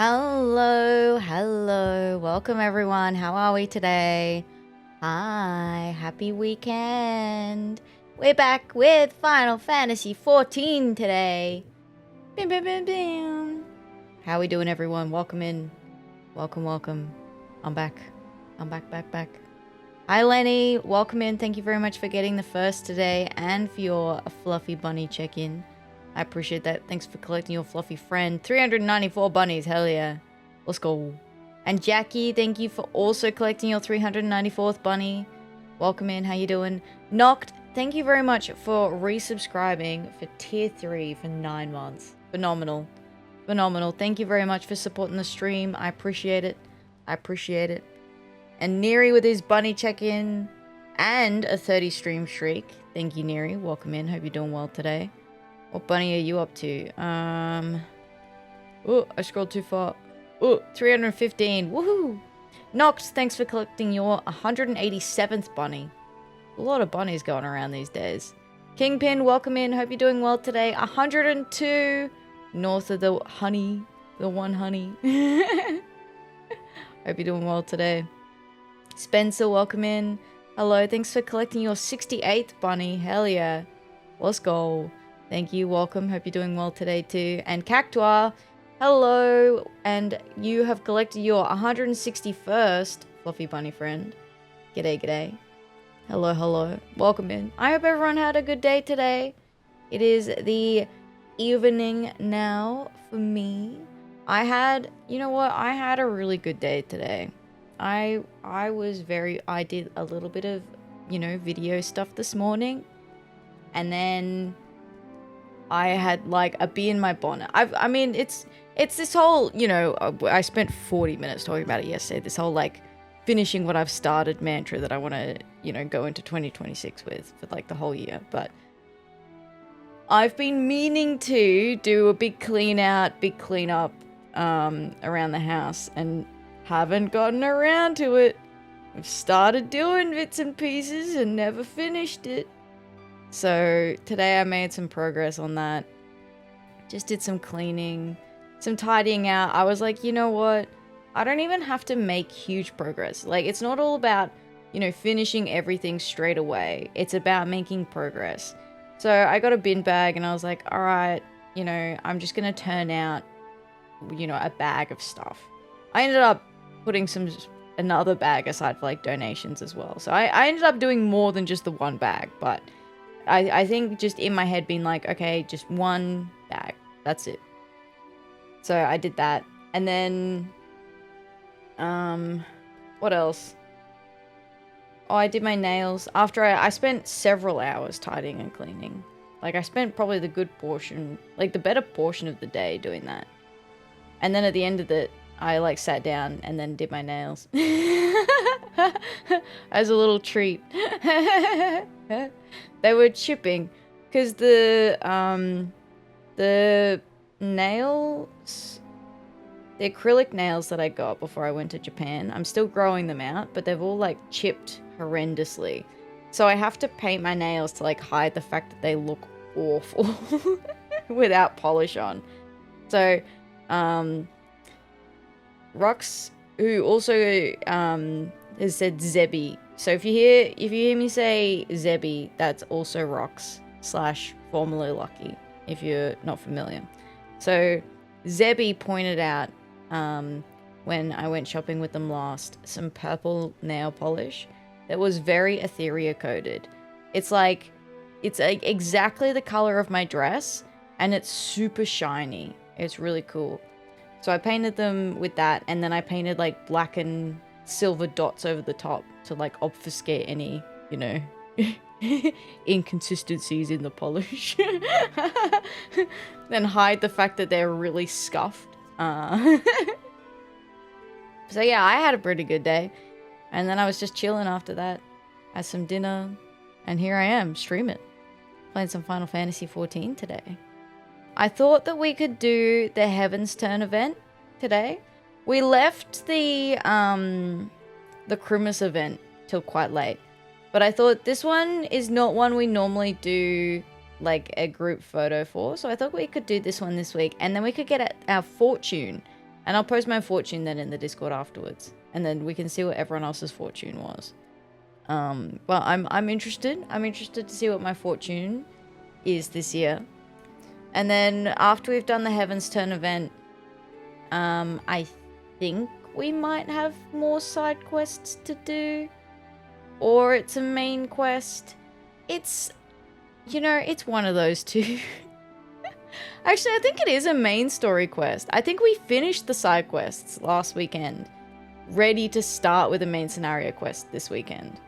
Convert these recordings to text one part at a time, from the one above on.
Hello, welcome everyone. How are we today? Hi, happy weekend. We're back with Final Fantasy 14 today. Bim, bim, bim, bim. How we doing, everyone? Welcome in. Welcome. I'm back. back. Hi, Lenny. Welcome in. Thank you very much for getting the first today and for your fluffy bunny check-in. I appreciate that. Thanks for collecting your fluffy friend. 394 bunnies. Hell yeah. Let's go. And Jackie, thank you for also collecting your 394th bunny. Welcome in. How you doing? Knocked, thank you very much for resubscribing for tier 3 for 9 months. Phenomenal. Thank you very much for supporting the stream. I appreciate it. And Neigh with his bunny check-in and a 30 stream streak. Thank you, Neigh. Welcome in. Hope you're doing well today. What bunny are you up to? Oh, I scrolled too far. Oh, 315. Woohoo! Nox, thanks for collecting your 187th bunny. A lot of bunnies going around these days. Kingpin, welcome in. Hope you're doing well today. 102. North of the honey. The one honey. Hope you're doing well today. Spencer, welcome in. Hello, thanks for collecting your 68th bunny. Hell yeah. Let's go. Thank you, welcome. Hope you're doing well today too. And Cactua, hello. And you have collected your 161st fluffy bunny friend. G'day. Hello. Welcome in. I hope everyone had a good day today. It is the evening now for me. I had a really good day today. I did a little bit of, video stuff this morning. And then I had like a bee in my bonnet. It's this whole, I spent 40 minutes talking about it yesterday. This whole like finishing what I've started mantra that I want to, go into 2026 with for like the whole year. But I've been meaning to do a big cleanup around the house and haven't gotten around to it. I've started doing bits and pieces and never finished it. So today I made some progress on that. Just did some cleaning, some tidying out. I was like, you know what? I don't even have to make huge progress. Like, it's not all about, finishing everything straight away. It's about making progress. So I got a bin bag and I was like, all right, I'm just going to turn out, a bag of stuff. I ended up putting another bag aside for like donations as well. So I ended up doing more than just the one bag, but I think just in my head being like, okay, just one bag. That's it. So I did that. And then, what else? Oh, I did my nails. After I spent several hours tidying and cleaning. Like, I spent probably the better portion of the day doing that. And then at the end of it, I like sat down and then did my nails. As a little treat. They were chipping because the nails, the acrylic nails that I got before I went to Japan, I'm still growing them out, but they've all like chipped horrendously. So I have to paint my nails to like hide the fact that they look awful without polish on. So, Rox, who also has said Zebby. So if you hear me say Zebby, that's also Rox / formerly Lucky, if you're not familiar. So Zebby pointed out when I went shopping with them last, some purple nail polish that was very Atheria coated. It's like exactly the color of my dress and it's super shiny. It's really cool. So I painted them with that, and then I painted like black and silver dots over the top to like obfuscate any, inconsistencies in the polish. Then hide the fact that they're really scuffed. So yeah, I had a pretty good day. And then I was just chilling after that. Had some dinner, and here I am, streaming. Playing some Final Fantasy 14 today. I thought that we could do the Heavensturn event today. We left the Christmas event till quite late. But I thought this one is not one we normally do like a group photo for. So I thought we could do this one this week. And then we could get our fortune And I'll post my fortune then in the Discord afterwards. And then we can see what everyone else's fortune was. Well, I'm interested. I'm interested to see what my fortune is this year. And then after we've done the Heavensturn event, I think we might have more side quests to do. Or it's a main quest. It's, you know, it's one of those two. Actually, I think it is a main story quest. I think we finished the side quests last weekend. Ready to start with a main scenario quest this weekend.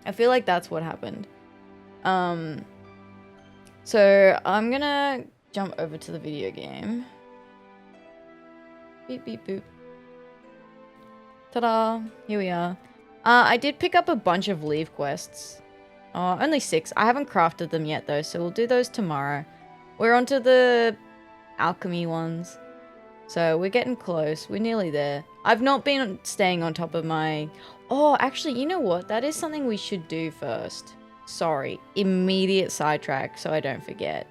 I feel like that's what happened. So I'm gonna jump over to the video game. Beep, beep, boop. Ta-da! Here we are. I did pick up a bunch of leave quests. Only 6. I haven't crafted them yet though, so we'll do those tomorrow. We're onto the alchemy ones. So we're getting close. We're nearly there. I've not been staying on top of my... Oh, actually, you know what? That is something we should do first. Sorry. Immediate sidetrack so I don't forget.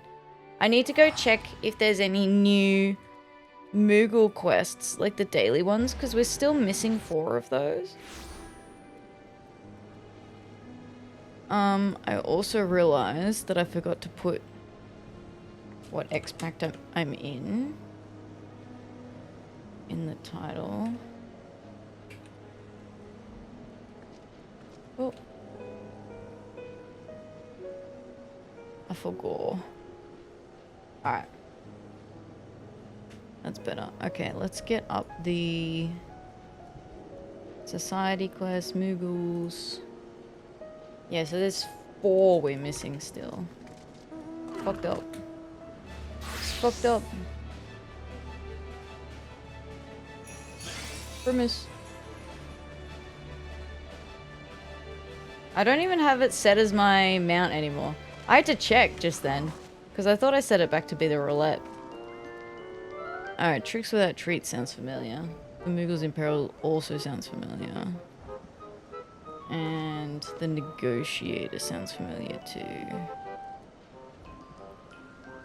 I need to go check if there's any new Moogle quests, like the daily ones, because we're still missing 4 of those. I also realized that I forgot to put what expact I'm in the title. Oh. I forgot. Alright. That's better. Okay, let's get up the Society quest, Moogles. Yeah, so there's 4 we're missing still. Fucked up. It's fucked up. Premise. I don't even have it set as my mount anymore. I had to check just then, because I thought I set it back to be the roulette. Alright, Tricks Without Treats sounds familiar. The Moogles in Peril also sounds familiar. And the Negotiator sounds familiar too.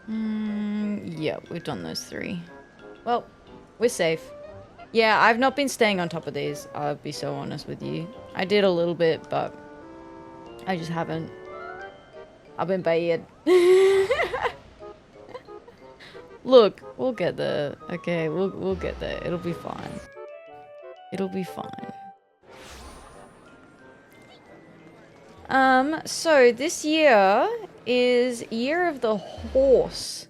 Yeah, we've done those 3. Well, we're safe. Yeah, I've not been staying on top of these, I'll be so honest with you. I did a little bit, but I just haven't. I've been bad. Look, we'll get there. Okay, we'll get there. It'll be fine. It'll be fine. So this year is Year of the Horse.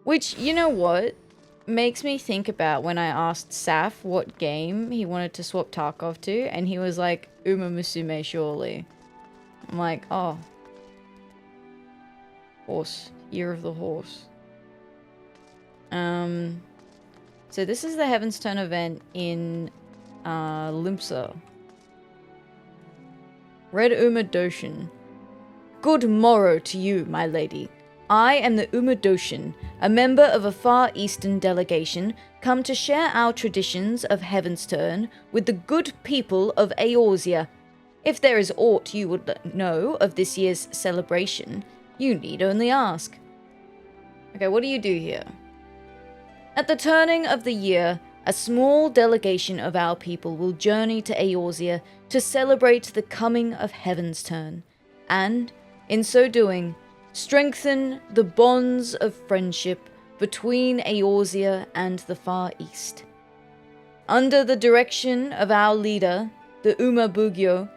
Which, you know what? Makes me think about when I asked Saf what game he wanted to swap Tarkov to, and he was like, Uma Musume, surely. I'm like, oh. Horse. Year of the Horse. So this is the Heavensturn event in, Limsa. Red Uma Doshin. Good morrow to you, my lady. I am the Uma Doshin, a member of a Far Eastern delegation, come to share our traditions of Heavensturn with the good people of Eorzea. If there is aught you would know of this year's celebration, you need only ask. Okay, what do you do here? At the turning of the year, a small delegation of our people will journey to Eorzea to celebrate the coming of Heavensturn, and, in so doing, strengthen the bonds of friendship between Eorzea and the Far East. Under the direction of our leader, the Uma Bugyo,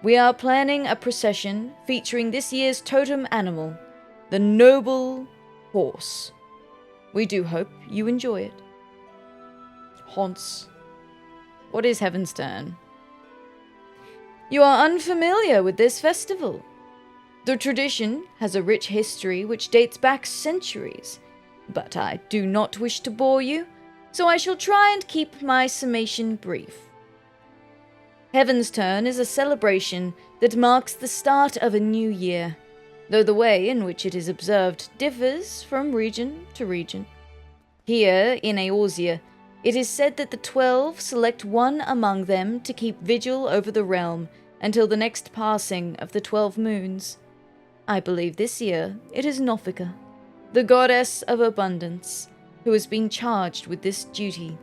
we are planning a procession featuring this year's totem animal, the noble horse. We do hope you enjoy it. Haunts. What is Heavensturn? You are unfamiliar with this festival. The tradition has a rich history which dates back centuries, but I do not wish to bore you, so I shall try and keep my summation brief. Heavensturn is a celebration that marks the start of a new year, though the way in which it is observed differs from region to region. Here, in Eorzea, it is said that the 12 select one among them to keep vigil over the realm until the next passing of the 12 moons. I believe this year it is Nofika, the goddess of abundance, who has been charged with this duty.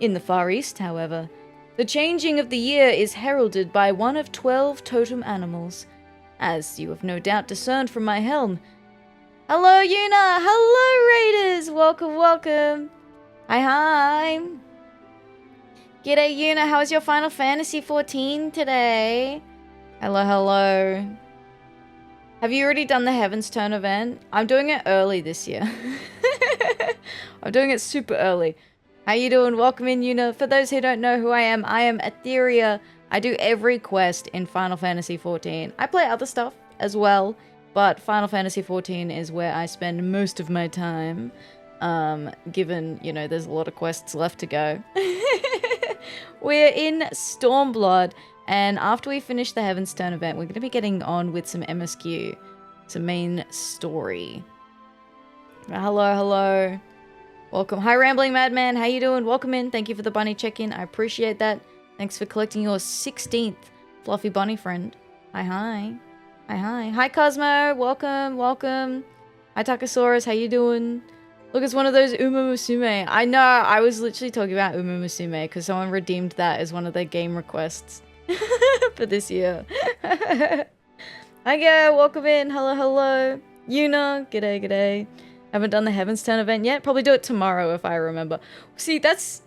In the Far East, however, the changing of the year is heralded by one of 12 totem animals, as you have no doubt discerned from my helm. Hello, Yuna! Hello, Raiders! Welcome, welcome! Hi! G'day, Yuna. How was your Final Fantasy 14 today? Hello. Have you already done the Heavensturn event? I'm doing it early this year. I'm doing it super early. How you doing? Welcome in, Yuna. For those who don't know who I am Atheria. I do every quest in Final Fantasy 14. I play other stuff as well, but Final Fantasy 14 is where I spend most of my time, given, you know, there's a lot of quests left to go. We're in Stormblood, and after we finish the Heavensturn event, we're going to be getting on with some MSQ, some main story. Hello. Welcome. Hi, Rambling Madman. How you doing? Welcome in. Thank you for the bunny check-in. I appreciate that. Thanks for collecting your 16th fluffy bunny friend. Hi. Hi, Cosmo. Welcome. Hi, Takasaurus. How you doing? Look, it's one of those Uma Musume. I know, I was literally talking about Uma Musume because someone redeemed that as one of their game requests for this year. Hi, girl. Welcome in. Hello. Yuna. G'day. Haven't done the Heavensturn event yet. Probably do it tomorrow if I remember. See, that's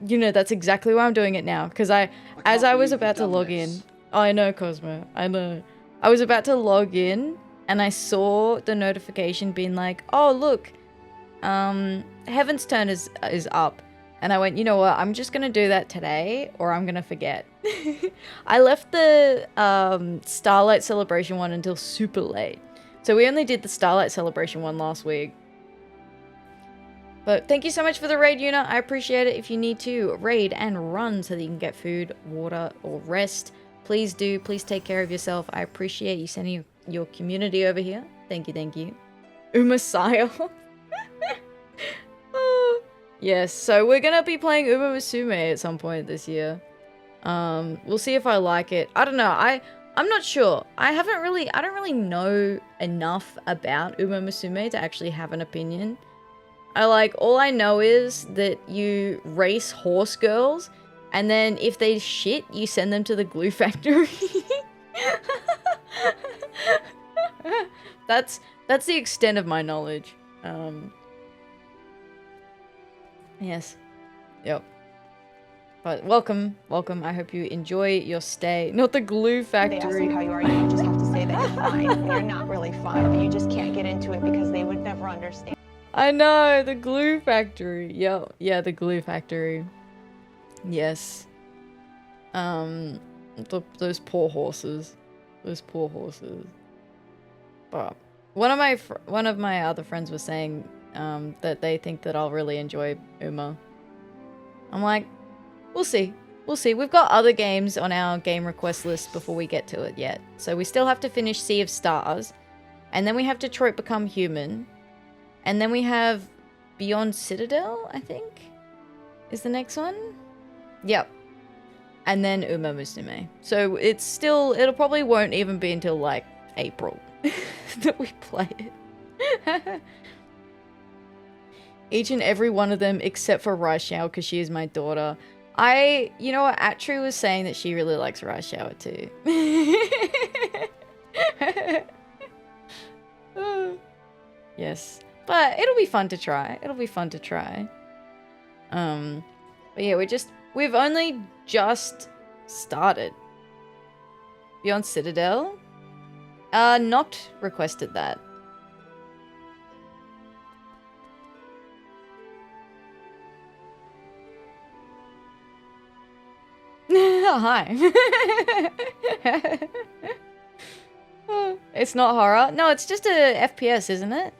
exactly why I'm doing it now. Because as I was about to log in. Oh, I know, Cosmo. I know. I was about to log in and I saw the notification being like, oh, look. Heavensturn is up, and I went, you know what, I'm just gonna do that today or I'm gonna forget. I left the Starlight Celebration one until super late, so we only did the Starlight Celebration one last week. But thank you so much for the raid, Yuna. I appreciate it. If you need to raid and run so that you can get food, water, or rest, please do. Please take care of yourself. I appreciate you sending your community over here. Thank you. Umasaya. Yes, so we're gonna be playing Uma Musume at some point this year. We'll see if I like it. I don't know. I'm not sure. I don't really know enough about Uma Musume to actually have an opinion. All I know is that you race horse girls, and then if they shit, you send them to the glue factory. That's the extent of my knowledge. Yes. Yep. But welcome. I hope you enjoy your stay. Not the glue factory. They ask you how you are, you just have to say that you're fine. And you're not really fine, but you just can't get into it because they would never understand. I know, the glue factory. Yep. Yeah, the glue factory. Yes. Those poor horses. But one of my other friends was saying that they think that I'll really enjoy Uma. I'm like, we'll see. We've got other games on our game request list before we get to it yet. So we still have to finish Sea of Stars. And then we have Detroit Become Human. And then we have Beyond Citadel, I think, is the next one. Yep. And then Uma Musume. So it'll probably won't even be until like April that we play it. Each and every one of them except for Raishao because she is my daughter. You know what, Atri was saying that she really likes Raishao too. Yes. But it'll be fun to try. But yeah, we've only just started. Beyond Citadel? Noct requested that. Hi. It's not horror. No, it's just a FPS, isn't it?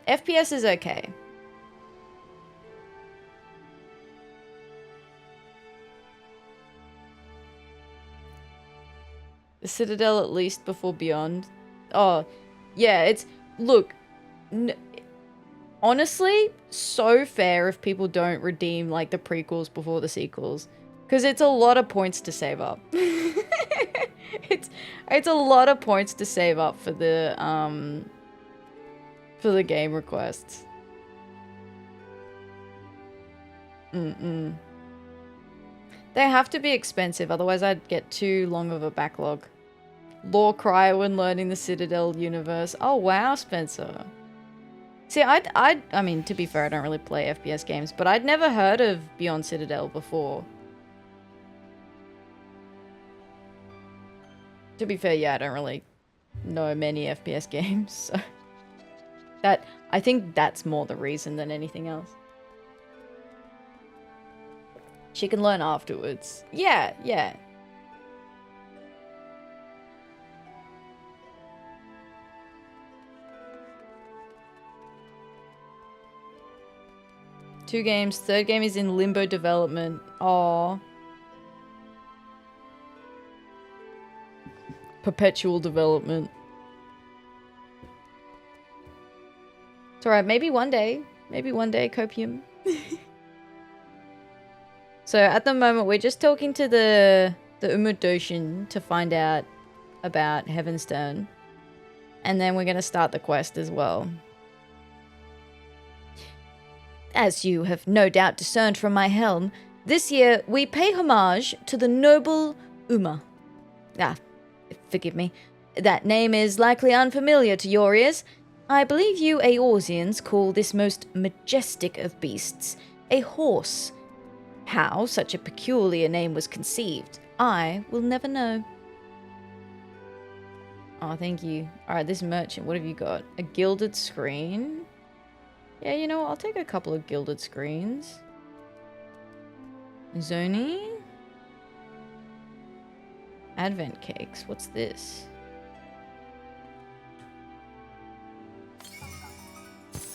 FPS is okay. The Citadel at least before Beyond. Oh, yeah, look, honestly, so fair if people don't redeem, like, the prequels before the sequels. Because it's a lot of points to save up. It's a lot of points to save up for the for the game requests. They have to be expensive, otherwise I'd get too long of a backlog. Lore cry when learning the Citadel universe. Oh wow, Spencer. See, I mean, to be fair, I don't really play FPS games, but I'd never heard of Beyond Citadel before. To be fair, yeah, I don't really know many FPS games, so... I think that's more the reason than anything else. She can learn afterwards. Yeah, yeah. Two games. Third game is in limbo development. Aww. Perpetual development. It's alright, maybe one day. Maybe one day, Copium. So at the moment, we're just talking to the Umudoshin to find out about Heavensturn. And then we're going to start the quest as well. As you have no doubt discerned from my helm, this year we pay homage to the noble Uma. Forgive me. That name is likely unfamiliar to your ears. I believe you Eorzeans call this most majestic of beasts a horse. How such a peculiar name was conceived, I will never know. Oh, thank you. Alright, this merchant, what have you got? A gilded screen? Yeah, you know what? I'll take a couple of gilded screens. Zoni? Advent cakes. What's this?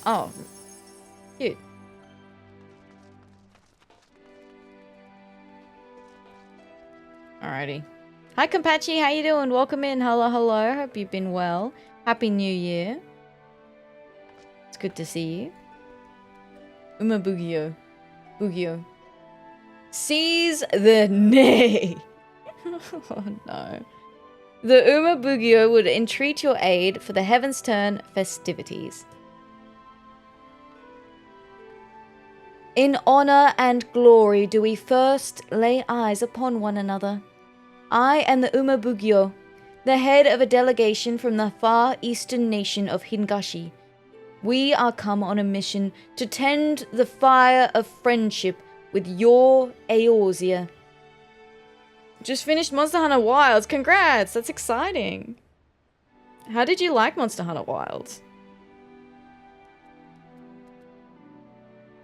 Oh. Cute. Alrighty. Hi, Kampachi. How you doing? Welcome in. Hello, hello. Hope you've been well. Happy New Year. It's good to see you. Uma Bugio. Bugio. Seize the Neigh. Oh no. The Uma Bugio would entreat your aid for the Heavensturn festivities. In honor and glory do we first lay eyes upon one another. I am the Uma Bugyo, the head of a delegation from the far eastern nation of Hingashi. We are come on a mission to tend the fire of friendship with your Eorzea. Just finished Monster Hunter Wilds. Congrats! That's exciting. How did you like Monster Hunter Wilds?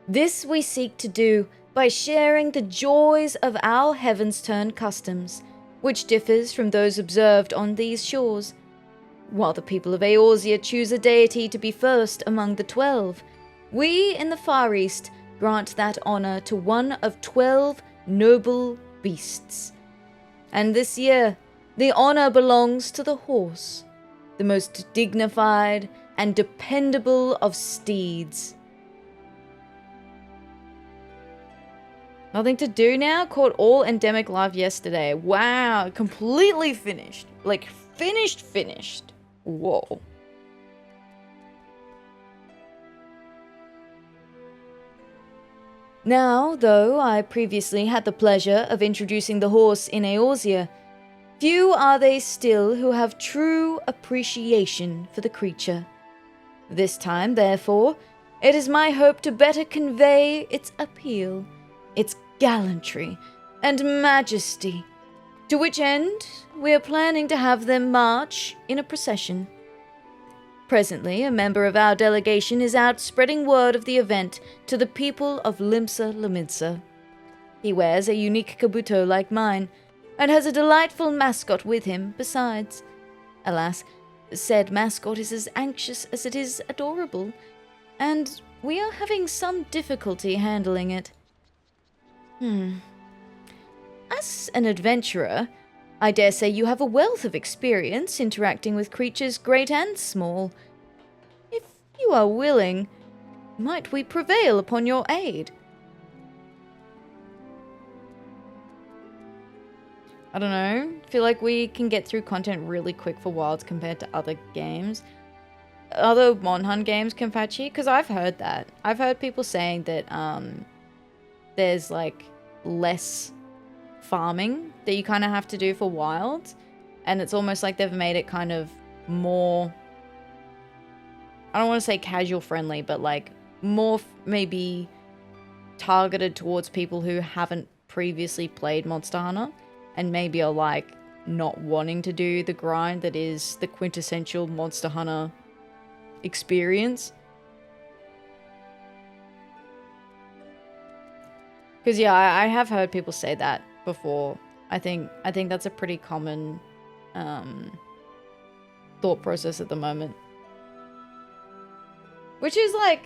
This we seek to do by sharing the joys of our Heavensturn customs, which differs from those observed on these shores. While the people of Eorzea choose a deity to be first among the 12, we in the Far East grant that honor to one of 12 noble beasts. And this year, the honor belongs to the horse, the most dignified and dependable of steeds. Nothing to do now? Caught all endemic live yesterday. Wow, completely finished. Like, finished. Whoa. Now, though I previously had the pleasure of introducing the horse in Eorzea, few are they still who have true appreciation for the creature. This time, therefore, it is my hope to better convey its appeal, its gallantry, and majesty, to which end we are planning to have them march in a procession. Presently, a member of our delegation is out spreading word of the event to the people of Limsa Lamidsa. He wears a unique kabuto like mine, and has a delightful mascot with him besides. Alas, said mascot is as anxious as it is adorable, and we are having some difficulty handling it. As an adventurer, I dare say you have a wealth of experience interacting with creatures great and small. If you are willing, might we prevail upon your aid? I don't know. I feel like we can get through content really quick for Wilds compared to other games. other Monhan games can patch it? Because I've heard that. I've heard people saying that there's like less farming that you kind of have to do for wilds, and it's almost like they've made it kind of more, I don't want to say casual friendly, but like more maybe targeted towards people who haven't previously played Monster Hunter and maybe are like not wanting to do the grind that is the quintessential Monster Hunter experience. Because yeah, I have heard people say that before. I think that's a pretty common thought process at the moment. Which is like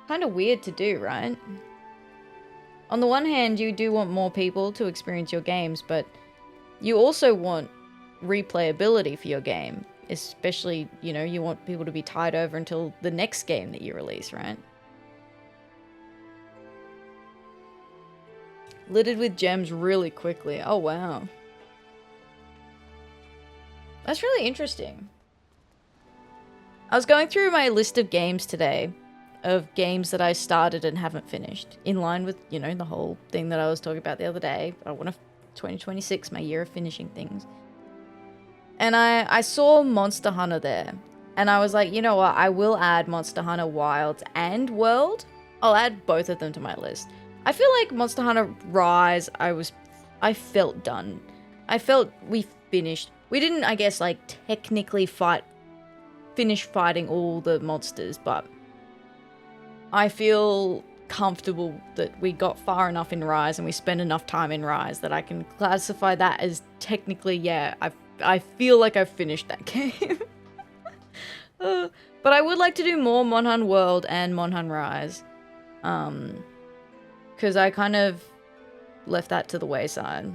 kind of weird to do, right? On the one hand, you do want more people to experience your games, but you also want replayability for your game. Especially, you know, you want people to be tied over until the next game that you release, right? Littered with gems really quickly. Oh, wow. That's really interesting. I was going through my list of games today, of games that I started and haven't finished, in line with, you know, the whole thing that I was talking about the other day. I want 2026, my year of finishing things. And I saw Monster Hunter there, and I was like, you know what, I will add Monster Hunter Wilds and World. I'll add both of them to my list. I feel like Monster Hunter Rise, I felt done. I felt we finished. We didn't, I guess, like, technically finish fighting all the monsters, but I feel comfortable that we got far enough in Rise and we spent enough time in Rise that I can classify that as technically, yeah, I feel like I've finished that game. But I would like to do more Monhan World and Monhan Rise. Because I kind of left that to the wayside. Is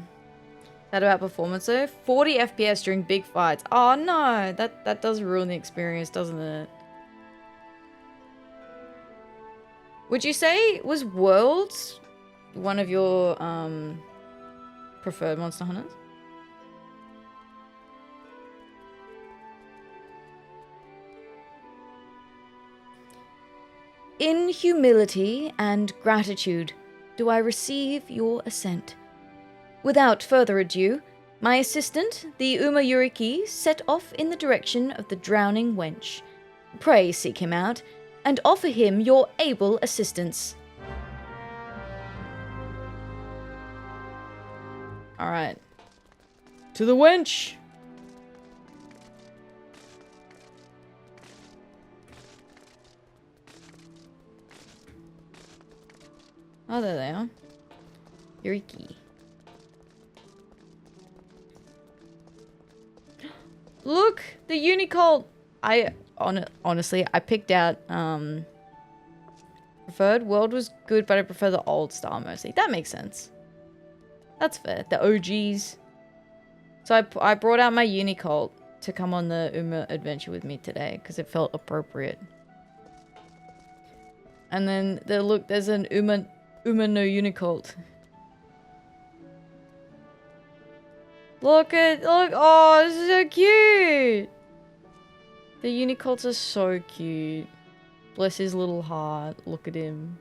that about performance though? 40 FPS during big fights. Oh no, that does ruin the experience, doesn't it? Would you say, was Worlds one of your preferred Monster Hunters? In humility and gratitude do I receive your assent. Without further ado, my assistant, the Uma Yuriki, set off in the direction of the drowning wench. Pray seek him out, and offer him your able assistance. Alright. To the wench! Oh, there they are. Yuriki. Look! The Unicolt! Honestly, I picked out, preferred. World was good, but I prefer the old style mostly. That makes sense. That's fair. The OGs. So I brought out my Unicolt to come on the Uma adventure with me today, because it felt appropriate. And then, look, there's an Uma no Unicolt. Look, oh, this is so cute! The Unicolts are so cute. Bless his little heart. Look at him.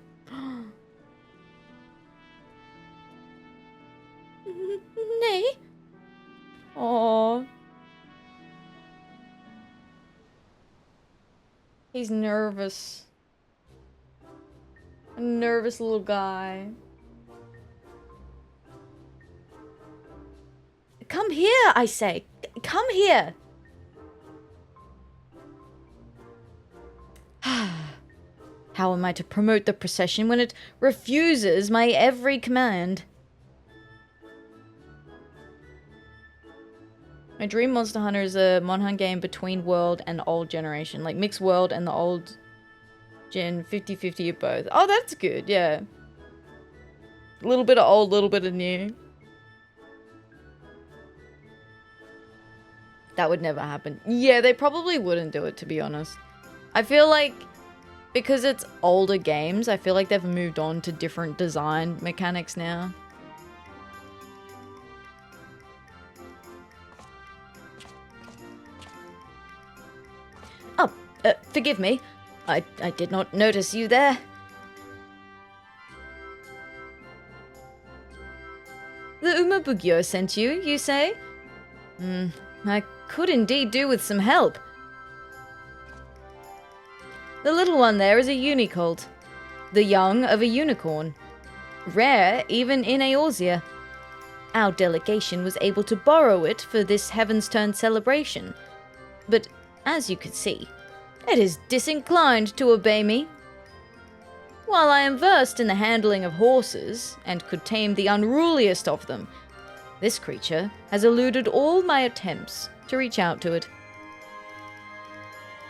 Neigh? Aww. He's nervous. A nervous little guy. Come here, I say. Come here. How am I to promote the procession when it refuses my every command? My dream Monster Hunter is a Monhan game between world and old generation. Like, mixed world and the old gen, 50-50 of both. Oh, that's good, yeah. A little bit of old, little bit of new. That would never happen. Yeah, they probably wouldn't do it, to be honest. I feel like, because it's older games, I feel like they've moved on to different design mechanics now. Forgive me. I did not notice you there. The Umabugyo sent you, you say? I could indeed do with some help. The little one there is a unicolt, the young of a unicorn. Rare even in Eorzea. Our delegation was able to borrow it for this Heavensturn celebration, but as you can see, it is disinclined to obey me. While I am versed in the handling of horses, and could tame the unruliest of them, this creature has eluded all my attempts to reach out to it.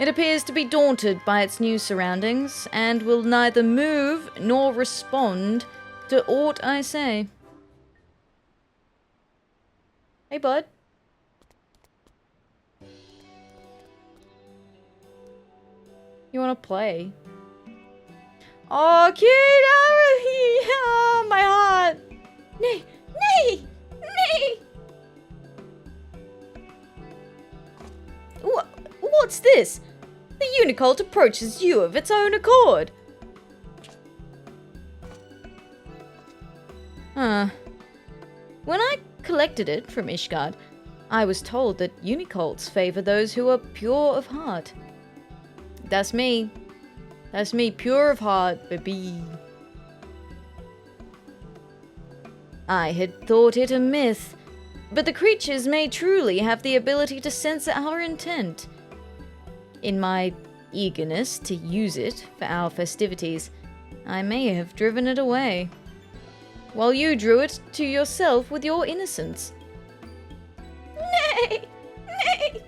It appears to be daunted by its new surroundings, and will neither move nor respond to aught I say. Hey, bud. You wanna play? Oh, cute! Oh, my heart! Neigh! Neigh! Neigh! What's this? The unicolt approaches you of its own accord. When I collected it from Ishgard, I was told that unicolts favor those who are pure of heart. That's me. That's me, pure of heart, baby. I had thought it a myth, but the creatures may truly have the ability to sense our intent. In my eagerness to use it for our festivities, I may have driven it away, while you drew it to yourself with your innocence. Nay! Nay!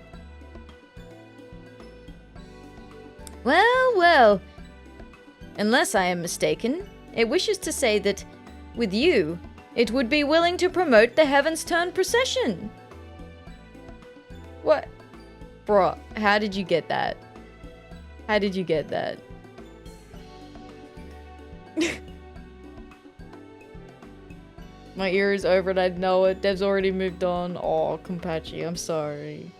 Well, well. Unless I am mistaken, it wishes to say that, with you, it would be willing to promote the Heavensturn procession. What? Bro, how did you get that? How did you get that? My ear is over and I know it. Dev's already moved on. Oh, Compachi, I'm sorry.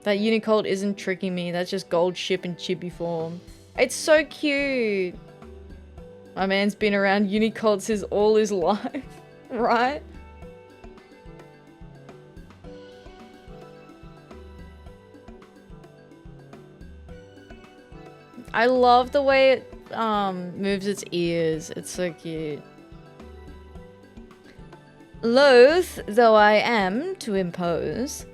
That unicolt isn't tricking me. That's just gold ship in chibi form. It's so cute. My man's been around unicolts all his life, right? I love the way it moves its ears. It's so cute. Loath though I am to impose,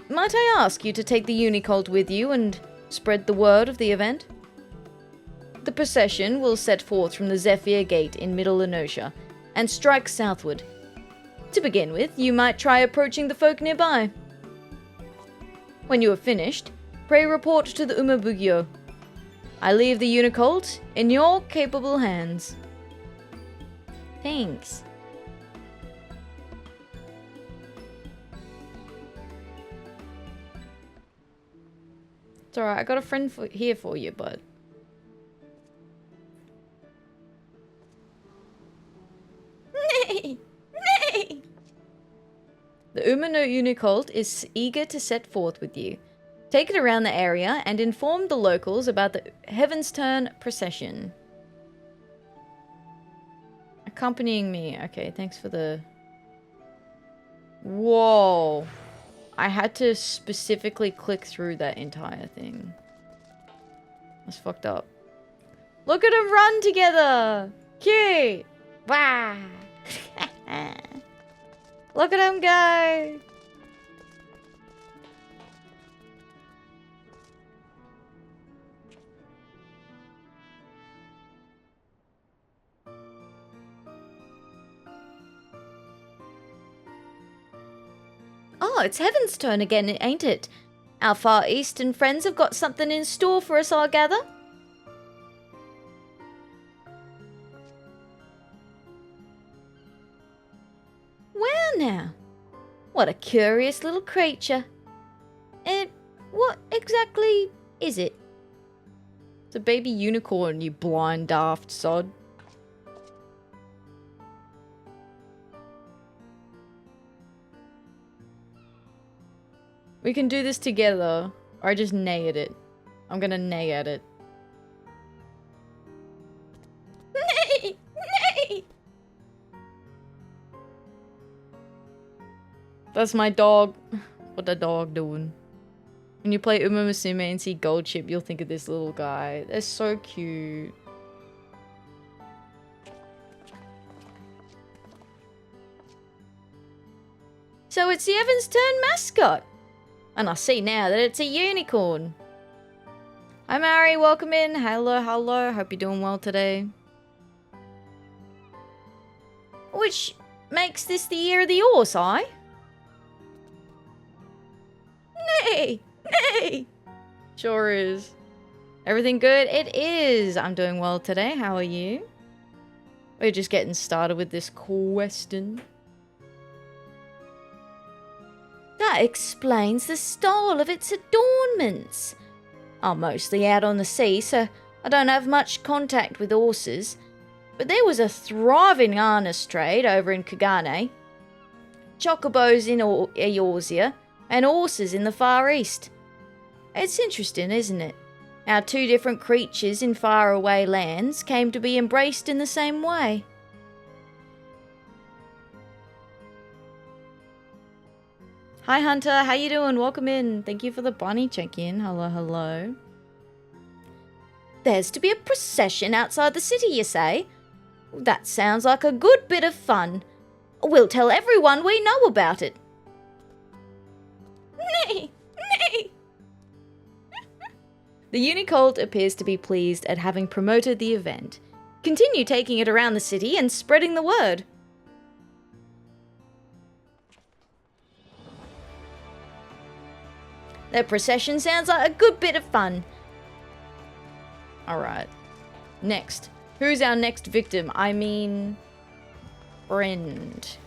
might I ask you to take the unicolt with you and spread the word of the event? The procession will set forth from the Zephyr Gate in Middle Enosia and strike southward. To begin with, you might try approaching the folk nearby. When you have finished, pray report to the Umabugyo. I leave the unicolt in your capable hands. Thanks. It's alright, I got a friend here for you, bud. Neigh! Neigh! The Umano unicolt is eager to set forth with you. Take it around the area and inform the locals about the Heavensturn procession. Accompanying me. Okay, thanks for the... Whoa. I had to specifically click through that entire thing. That's fucked up. Look at them run together! Cute! Wow! Look at them go! Oh, it's Heavensturn again, ain't it? Our Far Eastern friends have got something in store for us, I gather. Well now, what a curious little creature. What exactly is it? It's a baby unicorn, you blind daft sod. We can do this together. Or I just neigh at it. I'm gonna neigh at it. Neigh! Neigh! That's my dog. What the dog doing? When you play Uma Musume and see Gold Chip, you'll think of this little guy. They're so cute. So it's the Heavensturn mascot. And I see now that it's a unicorn. Hi Mary, welcome in. Hello, hello. Hope you're doing well today. Which makes this the year of the horse, aye? Neigh! Neigh! Sure is. Everything good? It is. I'm doing well today. How are you? We're just getting started with this question. That explains the style of its adornments. I'm mostly out on the sea, so I don't have much contact with horses. But there was a thriving harness trade over in Kagane. Chocobos in Eorzea, and horses in the Far East. It's interesting, isn't it? How two different creatures in faraway lands came to be embraced in the same way. Hi Hunter, how you doing? Welcome in. Thank you for the bunny check-in. Hello, hello. There's to be a procession outside the city, you say? That sounds like a good bit of fun. We'll tell everyone we know about it. Neigh! Neigh! The Unicult appears to be pleased at having promoted the event. Continue taking it around the city and spreading the word. That procession sounds like a good bit of fun. Alright. Next. Who's our next victim? I mean... friend.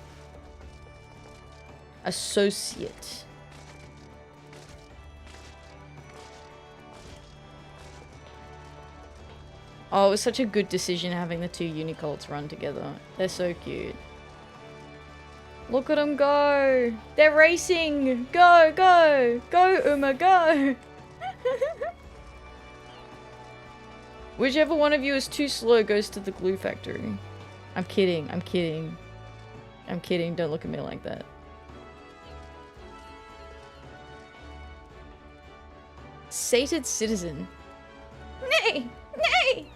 Associate. Oh, it was such a good decision having the two Unicolts run together. They're so cute. Look at them go! They're racing! Go, go! Go, Uma, go! Whichever one of you is too slow goes to the glue factory. I'm kidding, I'm kidding. I'm kidding, don't look at me like that. Sated citizen. Neigh! Neigh!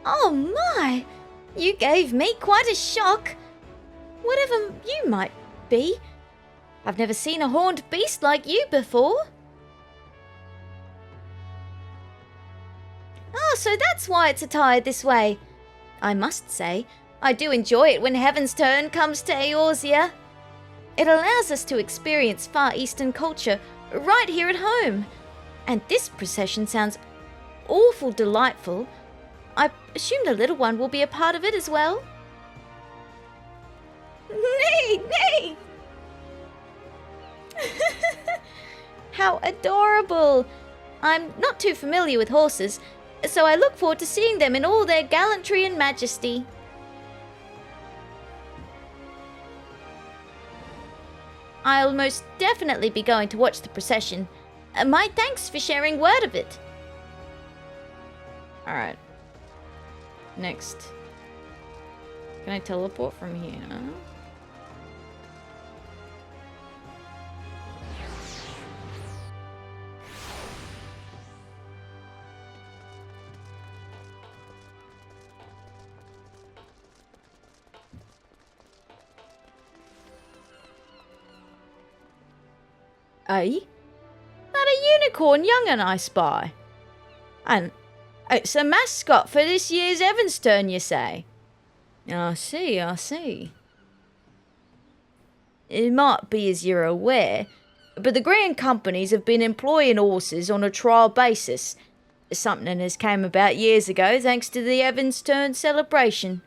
Oh my! You gave me quite a shock. Whatever you might be. I've never seen a horned beast like you before. Oh, so that's why it's attired this way. I must say, I do enjoy it when Heavensturn comes to Eorzea. It allows us to experience Far Eastern culture right here at home. And this procession sounds awful delightful. I assume the little one will be a part of it as well. Neigh! Neigh! How adorable! I'm not too familiar with horses, so I look forward to seeing them in all their gallantry and majesty. I'll most definitely be going to watch the procession. My thanks for sharing word of it. Alright. Next. Can I teleport from here? Eh? That a unicorn young'un I spy. And it's a mascot for this year's Heavensturn, you say? I see, I see. It might be as you're aware, but the Grand Companies have been employing horses on a trial basis. Something has came about years ago thanks to the Heavensturn celebration.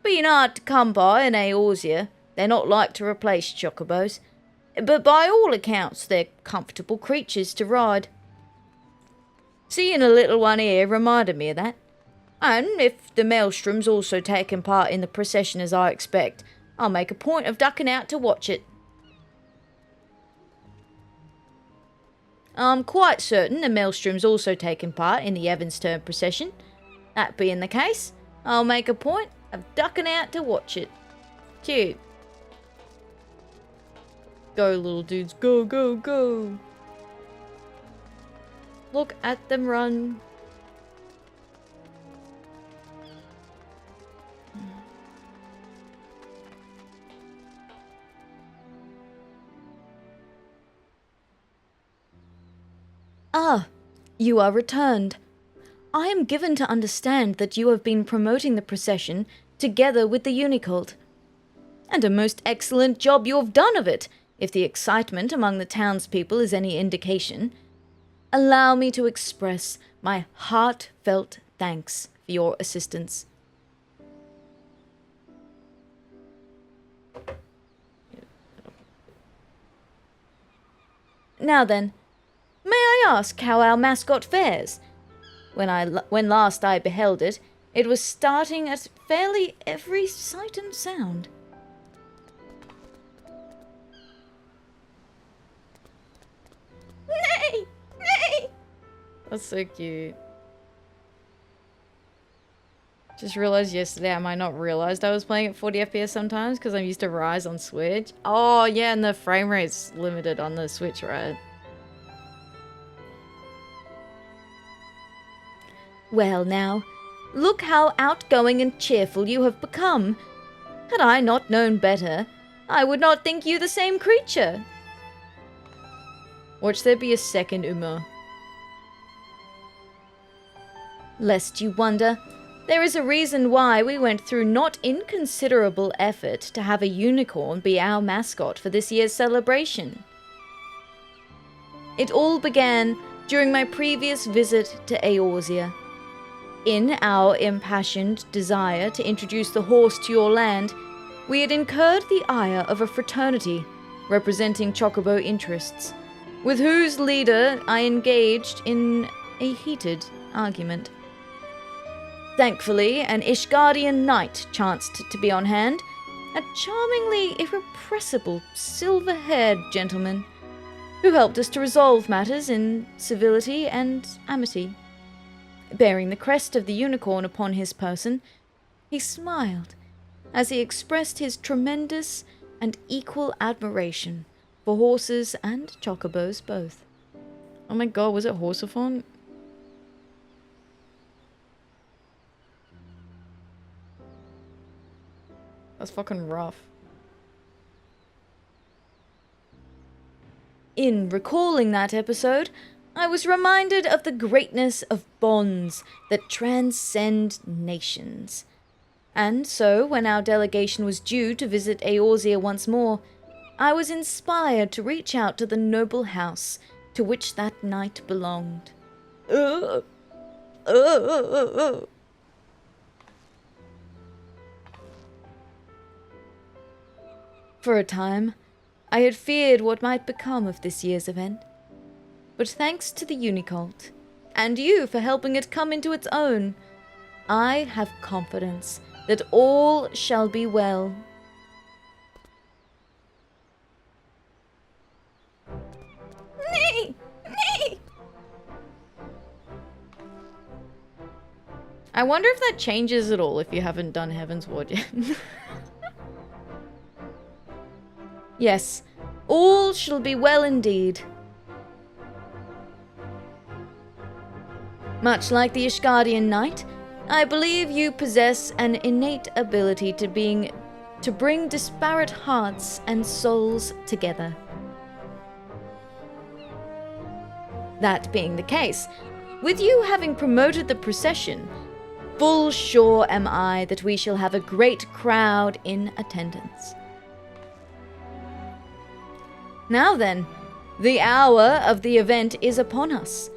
Being hard to come by in Eorzea, they're not like to replace chocobos. But by all accounts, they're comfortable creatures to ride. Seeing a little one here reminded me of that. And if the Maelstrom's also taken part in the procession as I expect, I'll make a point of ducking out to watch it. I'm quite certain the Maelstrom's also taken part in the Heavensturn procession. That being the case, I'll make a point of ducking out to watch it. Cute. Go, little dudes. Go, go, go. Look at them run. Ah, you are returned. I am given to understand that you have been promoting the procession together with the Unicult. And a most excellent job you have done of it, if the excitement among the townspeople is any indication. Allow me to express my heartfelt thanks for your assistance. Now then, may I ask how our mascot fares? When last I beheld it, it was starting at fairly every sight and sound. Neigh! Neigh! That's so cute. Just realized yesterday I might not realized I was playing at 40 FPS sometimes because I'm used to Rise on Switch. Oh yeah, and the frame rate's limited on the Switch, right? Well now, look how outgoing and cheerful you have become. Had I not known better, I would not think you the same creature. Watch there be a second Uma. Lest you wonder, there is a reason why we went through not inconsiderable effort to have a unicorn be our mascot for this year's celebration. It all began during my previous visit to Eorzea. In our impassioned desire to introduce the horse to your land, we had incurred the ire of a fraternity representing Chocobo interests, with whose leader I engaged in a heated argument. Thankfully, an Ishgardian knight chanced to be on hand, a charmingly irrepressible, silver-haired gentleman, who helped us to resolve matters in civility and amity. Bearing the crest of the unicorn upon his person, he smiled as he expressed his tremendous and equal admiration for horses and chocobos both. Oh my god, was it Horsephone? That's fucking rough. In recalling that episode, I was reminded of the greatness of bonds that transcend nations. And so, when our delegation was due to visit Eorzea once more, I was inspired to reach out to the noble house to which that knight belonged. For a time, I had feared what might become of this year's event. But thanks to the Unicult, and you for helping it come into its own, I have confidence that all shall be well. Neigh! Neigh! I wonder if that changes at all if you haven't done Heaven's Ward yet. Yes, all shall be well indeed. Much like the Ishgardian Knight, I believe you possess an innate ability to bring disparate hearts and souls together. That being the case, with you having promoted the procession, full sure am I that we shall have a great crowd in attendance. Now then, the hour of the event is upon us.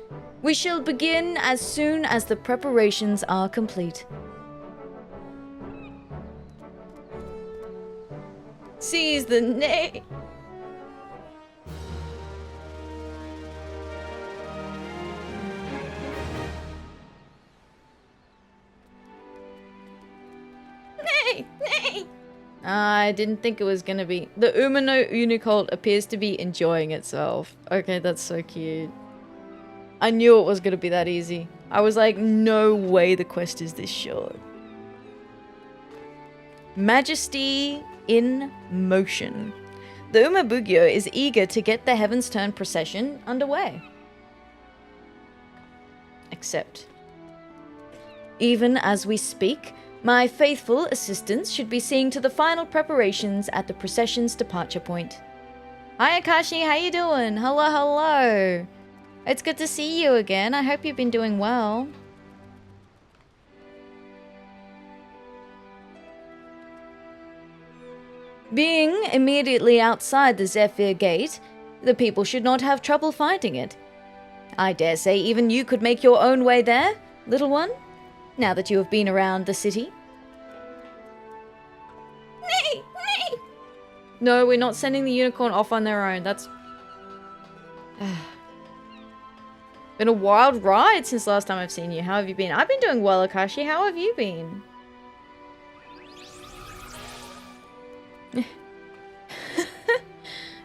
We shall begin as soon as the preparations are complete. Seize the Neigh! Neigh! Neigh! I didn't think it was gonna be. The Umano Unicult appears to be enjoying itself. Okay, that's so cute. I knew it was going to be that easy. I was like, no way the quest is this short. Majesty in motion. The Umabugyo is eager to get the Heavensturn procession underway. Except, even as we speak, my faithful assistants should be seeing to the final preparations at the procession's departure point. Hi Akashi, how you doing? Hello, hello. It's good to see you again. I hope you've been doing well. Being immediately outside the Zephyr Gate, the people should not have trouble finding it. I dare say even you could make your own way there, little one, now that you have been around the city. Neigh! Neigh! No, we're not sending the unicorn off on their own. That's... been a wild ride since last time I've seen you. How have you been? I've been doing well, Akashi. How have you been?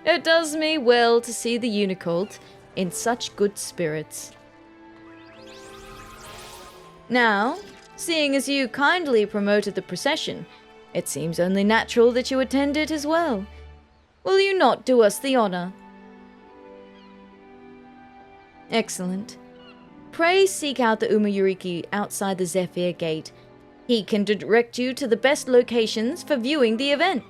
It does me well to see the Unicult in such good spirits. Now, seeing as you kindly promoted the procession, it seems only natural that you attend it as well. Will you not do us the honor? Excellent. Pray seek out the Umayuriki outside the Zephyr Gate. He can direct you to the best locations for viewing the event.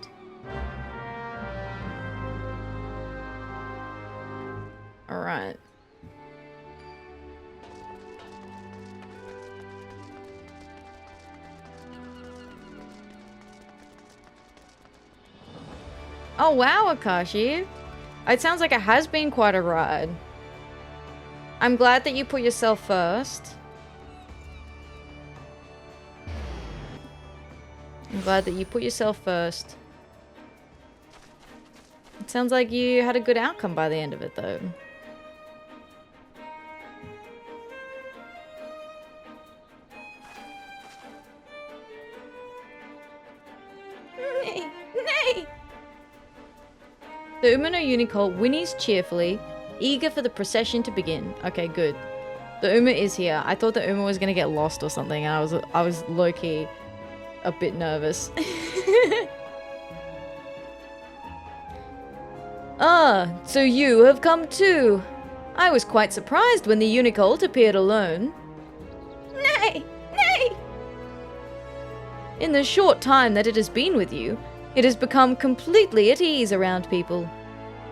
Alright. Oh wow, Akashi. It sounds like it has been quite a ride. I'm glad that you put yourself first. I'm glad that you put yourself first. It sounds like you had a good outcome by the end of it, though. Neigh! Neigh! The Umino Unicult whinnies cheerfully, eager for the procession to begin. Okay, good. The Uma is here. I thought the Uma was gonna get lost or something, and I was low-key a bit nervous. Ah, so you have come too. I was quite surprised when the Unicult appeared alone. Neigh! Neigh! In the short time that it has been with you, it has become completely at ease around people.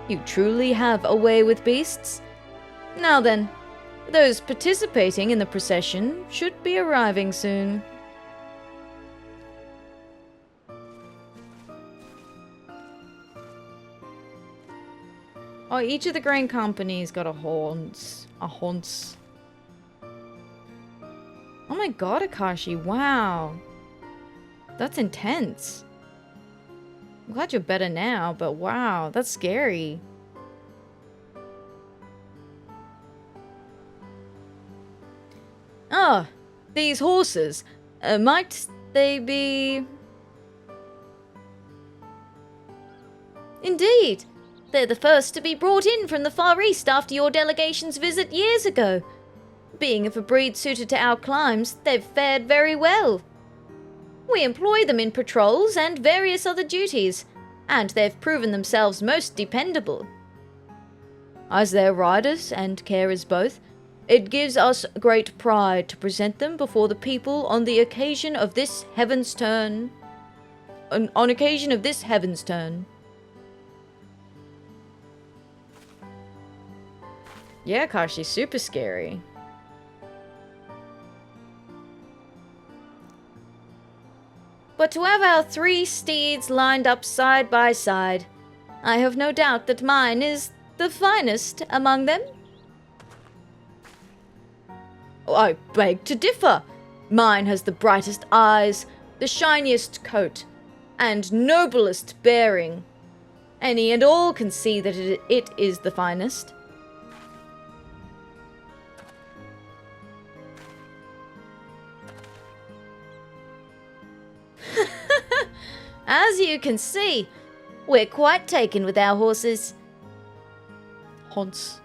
You truly have a way with beasts. Now then, those participating in the procession should be arriving soon. Oh, each of the grain companies got a haunts. Oh my god, Akashi, wow. That's intense. I'm glad you're better now, but wow, that's scary. Ah, these horses. Might they be... Indeed. They're the first to be brought in from the Far East after your delegation's visit years ago. Being of a breed suited to our climes, they've fared very well. We employ them in patrols and various other duties, and they've proven themselves most dependable. As their riders and carers both, it gives us great pride to present them before the people on the occasion of this Heavensturn. On occasion of this Heavensturn. Yeah, Kashi, super scary. But to have our 3 steeds lined up side by side, I have no doubt that mine is the finest among them. I beg to differ. Mine has the brightest eyes, the shiniest coat, and noblest bearing. Any and all can see that it is the finest. As you can see, we're quite taken with our horses. Haunts.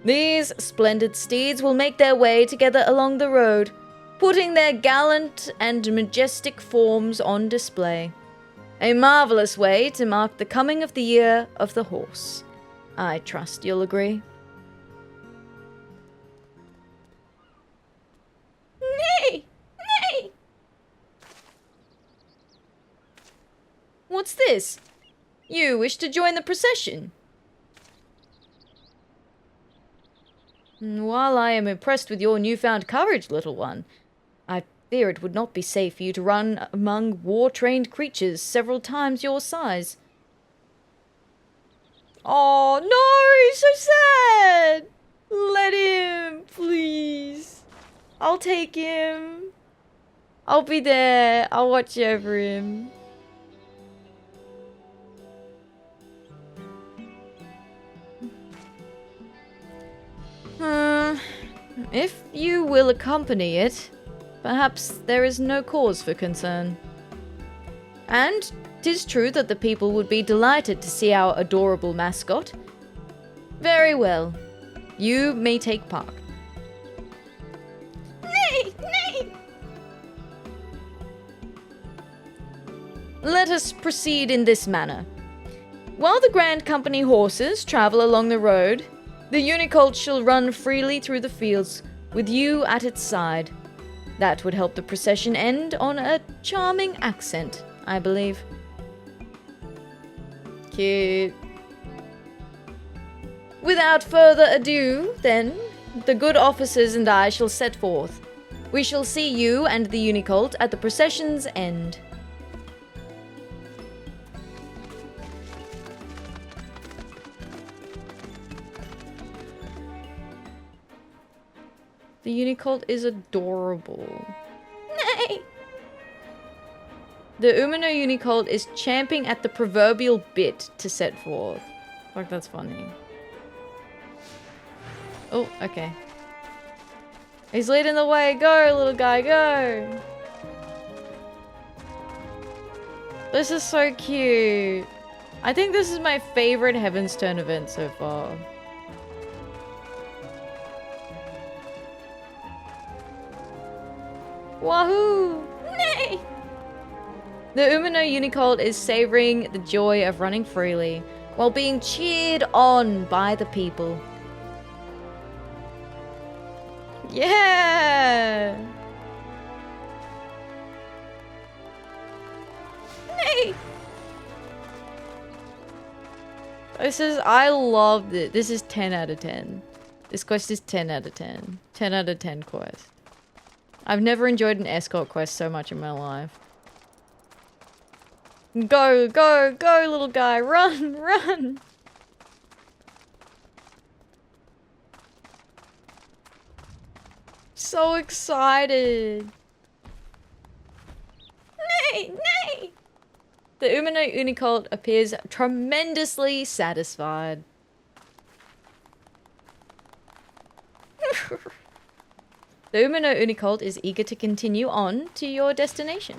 These splendid steeds will make their way together along the road, putting their gallant and majestic forms on display. A marvelous way to mark the coming of the year of the horse. I trust you'll agree. Neigh! Neigh! What's this? You wish to join the procession? While I am impressed with your newfound courage, little one, I fear it would not be safe for you to run among war-trained creatures several times your size. Oh, no, he's so sad! Let him, please. I'll take him. I'll be there. I'll watch over him. If you will accompany it, perhaps there is no cause for concern. And 'tis true that the people would be delighted to see our adorable mascot. Very well. You may take part. Neigh! Neigh! Let us proceed in this manner. While the Grand Company horses travel along the road, the unicolt shall run freely through the fields, with you at its side. That would help the procession end on a charming accent, I believe. Cute. Without further ado, then, the good officers and I shall set forth. We shall see you and the unicolt at the procession's end. The unicolt is adorable. Neigh! The Umino unicolt is champing at the proverbial bit to set forth. Like, that's funny. Oh, okay. He's leading the way. Go, little guy, go! This is so cute. I think this is my favorite Heavensturn event so far. Wahoo! Neigh! The Umino unicolt is savoring the joy of running freely while being cheered on by the people. Yeah! Neigh! I loved it. This is 10 out of 10. This quest is 10 out of 10. 10 out of 10 quest. I've never enjoyed an escort quest so much in my life. Go, go, go, little guy. Run, run. So excited. Neigh, neigh. The Umino unicolt appears tremendously satisfied. The Umino unicolt is eager to continue on to your destination.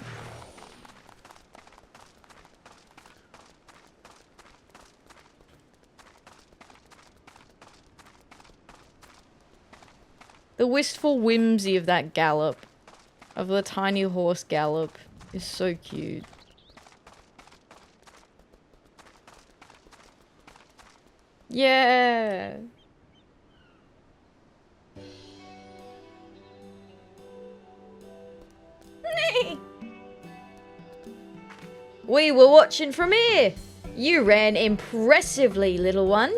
The wistful whimsy of that gallop, of the tiny horse gallop, is so cute. Yeah! Neigh! We were watching from here. You ran impressively, little one.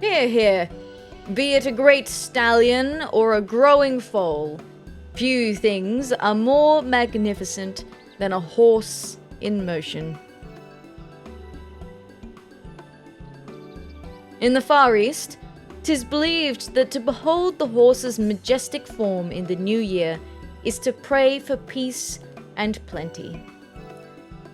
Here, here. Be it a great stallion or a growing foal, few things are more magnificent than a horse in motion. In the Far East, 'tis believed that to behold the horse's majestic form in the new year is to pray for peace and plenty.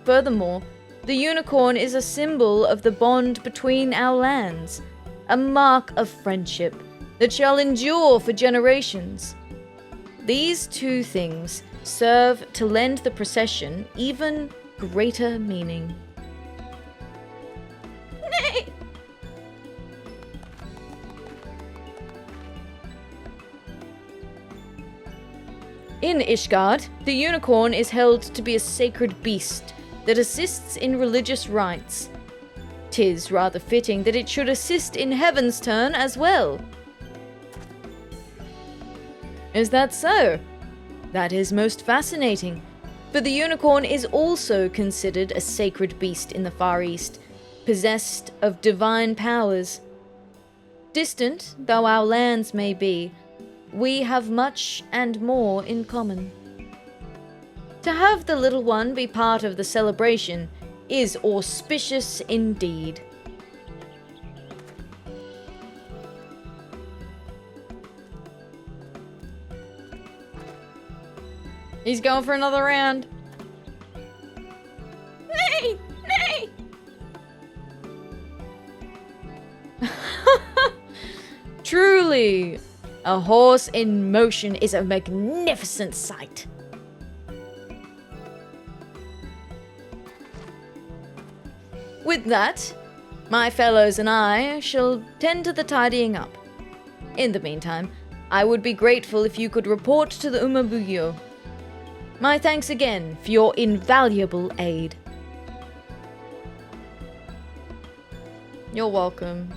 Furthermore, the unicorn is a symbol of the bond between our lands, a mark of friendship that shall endure for generations. These two things serve to lend the procession even greater meaning. Neigh! In Ishgard, the unicorn is held to be a sacred beast that assists in religious rites. 'Tis rather fitting that it should assist in Heavensturn as well. Is that so? That is most fascinating, for the unicorn is also considered a sacred beast in the Far East, possessed of divine powers. Distant though our lands may be, we have much and more in common. To have the little one be part of the celebration is auspicious indeed. He's going for another round. Neigh! Neigh! Truly, a horse in motion is a magnificent sight. With that, my fellows and I shall tend to the tidying up. In the meantime, I would be grateful if you could report to the Umabugyo. My thanks again for your invaluable aid. You're welcome.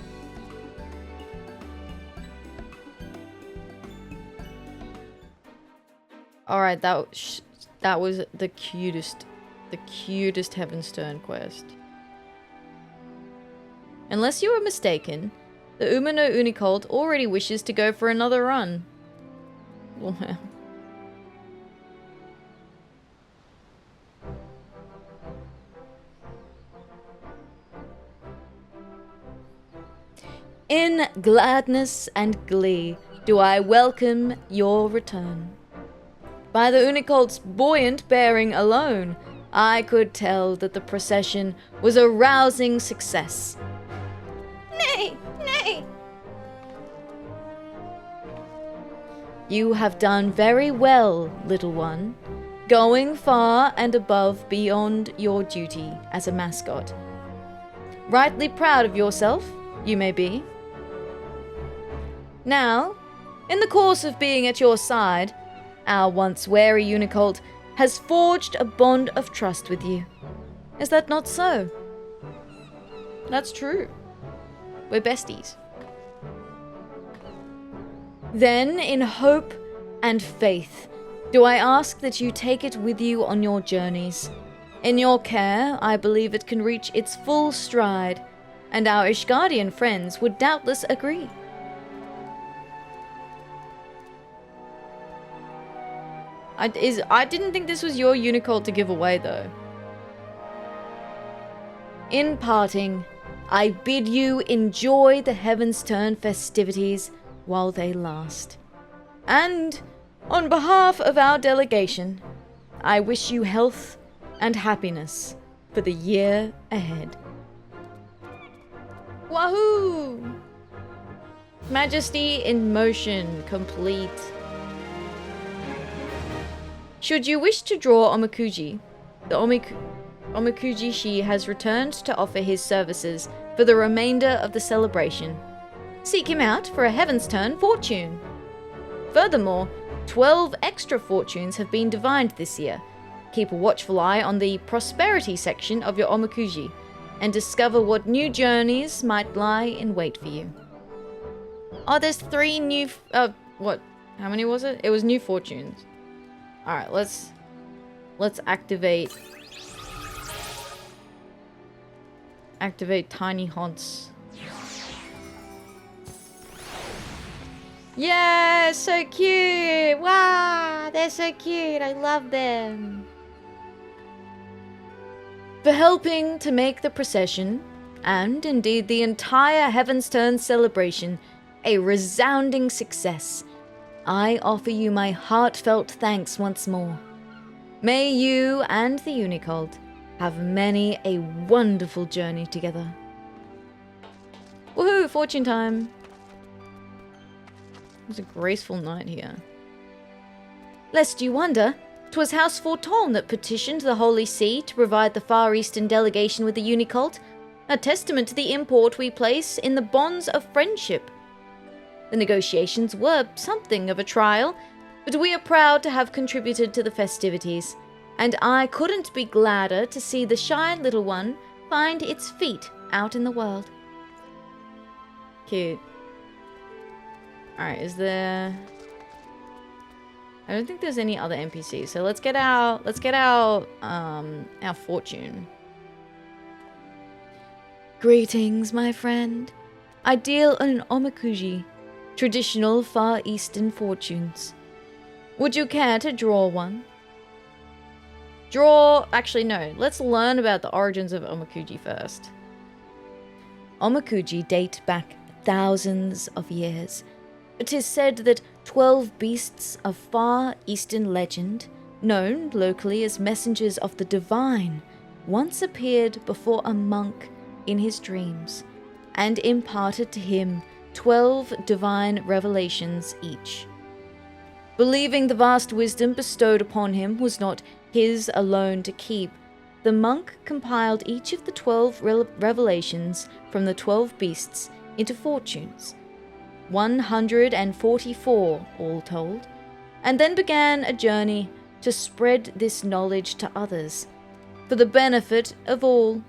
Alright, that was the cutest Heavensturn quest. Unless you were mistaken, the Umano Unicolt already wishes to go for another run. Well, in gladness and glee do I welcome your return. By the Unicolt's buoyant bearing alone, I could tell that the procession was a rousing success. Neigh! Neigh! You have done very well, little one, going far and above beyond your duty as a mascot. Rightly proud of yourself, you may be. Now, in the course of being at your side, our once wary Unicolt has forged a bond of trust with you. Is that not so? That's true. We're besties. Then, in hope and faith, do I ask that you take it with you on your journeys. In your care, I believe it can reach its full stride, and our Ishgardian friends would doubtless agree. I didn't think this was your Unicolt to give away, though. In parting, I bid you enjoy the Heavensturn festivities while they last. And, on behalf of our delegation, I wish you health and happiness for the year ahead. Wahoo! Majesty in motion, complete. Should you wish to draw Omakuji, the Omakuji-shi has returned to offer his services for the remainder of the celebration. Seek him out for a Heavensturn fortune. Furthermore, 12 extra fortunes have been divined this year. Keep a watchful eye on the prosperity section of your Omakuji and discover what new journeys might lie in wait for you. Oh, there's 3 new... what? How many was it? It was new fortunes. Alright, let's activate tiny haunts. Yeah, so cute! Wow, they're so cute. I love them. For helping to make the procession, and indeed the entire Heavensturn celebration, a resounding success, I offer you my heartfelt thanks once more. May you and the Unicolt have many a wonderful journey together. Woohoo! Fortune time! There's a graceful knight here. Lest you wonder, 'twas House Forton that petitioned the Holy See to provide the Far Eastern delegation with the Unicolt. a testament to the import we place in the bonds of friendship. The negotiations were something of a trial, but we are proud to have contributed to the festivities, and I couldn't be gladder to see the shy little one find its feet out in the world. Cute. Alright, is there... I don't think there's any other NPCs, so let's get our fortune. Greetings, my friend. I deal in omakuji, traditional Far Eastern fortunes. Would you care to draw one? Actually, no. Let's learn about the origins of omakuji first. Omakuji date back thousands of years. It is said that 12 beasts of Far Eastern legend, known locally as messengers of the divine, once appeared before a monk in his dreams, and imparted to him 12 divine revelations each. Believing the vast wisdom bestowed upon him was not his alone to keep, the monk compiled each of the 12 revelations from the 12 beasts into fortunes, 144 all told, and then began a journey to spread this knowledge to others, for the benefit of all.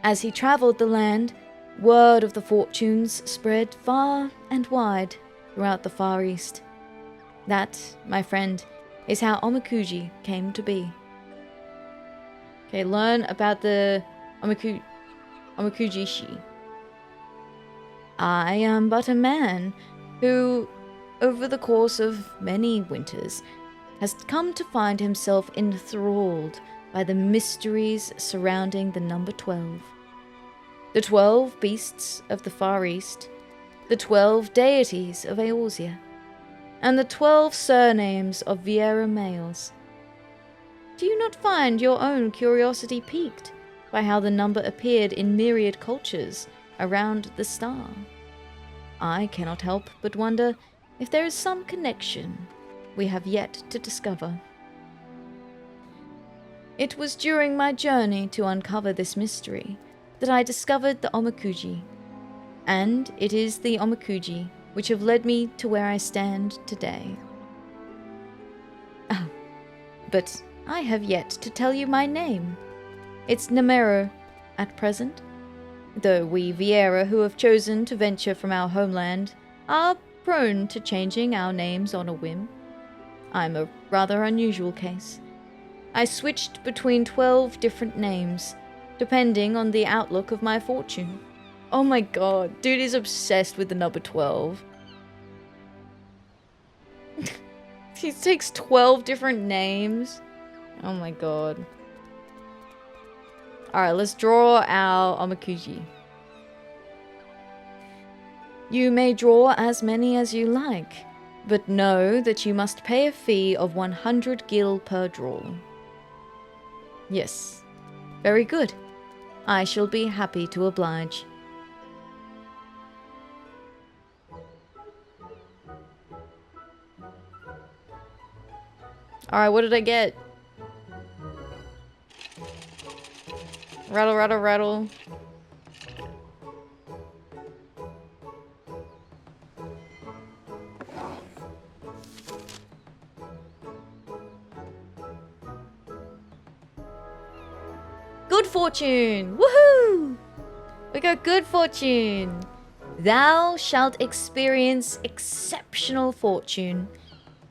As he travelled the land, word of the fortunes spread far and wide throughout the Far East. That, my friend, is how omakuji came to be. Okay, learn about the omakuji-shi. I am but a man who, over the course of many winters, has come to find himself enthralled by the mysteries surrounding the number 12. The 12 beasts of the Far East, the 12 deities of Eorzea, and the 12 surnames of Viera males. Do you not find your own curiosity piqued by how the number appeared in myriad cultures around the star? I cannot help but wonder if there is some connection we have yet to discover. It was during my journey to uncover this mystery that I discovered the omakuji, and it is the omakuji which have led me to where I stand today. Oh, but I have yet to tell you my name. It's Nemeru at present, though we Viera who have chosen to venture from our homeland are prone to changing our names on a whim. I'm a rather unusual case. I switched between 12 different names, depending on the outlook of my fortune. Oh my god, dude is obsessed with the number 12. He takes 12 different names. Oh my god. Alright, let's draw our omakuji. You may draw as many as you like, but know that you must pay a fee of 100 gil per draw. Yes. Very good. I shall be happy to oblige. Alright, what did I get? Rattle, rattle, rattle. Good fortune! Woohoo! We got good fortune. Thou shalt experience exceptional fortune.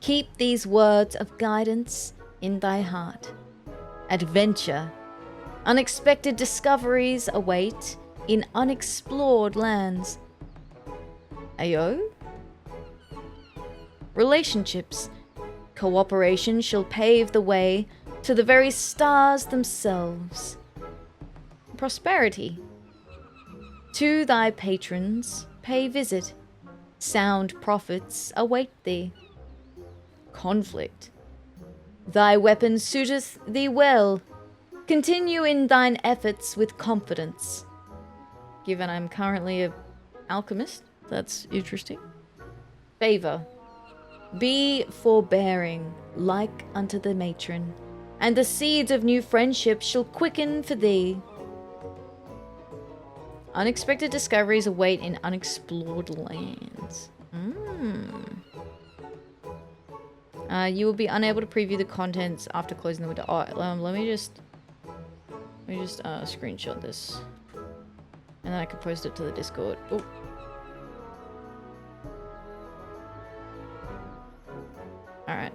Keep these words of guidance in thy heart. Adventure. Unexpected discoveries await in unexplored lands. Ayo? Relationships. Cooperation shall pave the way to the very stars themselves. Prosperity. To thy patrons pay visit. Sound profits await thee. Conflict. Thy weapon suiteth thee well. Continue in thine efforts with confidence. Given I'm currently an alchemist, that's interesting. Favor. Be forbearing, like unto the matron, and the seeds of new friendship shall quicken for thee. Unexpected discoveries await in unexplored lands. You will be unable to preview the contents after closing the window. Oh, let me just screenshot this. And then I can post it to the Discord. Oh. Alright.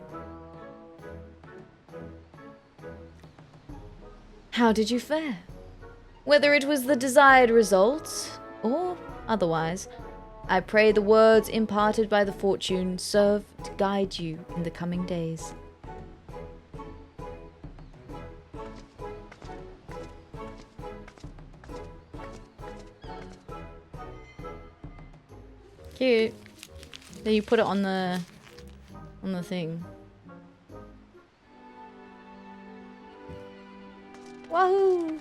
How did you fare? Whether it was the desired results, or otherwise, I pray the words imparted by the fortune serve to guide you in the coming days. Cute. Then you put it on the thing. Wahoo!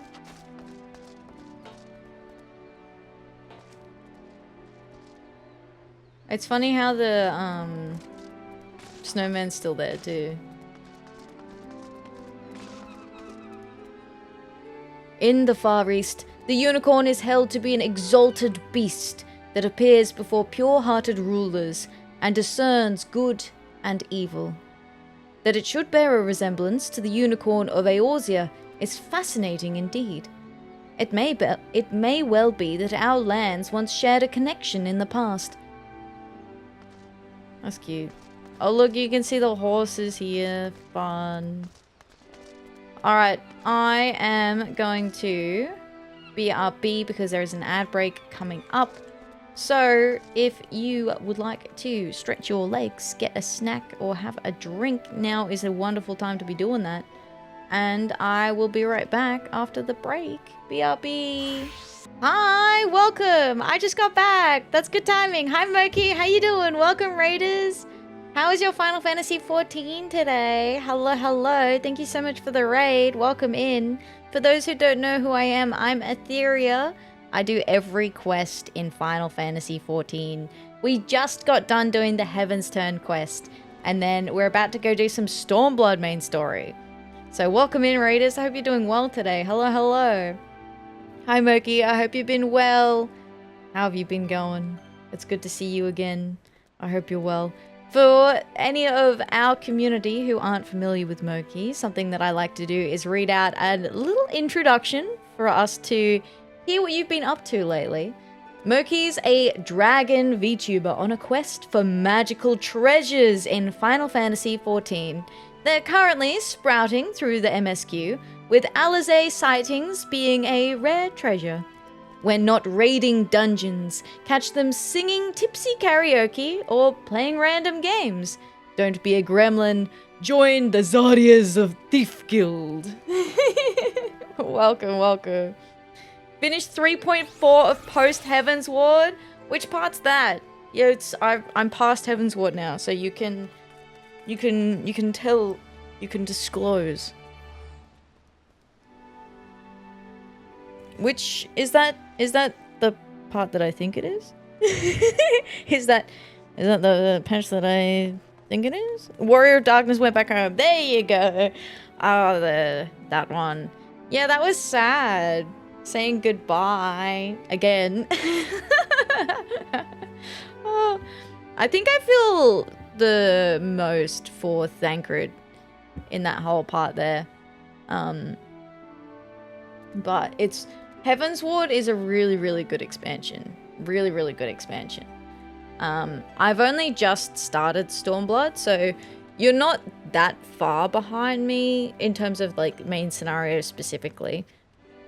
It's funny how the snowman's still there too. In the Far East, the unicorn is held to be an exalted beast that appears before pure-hearted rulers and discerns good and evil. That it should bear a resemblance to the unicorn of Eorzea is fascinating indeed. It may well be that our lands once shared a connection in the past. That's cute. Oh look, you can see the horses here. Fun. Alright, I am going to BRB because there is an ad break coming up. So, if you would like to stretch your legs, get a snack, or have a drink, now is a wonderful time to be doing that. And I will be right back after the break. BRB. Hi, welcome. I just got back. That's good timing. Hi, Moki. How you doing? Welcome, Raiders. How is your Final Fantasy XIV today? Hello, hello. Thank you so much for the raid. Welcome in. For those who don't know who I am, I'm Atheria. I do every quest in Final Fantasy XIV. We just got done doing the Heavensturn quest, and then we're about to go do some Stormblood main story. So welcome in, Raiders. I hope you're doing well today. Hello, hello. Hi, Moki. I hope you've been well. How have you been going? It's good to see you again. I hope you're well. For any of our community who aren't familiar with Moki, something that I like to do is read out a little introduction for us to hear what you've been up to lately. Moki's a dragon VTuber on a quest for magical treasures in Final Fantasy XIV. They're currently sprouting through the MSQ, with Alizé sightings being a rare treasure. When not raiding dungeons, catch them singing tipsy karaoke or playing random games. Don't be a gremlin, join the Zardias of Thief Guild. Welcome, welcome. Finished 3.4 of post Heavensward. Which part's that? Yeah, I'm past Heavensward now, so you can tell, you can disclose. Which is that the part that I think it is? Is that the patch that I think it is? Warrior of Darkness went back home. There you go. Oh, that one. Yeah, that was sad. Saying goodbye again. Oh, I think I feel the most for Thancred in that whole part there. But it's Heavensward is a really, really good expansion. Really, really good expansion. I've only just started Stormblood, so you're not that far behind me in terms of like main scenario specifically.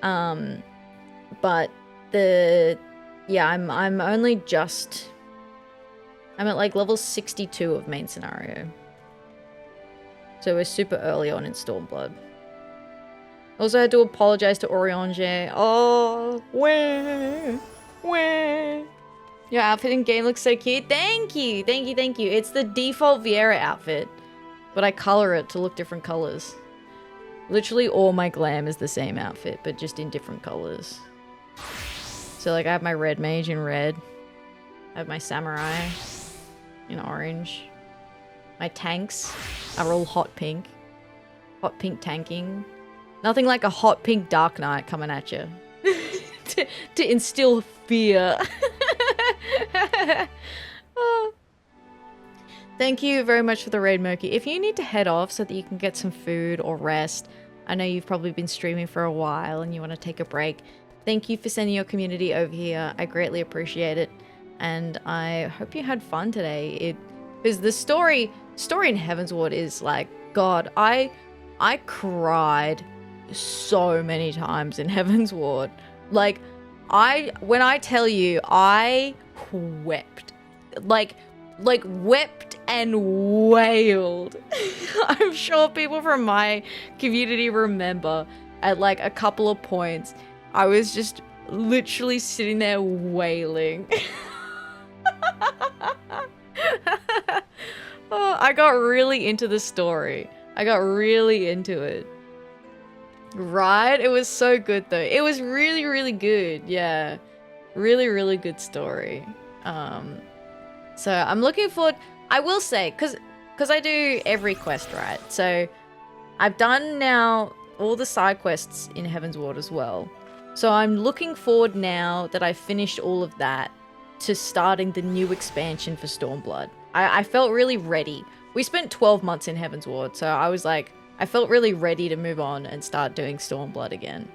But I'm only just, I'm at like level 62 of main scenario. So we're super early on in Stormblood. Also, I had to apologize to Oriange. Oh, where? Your outfit in game looks so cute. Thank you. It's the default Viera outfit, but I color it to look different colors. Literally all my glam is the same outfit, but just in different colors. So like I have my red mage in red. I have my samurai in orange. My tanks are all hot pink. Hot pink tanking. Nothing like a hot pink Dark Knight coming at you. to instill fear. Oh. Thank you very much for the raid, Moki. If you need to head off so that you can get some food or rest, I know you've probably been streaming for a while and you want to take a break. Thank you for sending your community over here. I greatly appreciate it. And I hope you had fun today. Because the story in Heavensward is like, God, I cried so many times in Heavensward. Like, when I tell you, I wept. Like wept and wailed. I'm sure people from my community remember at like a couple of points, I was just literally sitting there wailing. Oh, I got really into the story. I got really into it. Right? It was so good though. It was really, really good. Yeah. Really, really good story. So I'm looking forward. I will say, because I do every quest, right? So I've done now all the side quests in Heavensward as well. So I'm looking forward now that I've finished all of that to starting the new expansion for Stormblood. I felt really ready. We spent 12 months in Heavensward, so I was like, I felt really ready to move on and start doing Stormblood again.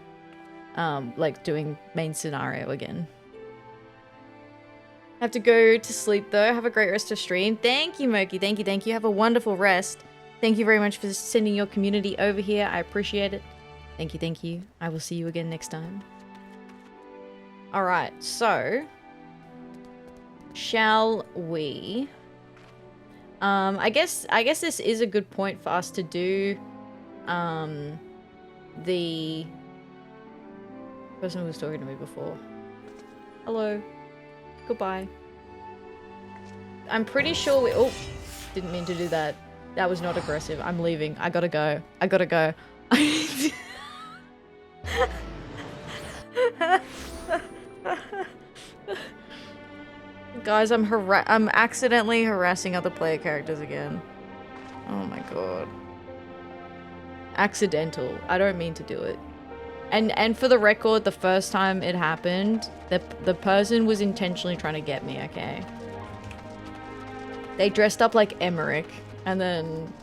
Like doing main scenario again. Have to go to sleep though. Have a great rest of stream. Thank you, Moki. Thank you, thank you. Have a wonderful rest. Thank you very much for sending your community over here. I appreciate it. Thank you, thank you. I will see you again next time. Alright, so shall we? I guess this is a good point for us to do the person who was talking to me before. Hello. Goodbye. I'm pretty sure we... Oh, didn't mean to do that. That was not aggressive. I'm leaving. I gotta go. I gotta go. Guys, I'm accidentally harassing other player characters again. Oh my god. Accidental. I don't mean to do it. And for the record, the first time it happened, the person was intentionally trying to get me, okay? They dressed up like Emmerich, and then,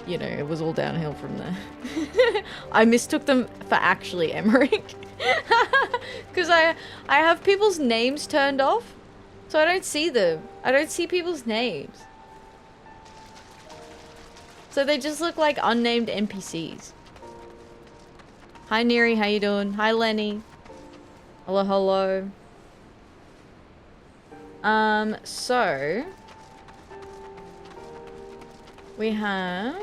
you know, it was all downhill from there. I mistook them for actually Emmerich. Because I have people's names turned off, so I don't see them. I don't see people's names. So they just look like unnamed NPCs. Hi Neigh, how you doing? Hi Lenny. Hello, hello. So we have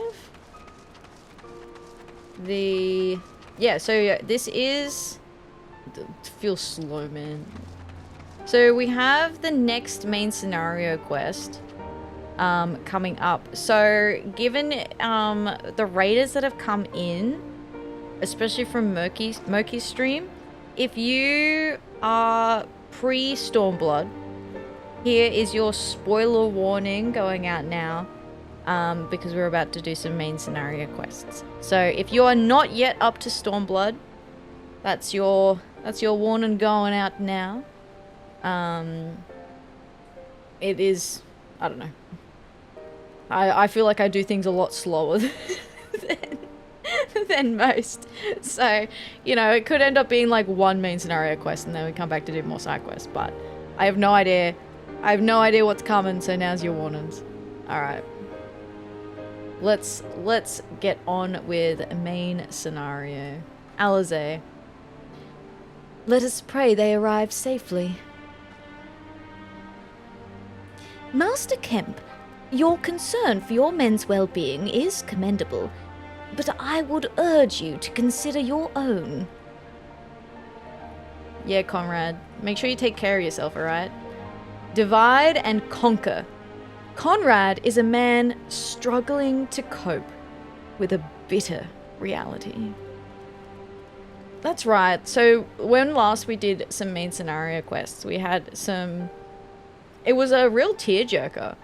the so this is feels slow, man. So we have the next main scenario quest coming up. So given the raiders that have come in, especially from Moki's stream, if you are pre-Stormblood, here is your spoiler warning going out now, because we're about to do some main scenario quests. So if you are not yet up to Stormblood, that's your warning going out now. It is, I don't know. I feel like I do things a lot slower than most. So, you know, it could end up being like one main scenario quest and then we come back to do more side quests, but I have no idea. I have no idea what's coming, so now's your warnings. Alright. Let's get on with main scenario. Alize. Let us pray they arrive safely. Master Kemp, your concern for your men's well-being is commendable, but I would urge you to consider your own. Yeah, Conrad. Make sure you take care of yourself, alright? Divide and conquer. Conrad is a man struggling to cope with a bitter reality. That's right. So when last we did some main scenario quests, we had some... It was a real tearjerker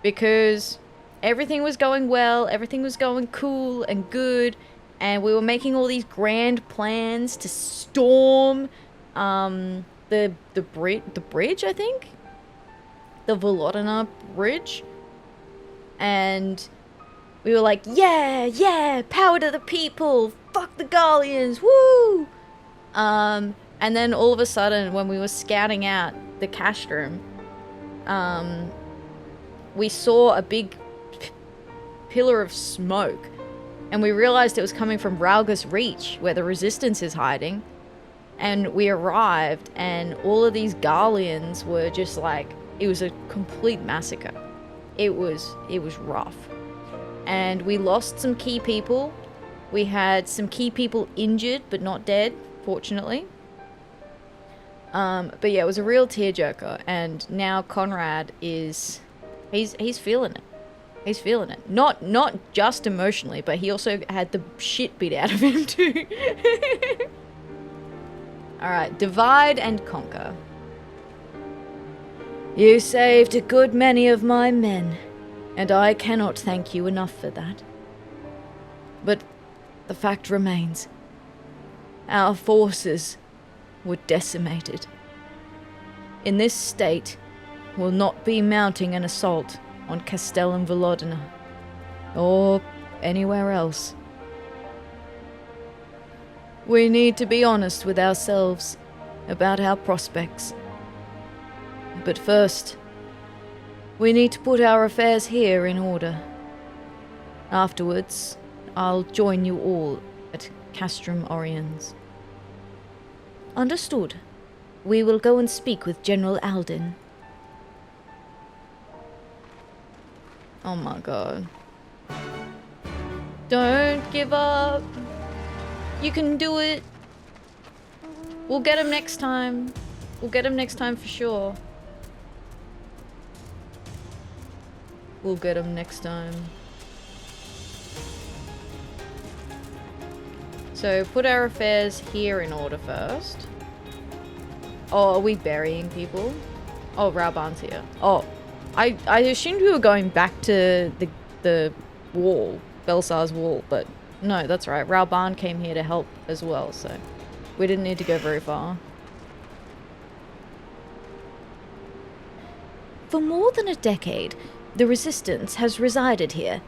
because everything was going well, everything was going cool and good, and we were making all these grand plans to storm the bridge, I think? The Volodina bridge. And we were like, yeah, power to the people, fuck the Garleans, woo! And then all of a sudden, when we were scouting out the castrum, we saw a big pillar of smoke, and we realized it was coming from Rauga's Reach, where the Resistance is hiding. And we arrived, and all of these Garleans were just like, it was a complete massacre. It was rough. And we lost some key people. We had some key people injured, but not dead, fortunately. But yeah, it was a real tearjerker, and now Conrad is, he's feeling it. He's feeling it. Not just emotionally, but he also had the shit beat out of him too. Alright, divide and conquer. You saved a good many of my men, and I cannot thank you enough for that. But the fact remains, our forces were decimated. In this state, we'll not be mounting an assault on Castellum Volodina, or anywhere else. We need to be honest with ourselves about our prospects. But first, we need to put our affairs here in order. Afterwards, I'll join you all at Castrum Oriens. Understood. We will go and speak with General Alden. Oh my god. Don't give up. You can do it. We'll get him next time. We'll get him next time for sure. We'll get him next time. So put our affairs here in order first. Oh, are we burying people? Oh, Rauban's here. Oh, I assumed we were going back to the wall, Belsar's wall, but no, that's right. Rauban came here to help as well, so we didn't need to go very far. For more than a decade, the Resistance has resided here,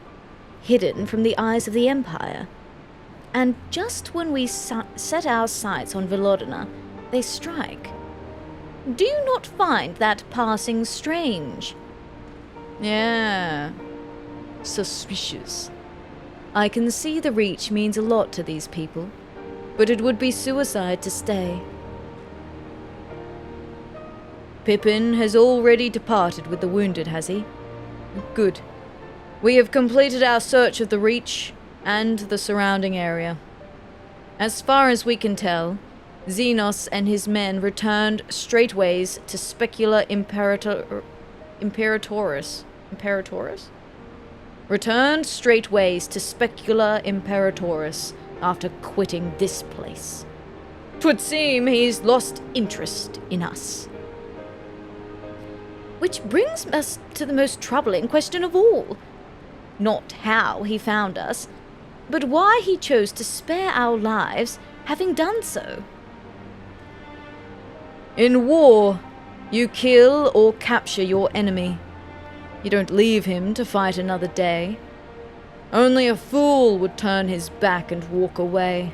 hidden from the eyes of the Empire. And just when we set our sights on Volodina, they strike. Do you not find that passing strange? Yeah. Suspicious. I can see the Reach means a lot to these people, but it would be suicide to stay. Pippin has already departed with the wounded, has he? Good. We have completed our search of the Reach and the surrounding area. As far as we can tell, Xenos and his men returned straightways to Specula Imperatoris. Returned straightways to Specula Imperatoris after quitting this place. 'Twould seem he's lost interest in us. Which brings us to the most troubling question of all. Not how he found us, but why he chose to spare our lives, having done so. In war, you kill or capture your enemy. You don't leave him to fight another day. Only a fool would turn his back and walk away.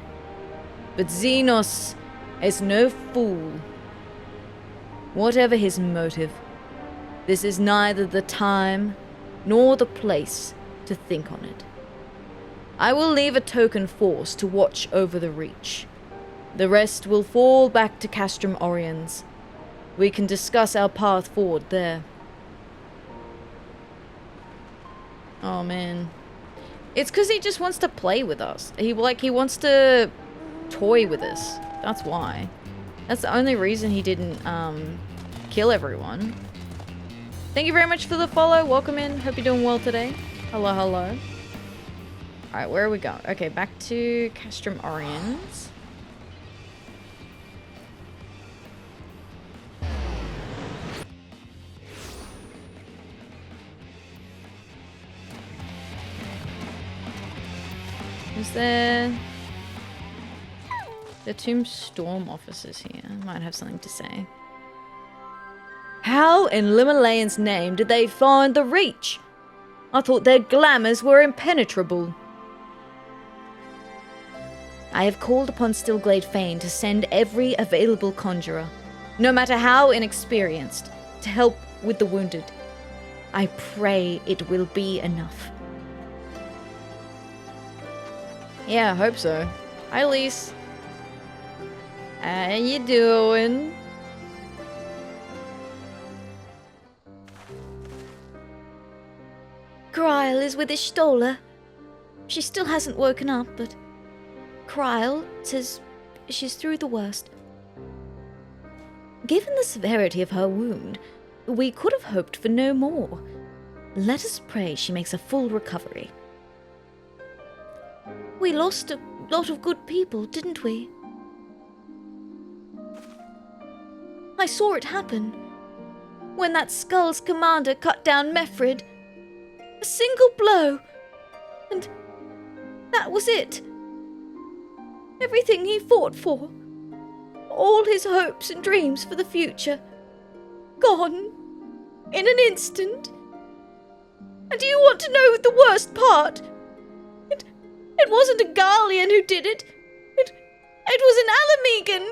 But Xenos is no fool. Whatever his motive, this is neither the time nor the place to think on it. I will leave a token force to watch over the Reach. The rest will fall back to Castrum Oriens. We can discuss our path forward there. Oh man. It's because he just wants to play with us. He wants to toy with us. That's why. That's the only reason he didn't kill everyone. Thank you very much for the follow. Welcome in. Hope you're doing well today. Hello, hello. Alright, where are we going? Okay, back to Castrum Oriens. Is there... The Tomb Storm officers here might have something to say. How in Limalayan's name did they find the Reach? I thought their glamours were impenetrable. I have called upon Stillglade Fane to send every available conjurer, no matter how inexperienced, to help with the wounded. I pray it will be enough. Yeah, I hope so. Hi, Lise. How you doing? Kryle is with Ishtola. She still hasn't woken up, but Kryle says she's through the worst. Given the severity of her wound, we could have hoped for no more. Let us pray she makes a full recovery. We lost a lot of good people, didn't we? I saw it happen. When that Skull's commander cut down Mefrid. A single blow. And that was it. Everything he fought for. All his hopes and dreams for the future. Gone. In an instant. And do you want to know the worst part? It wasn't a Garlean who did it. It was an Alamegan.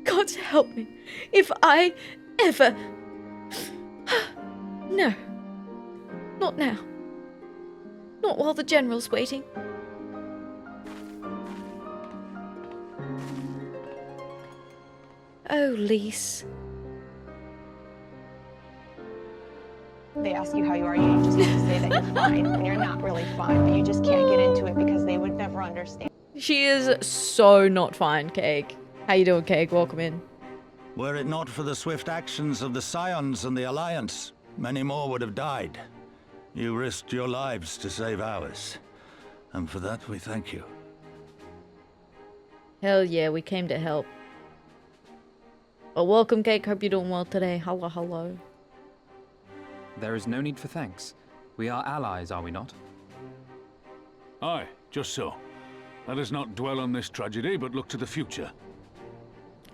God help me if I ever... No. Not now. Not while the General's waiting. Oh, Lise. They ask you how you are, you just have to say that you're fine, and you're not really fine, but you just can't get into it because they would never understand. She is so not fine, Cake. How you doing, Cake? Welcome in. Were it not for the swift actions of the Scions and the Alliance, many more would have died. You risked your lives to save ours, and for that we thank you. Hell yeah, we came to help. Well, welcome, Cake. Hope you're doing well today. Hello, hello. There is no need for thanks. We are allies, are we not? Aye, just so. Let us not dwell on this tragedy, but look to the future.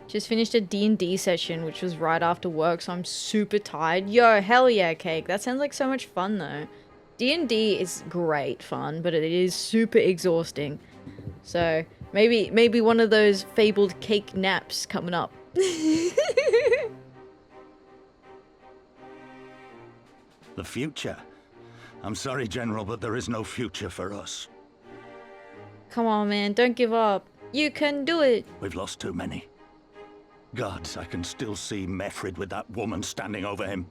Just finished a D&D session, which was right after work, so I'm super tired. Yo, hell yeah, Cake. That sounds like so much fun, though. D&D is great fun, but it is super exhausting. So, maybe one of those fabled cake naps coming up. The future? I'm sorry, General, but there is no future for us. Come on, man. Don't give up. You can do it. We've lost too many. Gods, I can still see Mefrid with that woman standing over him.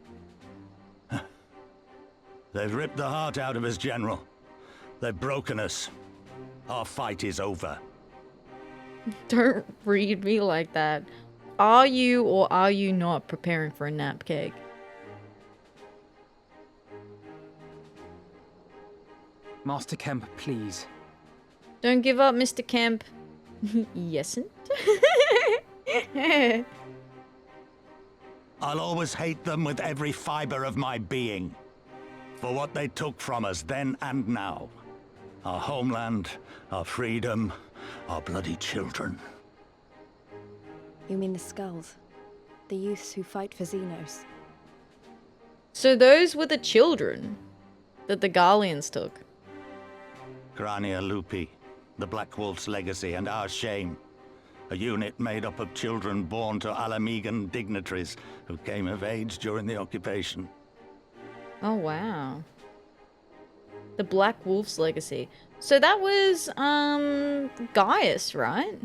They've ripped the heart out of us, General. They've broken us. Our fight is over. Don't read me like that. Are you or are you not preparing for a nap, Cake? Master Kemp, please. Don't give up, Mr. Kemp. Yesn't? I'll always hate them with every fiber of my being. For what they took from us then and now. Our homeland, our freedom, our bloody children. You mean the Skulls? The youths who fight for Xenos? So those were the children that the Garleans took. Grania Lupi, the Black Wolf's legacy and our shame. A unit made up of children born to Alamegan dignitaries who came of age during the occupation. Oh, wow. The Black Wolf's legacy. So that was, Gaius, right?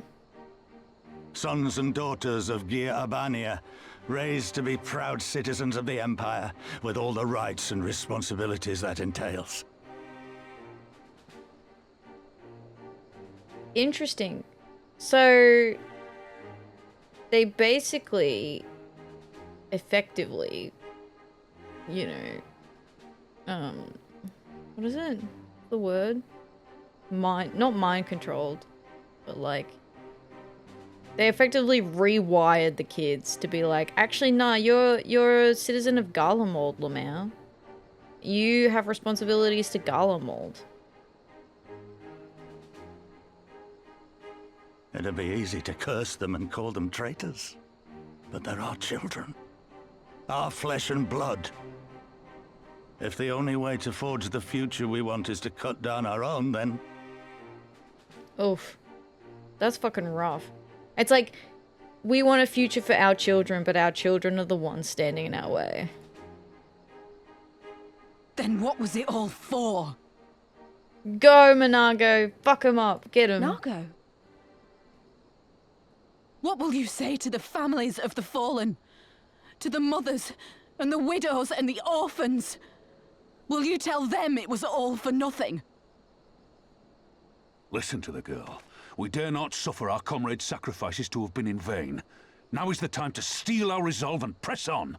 Sons and daughters of Gir Abania, raised to be proud citizens of the Empire, with all the rights and responsibilities that entails. Interesting. So, they basically, effectively, you know, what is it? The word? Not mind controlled, but like, they effectively rewired the kids to be like, actually, nah, you're a citizen of Garlemald, Lamau. You have responsibilities to Garlemald. It'd be easy to curse them and call them traitors. But they're our children. Our flesh and blood. If the only way to forge the future we want is to cut down our own, then... Oof. That's fucking rough. It's like, we want a future for our children, but our children are the ones standing in our way. Then what was it all for? Go, Monago. Fuck him up. Get him. Nago. What will you say to the families of the fallen? To the mothers, and the widows, and the orphans? Will you tell them it was all for nothing? Listen to the girl. We dare not suffer our comrades' sacrifices to have been in vain. Now is the time to steel our resolve and press on,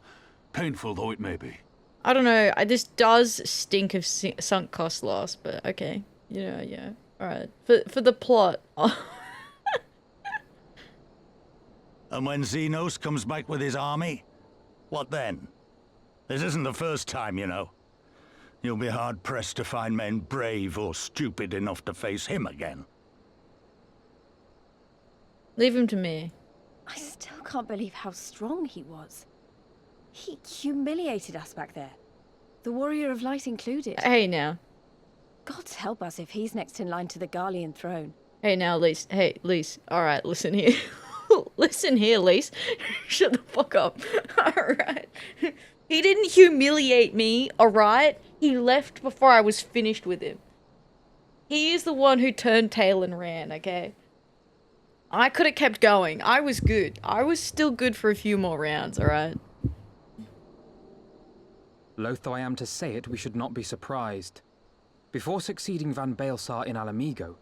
painful though it may be. I don't know. This does stink of sunk cost loss, but okay. Yeah. Alright. For the plot. And when Xenos comes back with his army, what then? This isn't the first time, you know. You'll be hard-pressed to find men brave or stupid enough to face him again. Leave him to me. I still can't believe how strong he was. He humiliated us back there. The Warrior of Light included. Hey now. God help us if he's next in line to the Garlean throne. Hey now, Lise. Hey, Lise. Alright, listen here. Listen here, Lise. Shut the fuck up. Alright. He didn't humiliate me, alright? He left before I was finished with him. He is the one who turned tail and ran, okay? I could have kept going. I was good. I was still good for a few more rounds, alright? Loath though I am to say it, we should not be surprised. Before succeeding Van Baelsar in Alamigo,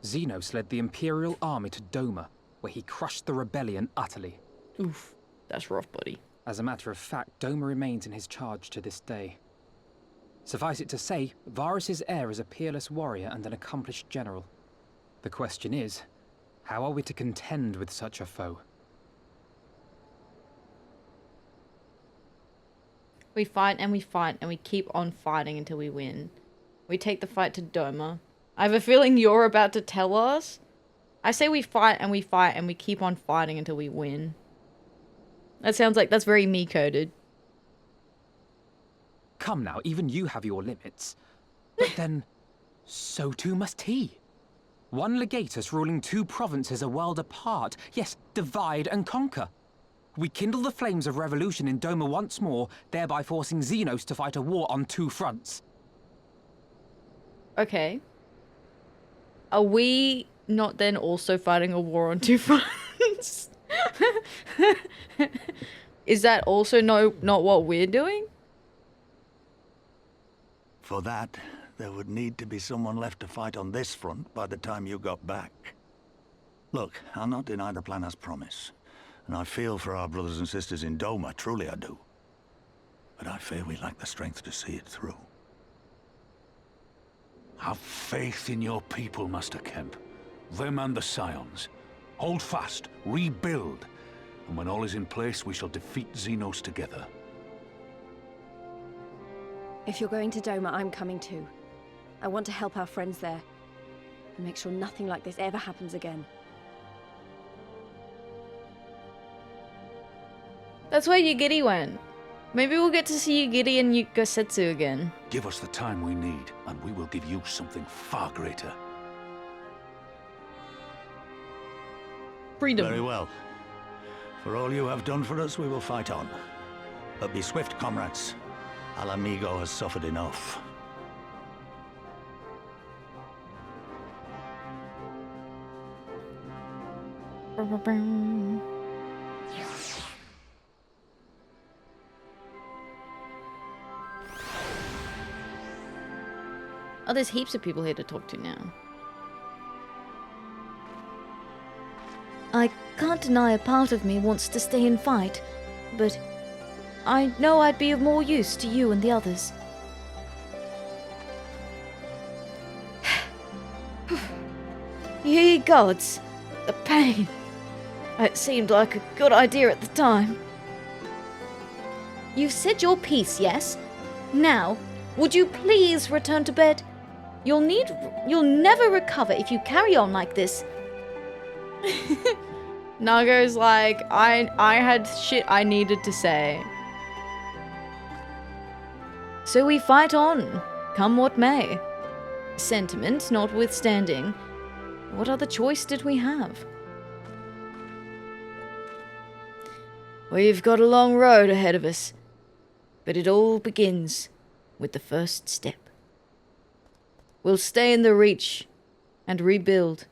Xenos led the Imperial army to Doma, where he crushed the rebellion utterly. Oof. That's rough, buddy. As a matter of fact, Doma remains in his charge to this day. Suffice it to say, Varus's heir is a peerless warrior and an accomplished general. The question is, how are we to contend with such a foe? We fight and we fight and we keep on fighting until we win. We take the fight to Doma. I have a feeling you're about to tell us. I say we fight and we keep on fighting until we win. That sounds like that's very me-coded. Come now, even you have your limits. But then, so too must he. One legatus ruling two provinces a world apart. Yes, divide and conquer. We kindle the flames of revolution in Doma once more, thereby forcing Xenos to fight a war on two fronts. Okay. Are we not then also fighting a war on two fronts? Is that also not what we're doing? For that, there would need to be someone left to fight on this front by the time you got back. Look, I'll not deny the plan as promised. And I feel for our brothers and sisters in Doma, truly I do. But I fear we lack the strength to see it through. Have faith in your people, Master Kemp. Them and the Scions. Hold fast, rebuild. And when all is in place, we shall defeat Xenos together. If you're going to Doma, I'm coming too. I want to help our friends there. And make sure nothing like this ever happens again. That's where Yugiri went. Maybe we'll get to see Yugiri and Gosetsu again. Give us the time we need, and we will give you something far greater. Freedom. Very well. For all you have done for us, we will fight on. But be swift, comrades. Alamigo has suffered enough. Oh, there's heaps of people here to talk to now. I can't deny a part of me wants to stay and fight, but I know I'd be of more use to you and the others. Ye gods, the pain. It seemed like a good idea at the time. You've said your piece, yes? Now, would you please return to bed? You'll never recover if you carry on like this. Nago's like, I had shit I needed to say. So we fight on, come what may. Sentiment notwithstanding, what other choice did we have? We've got a long road ahead of us, but it all begins with the first step. We'll stay in the Reach and rebuild.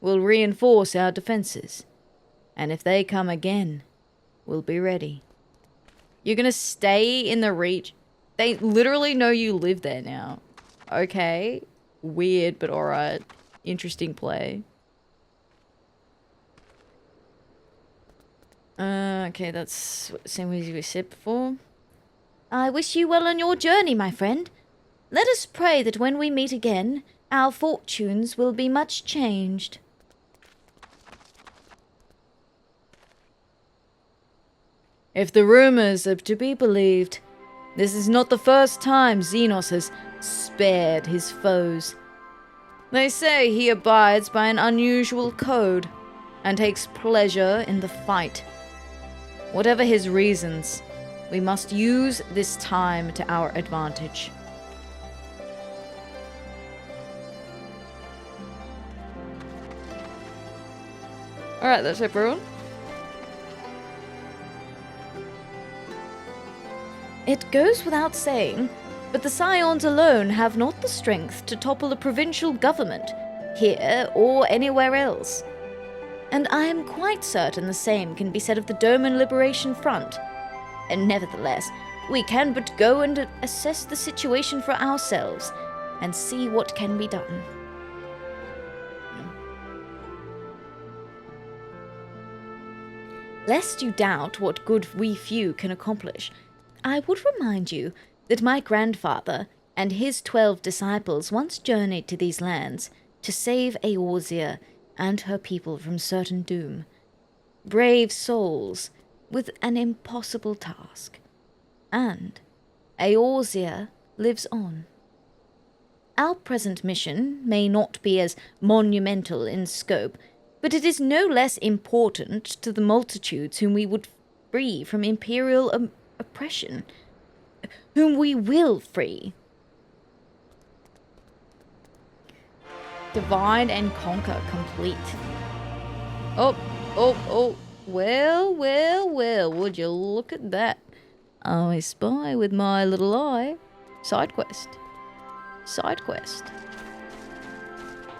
We'll reinforce our defenses, and if they come again, we'll be ready. You're gonna stay in the Reach? They literally know you live there now. Okay, weird, but alright. Interesting play. Okay, that's the same as we said before. I wish you well on your journey, my friend. Let us pray that when we meet again, our fortunes will be much changed. If the rumors are to be believed, this is not the first time Xenos has spared his foes. They say he abides by an unusual code and takes pleasure in the fight. Whatever his reasons, we must use this time to our advantage. Alright, that's everyone. It goes without saying, but the Scions alone have not the strength to topple a provincial government, here or anywhere else. And I am quite certain the same can be said of the Doman Liberation Front. And nevertheless, we can but go and assess the situation for ourselves, and see what can be done. Lest you doubt what good we few can accomplish, I would remind you that my grandfather and his 12 disciples once journeyed to these lands to save Eorzea and her people from certain doom. Brave souls with an impossible task. And Eorzea lives on. Our present mission may not be as monumental in scope, but it is no less important to the multitudes whom we would free from imperial oppression, whom we will free. Divide and conquer complete. Oh, well, would you look at that? I spy with my little eye. Side quest.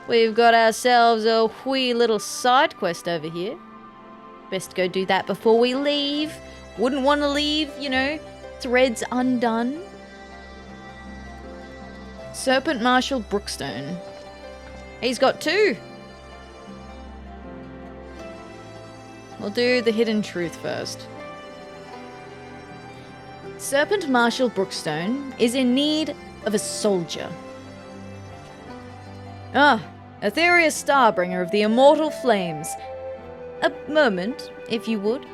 We've got ourselves a wee little side quest over here. Best go do that before we leave. Wouldn't want to leave, threads undone. Serpent Marshal Brookstone. He's got 2. We'll do the hidden truth first. Serpent Marshal Brookstone is in need of a soldier. Atheria Starbringer of the Immortal Flames. A moment, if you would.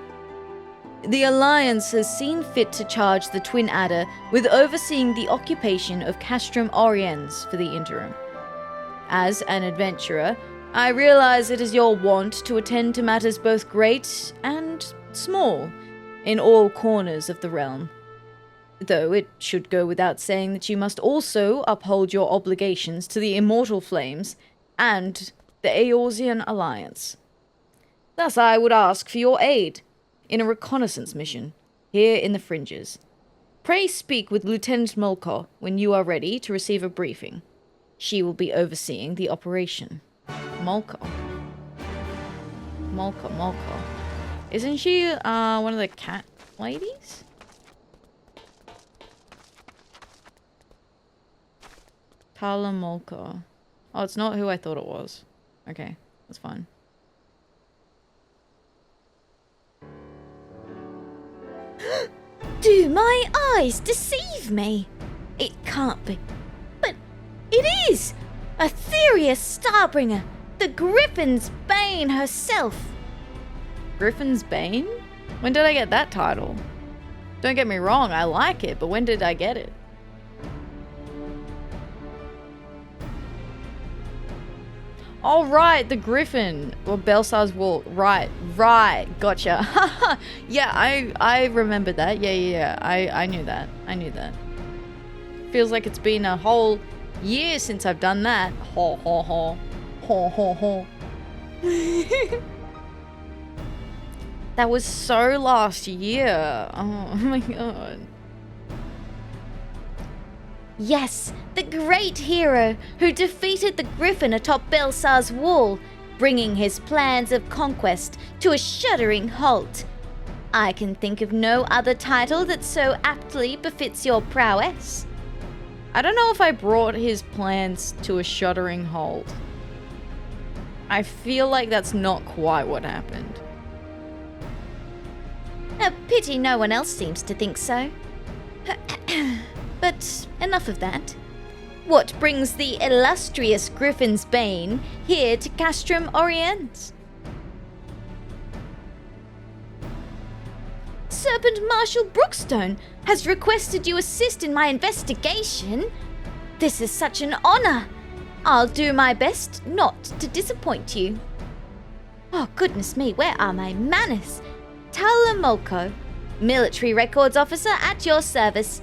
The Alliance has seen fit to charge the Twin Adder with overseeing the occupation of Castrum Oriens for the interim. As an adventurer, I realize it is your wont to attend to matters both great and small in all corners of the realm. Though it should go without saying that you must also uphold your obligations to the Immortal Flames and the Eorzean Alliance. Thus I would ask for your aid in a reconnaissance mission here in the fringes. Pray speak with Lieutenant Mulcahy when you are ready to receive a briefing. She will be overseeing the operation. Mulcahy. Isn't she one of the cat ladies? Tala Mulcahy. Oh, it's not who I thought it was. Okay, that's fine. Do my eyes deceive me? It can't be. But it is! Atheria Starbringer, the Griffin's Bane herself. Griffin's Bane? When did I get that title? Don't get me wrong, I like it, but when did I get it? Oh, right, the griffin. Or Belsar's wall. Right, gotcha. Yeah, I remember that. Yeah. I knew that. Feels like it's been a whole year since I've done that. Ho, ho, ho. Ho, ho, ho. That was so last year. Oh my god. Yes, the great hero who defeated the griffin atop Belsar's wall, bringing his plans of conquest to a shuddering halt. I can think of no other title that so aptly befits your prowess. I don't know if I brought his plans to a shuddering halt. I feel like that's not quite what happened. A pity no one else seems to think so. But enough of that. What brings the illustrious Griffin's Bane here to Castrum Orient? Serpent Marshal Brookstone has requested you assist in my investigation. This is such an honor. I'll do my best not to disappoint you. Oh, goodness me, where are my manners? Talamolko, military records officer at your service.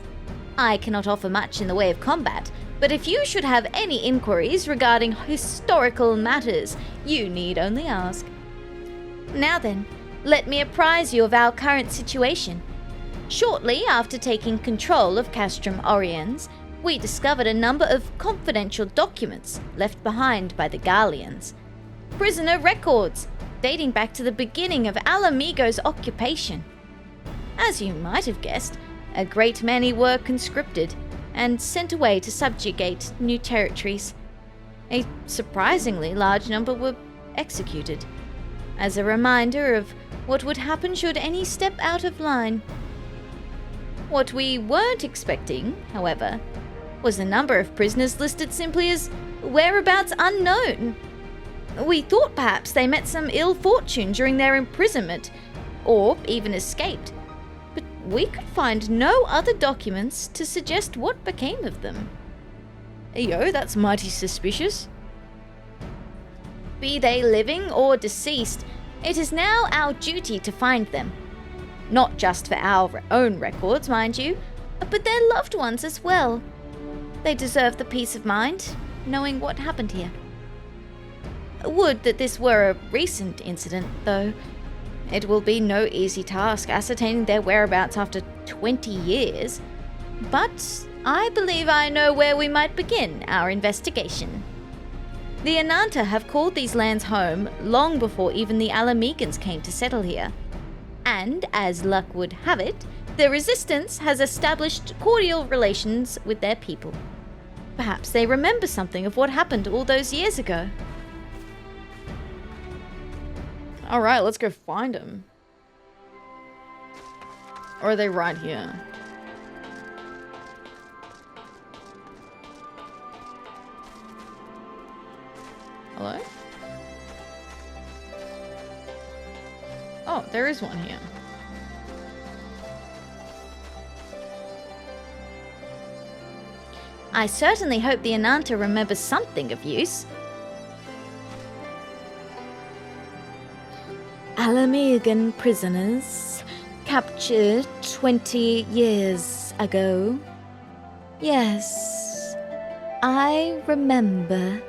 I cannot offer much in the way of combat, but if you should have any inquiries regarding historical matters, you need only ask. Now then, let me apprise you of our current situation. Shortly after taking control of Castrum Oriens, we discovered a number of confidential documents left behind by the Garleans. Prisoner records, dating back to the beginning of Alamigo's occupation. As you might have guessed, a great many were conscripted and sent away to subjugate new territories. A surprisingly large number were executed, as a reminder of what would happen should any step out of line. What we weren't expecting, however, was a number of prisoners listed simply as whereabouts unknown. We thought perhaps they met some ill fortune during their imprisonment, or even escaped, but we could find no other documents to suggest what became of them. Yo, that's mighty suspicious. Be they living or deceased, it is now our duty to find them. Not just for our own records, mind you, but their loved ones as well. They deserve the peace of mind, knowing what happened here. Would that this were a recent incident, though. It will be no easy task ascertaining their whereabouts after 20 years, but I believe I know where we might begin our investigation. The Ananta have called these lands home long before even the Alamegans came to settle here. And, as luck would have it, the Resistance has established cordial relations with their people. Perhaps they remember something of what happened all those years ago. Alright, let's go find them. Or are they right here? Hello? Oh, there is one here. I certainly hope the Ananta remembers something of use. Alamegan prisoners captured 20 years ago. Yes, I remember.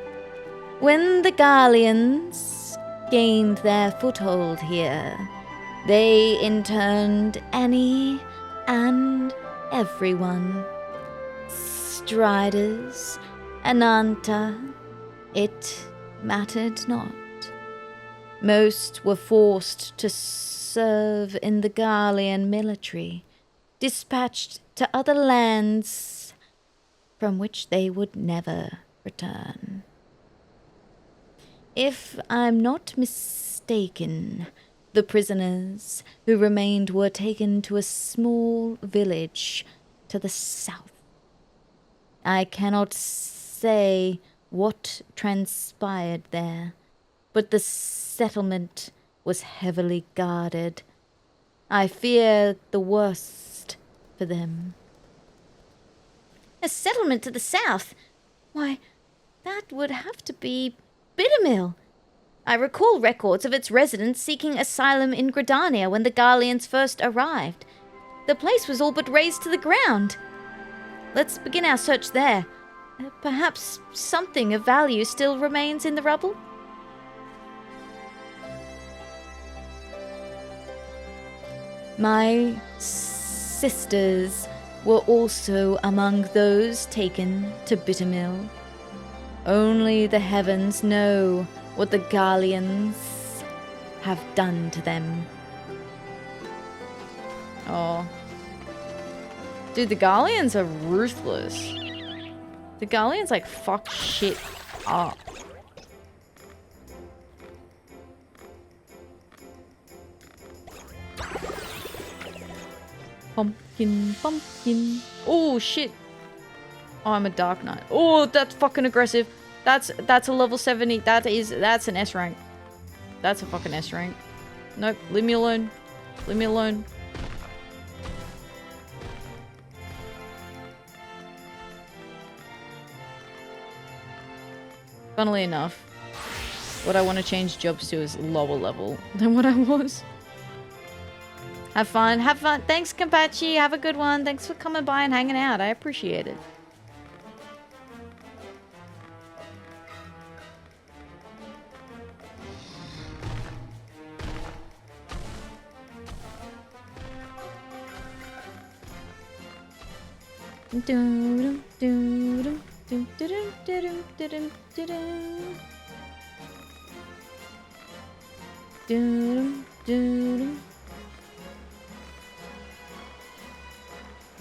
When the Garleans gained their foothold here, they interned any and everyone. Striders, Ananta, it mattered not. Most were forced to serve in the Garlean military, dispatched to other lands from which they would never return. If I'm not mistaken, the prisoners who remained were taken to a small village to the south. I cannot say what transpired there, but the settlement was heavily guarded. I fear the worst for them. A settlement to the south? Why, that would have to be Bittermill. I recall records of its residents seeking asylum in Gridania when the Garleans first arrived. The place was all but razed to the ground. Let's begin our search there. Perhaps something of value still remains in the rubble? My sisters were also among those taken to Bittermill. Only the heavens know what the Garleans have done to them. Oh. Dude, the Garleans are ruthless. The Garleans, like, fuck shit up. Pumpkin, pumpkin. Oh, shit. Oh, I'm a Dark Knight. Oh, that's fucking aggressive. That's a level 70. That's an S rank. That's a fucking S rank. Nope, leave me alone. Leave me alone. Funnily enough, what I want to change jobs to is lower level than what I was. Have fun. Have fun. Thanks, Kampachi. Have a good one. Thanks for coming by and hanging out. I appreciate it.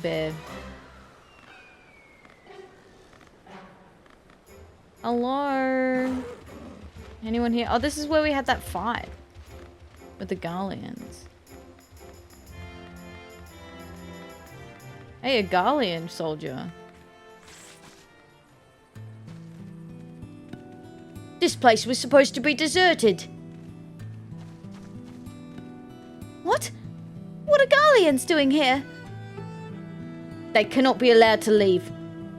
Bear. Hello? Anyone here? Oh, this is where we had that fight with the Garleans. Hey, a Garlean soldier. This place was supposed to be deserted. What? What are Garleans doing here? They cannot be allowed to leave.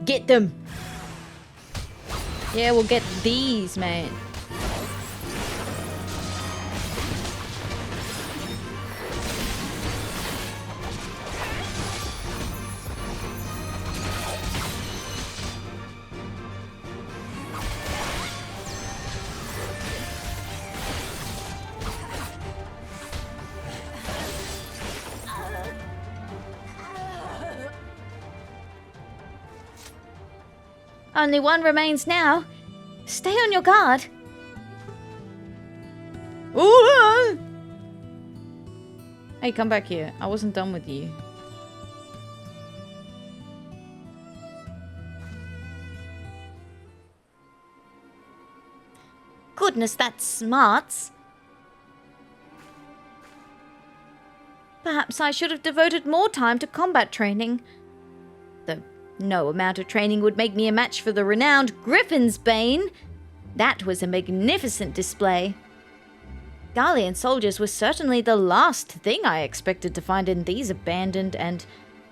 Get them. Yeah, we'll get these, mate. Only one remains now. Stay on your guard. Ooh! Hey, come back here. I wasn't done with you. Goodness, that's smarts. Perhaps I should have devoted more time to combat training. Though no amount of training would make me a match for the renowned Griffin's Bane. That was a magnificent display. Garlean soldiers were certainly the last thing I expected to find in these abandoned and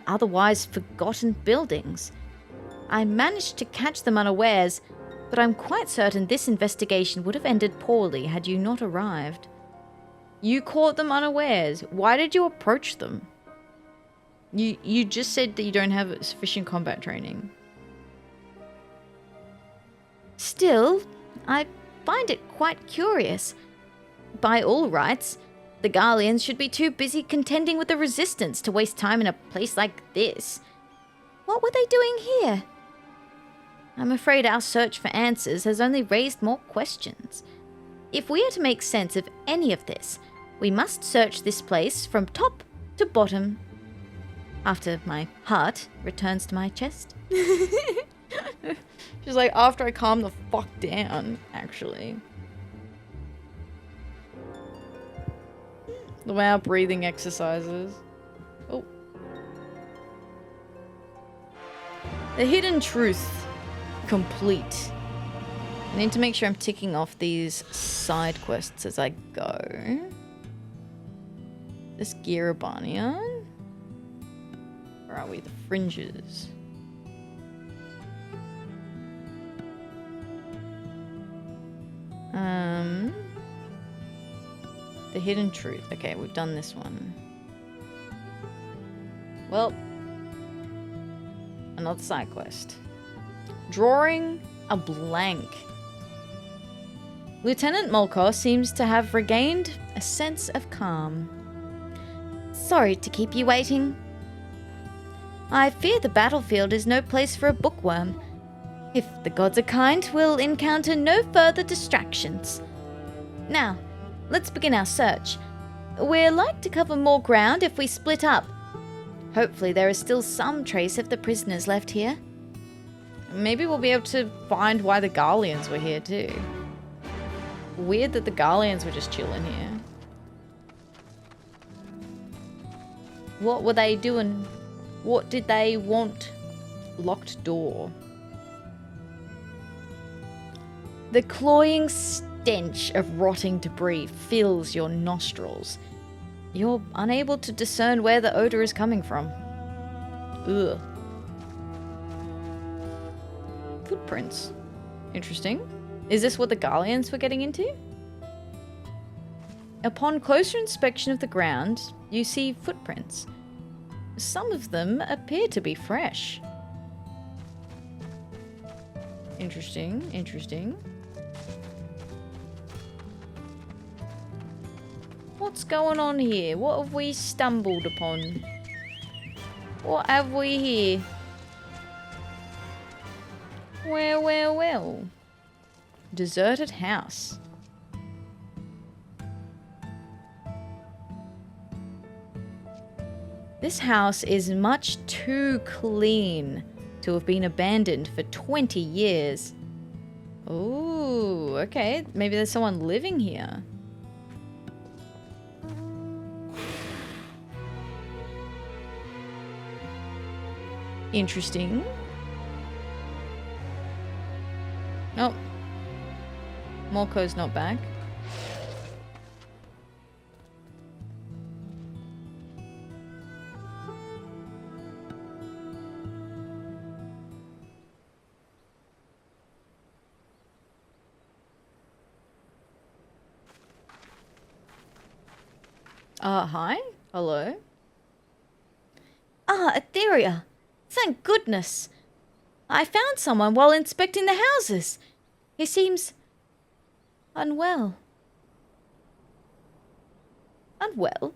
otherwise forgotten buildings. I managed to catch them unawares, but I'm quite certain this investigation would have ended poorly had you not arrived. You caught them unawares. Why did you approach them? You just said that you don't have sufficient combat training. Still, I find it quite curious. By all rights, the Garleans should be too busy contending with the Resistance to waste time in a place like this. What were they doing here? I'm afraid our search for answers has only raised more questions. If we are to make sense of any of this, we must search this place from top to bottom. After my heart returns to my chest. She's like, after I calm the fuck down, actually. The way our breathing exercises. Oh. The hidden truth. Complete. I need to make sure I'm ticking off these side quests as I go. This Girabanian. Where are we? The fringes. The Hidden Truth. Okay, we've done this one. Well, another side quest. Drawing a blank. Lieutenant Molkor seems to have regained a sense of calm. Sorry to keep you waiting. I fear the battlefield is no place for a bookworm. If the gods are kind, we'll encounter no further distractions. Now, let's begin our search. We're like to cover more ground if we split up. Hopefully there is still some trace of the prisoners left here. Maybe we'll be able to find why the Garleans were here too. Weird that the Garleans were just chilling here. What were they doing? What did they want? Locked door. The cloying stench of rotting debris fills your nostrils. You're unable to discern where the odor is coming from. Ugh. Footprints. Interesting. Is this what the Garleans were getting into? Upon closer inspection of the ground, you see footprints. Some of them appear to be fresh. Interesting, interesting. What's going on here? What have we stumbled upon? What have we here? Well. Deserted house. This house is much too clean to have been abandoned for 20 years. Oh, okay. Maybe there's someone living here. Interesting. Nope. Molko's not back. Hi? Hello? Atheria. Thank goodness. I found someone while inspecting the houses. He seems unwell. Unwell?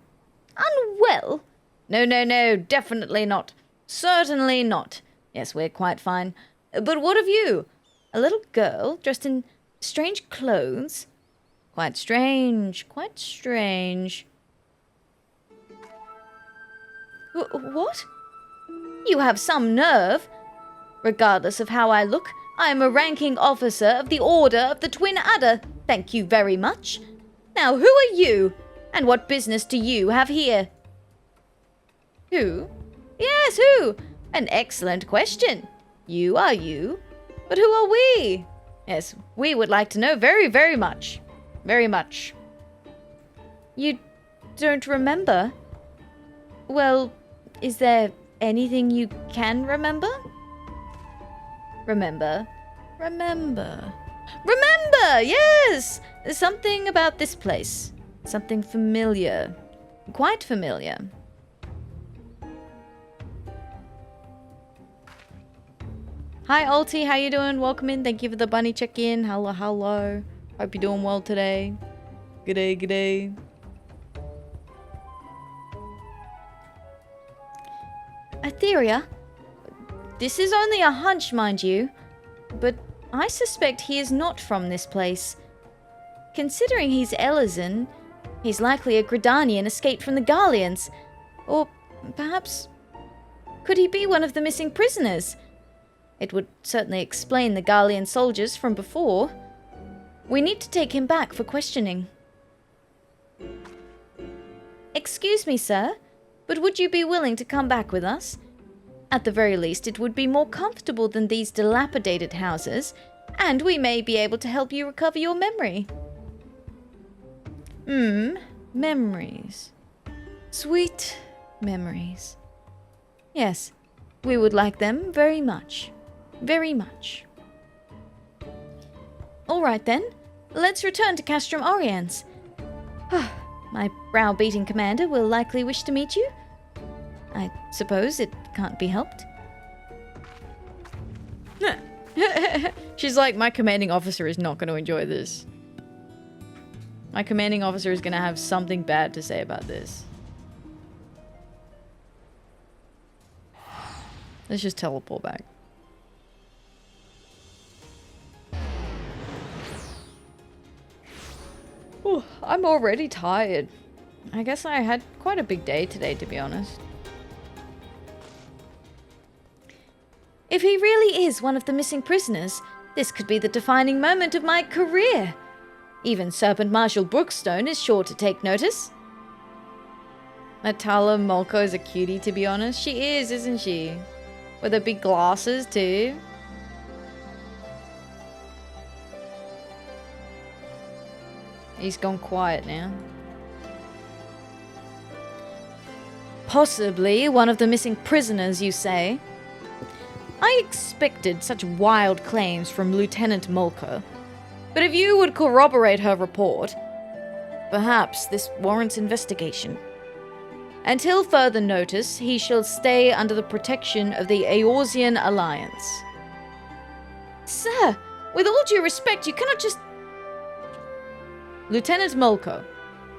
Unwell? No, definitely not. Certainly not. Yes, we're quite fine. But what of you? A little girl dressed in strange clothes? Quite strange, quite strange. What? You have some nerve. Regardless of how I look, I am a ranking officer of the Order of the Twin Adder. Thank you very much. Now, who are you? And what business do you have here? Who? Yes, who? An excellent question. You are you. But who are we? Yes, we would like to know very, very much. Very much. You don't remember? Well, is there anything you can remember? Remember, yes! Something about this place. Something familiar. Quite familiar. Hi, Alti, how you doing? Welcome in. Thank you for the bunny check-in. Hello. Hope you're doing well today. G'day. Atheria, this is only a hunch, mind you, but I suspect he is not from this place. Considering he's Elizan, he's likely a Gridanian escaped from the Garleans. Or perhaps, could he be one of the missing prisoners? It would certainly explain the Garlean soldiers from before. We need to take him back for questioning. Excuse me, sir, but would you be willing to come back with us? At the very least, it would be more comfortable than these dilapidated houses, and we may be able to help you recover your memory. Memories. Sweet memories. Yes, we would like them very much. Very much. All right then, let's return to Castrum Oriens. My browbeating commander will likely wish to meet you. I suppose it can't be helped. She's like, my commanding officer is not going to enjoy this. My commanding officer is going to have something bad to say about this. Let's just teleport back. Ooh, I'm already tired. I guess I had quite a big day today, to be honest. If he really is one of the missing prisoners, this could be the defining moment of my career. Even Serpent Marshal Brookstone is sure to take notice. Natala Molko is a cutie, to be honest. She is, isn't she? With her big glasses, too. He's gone quiet now. Possibly one of the missing prisoners, you say? I expected such wild claims from Lieutenant Molko. But if you would corroborate her report, perhaps this warrants investigation. Until further notice, he shall stay under the protection of the Eorzean Alliance. Sir, with all due respect, you cannot just... Lieutenant Molko,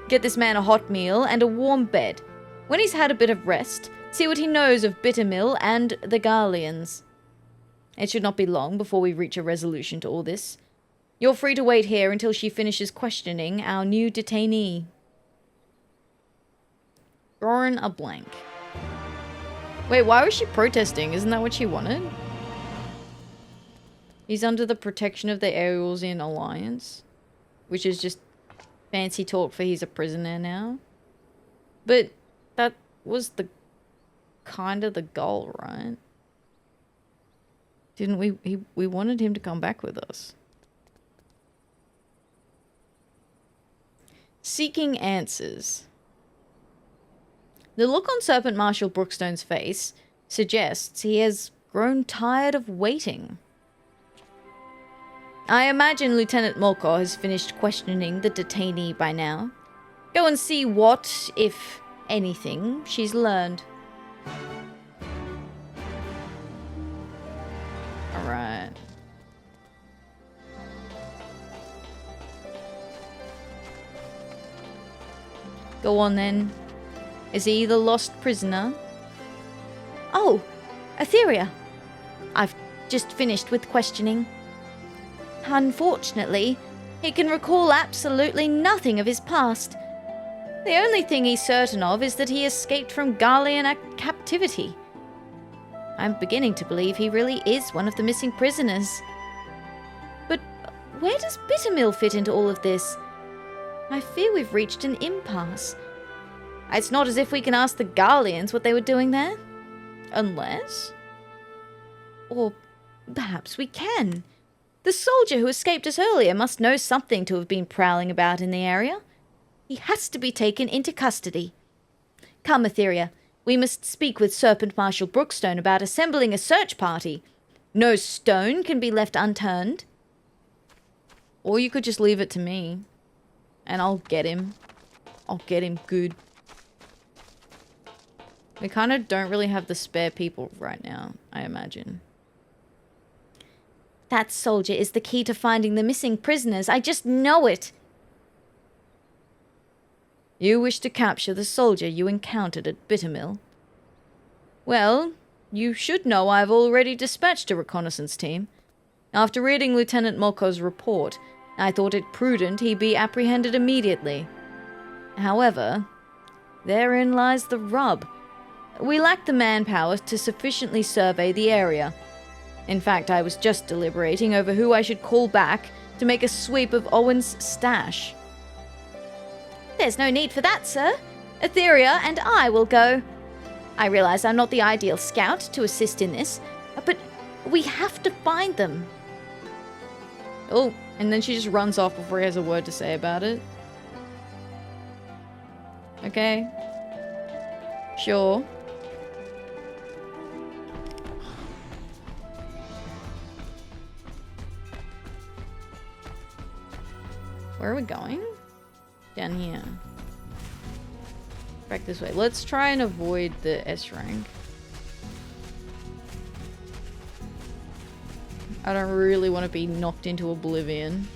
get this man a hot meal and a warm bed. When he's had a bit of rest, see what he knows of Bittermill and the Garleans. It should not be long before we reach a resolution to all this. You're free to wait here until she finishes questioning our new detainee. Drawing a blank. Wait, why was she protesting? Isn't that what she wanted? He's under the protection of the Eorzean Alliance, which is just fancy talk for he's a prisoner now. But that was the kind of the goal, right? Didn't we wanted him to come back with us. Seeking answers. The look on Serpent Marshal Brookstone's face suggests he has grown tired of waiting. I imagine Lieutenant Molko has finished questioning the detainee by now. Go and see what, if anything, she's learned. Alright. Go on then. Is he the lost prisoner? Oh, Atheria. I've just finished with questioning. Unfortunately, he can recall absolutely nothing of his past. The only thing he's certain of is that he escaped from Garlean captivity. I'm beginning to believe he really is one of the missing prisoners. But where does Bittermill fit into all of this? I fear we've reached an impasse. It's not as if we can ask the Garleans what they were doing there. Unless... Or perhaps we can. The soldier who escaped us earlier must know something to have been prowling about in the area. He has to be taken into custody. Come, Atheria. We must speak with Serpent Marshal Brookstone about assembling a search party. No stone can be left unturned. Or you could just leave it to me. And I'll get him. I'll get him good. We kind of don't really have the spare people right now, I imagine. That soldier is the key to finding the missing prisoners. I just know it. You wish to capture the soldier you encountered at Bittermill? Well, you should know I've already dispatched a reconnaissance team. After reading Lieutenant Molko's report, I thought it prudent he be apprehended immediately. However, therein lies the rub. We lack the manpower to sufficiently survey the area. In fact, I was just deliberating over who I should call back to make a sweep of Owen's stash. There's no need for that, sir. Atheria and I will go. I realize I'm not the ideal scout to assist in this, but we have to find them. Oh, and then she just runs off before he has a word to say about it. Okay. Sure. Where are we going? Down here. Back this way. Let's try and avoid the S rank. I don't really want to be knocked into oblivion.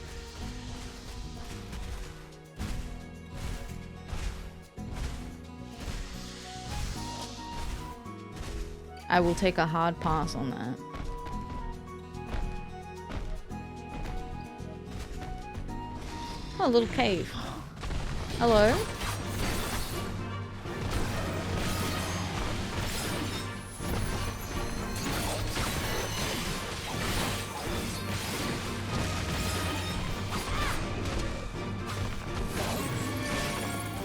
I will take a hard pass on that. Oh, a little cave. Hello?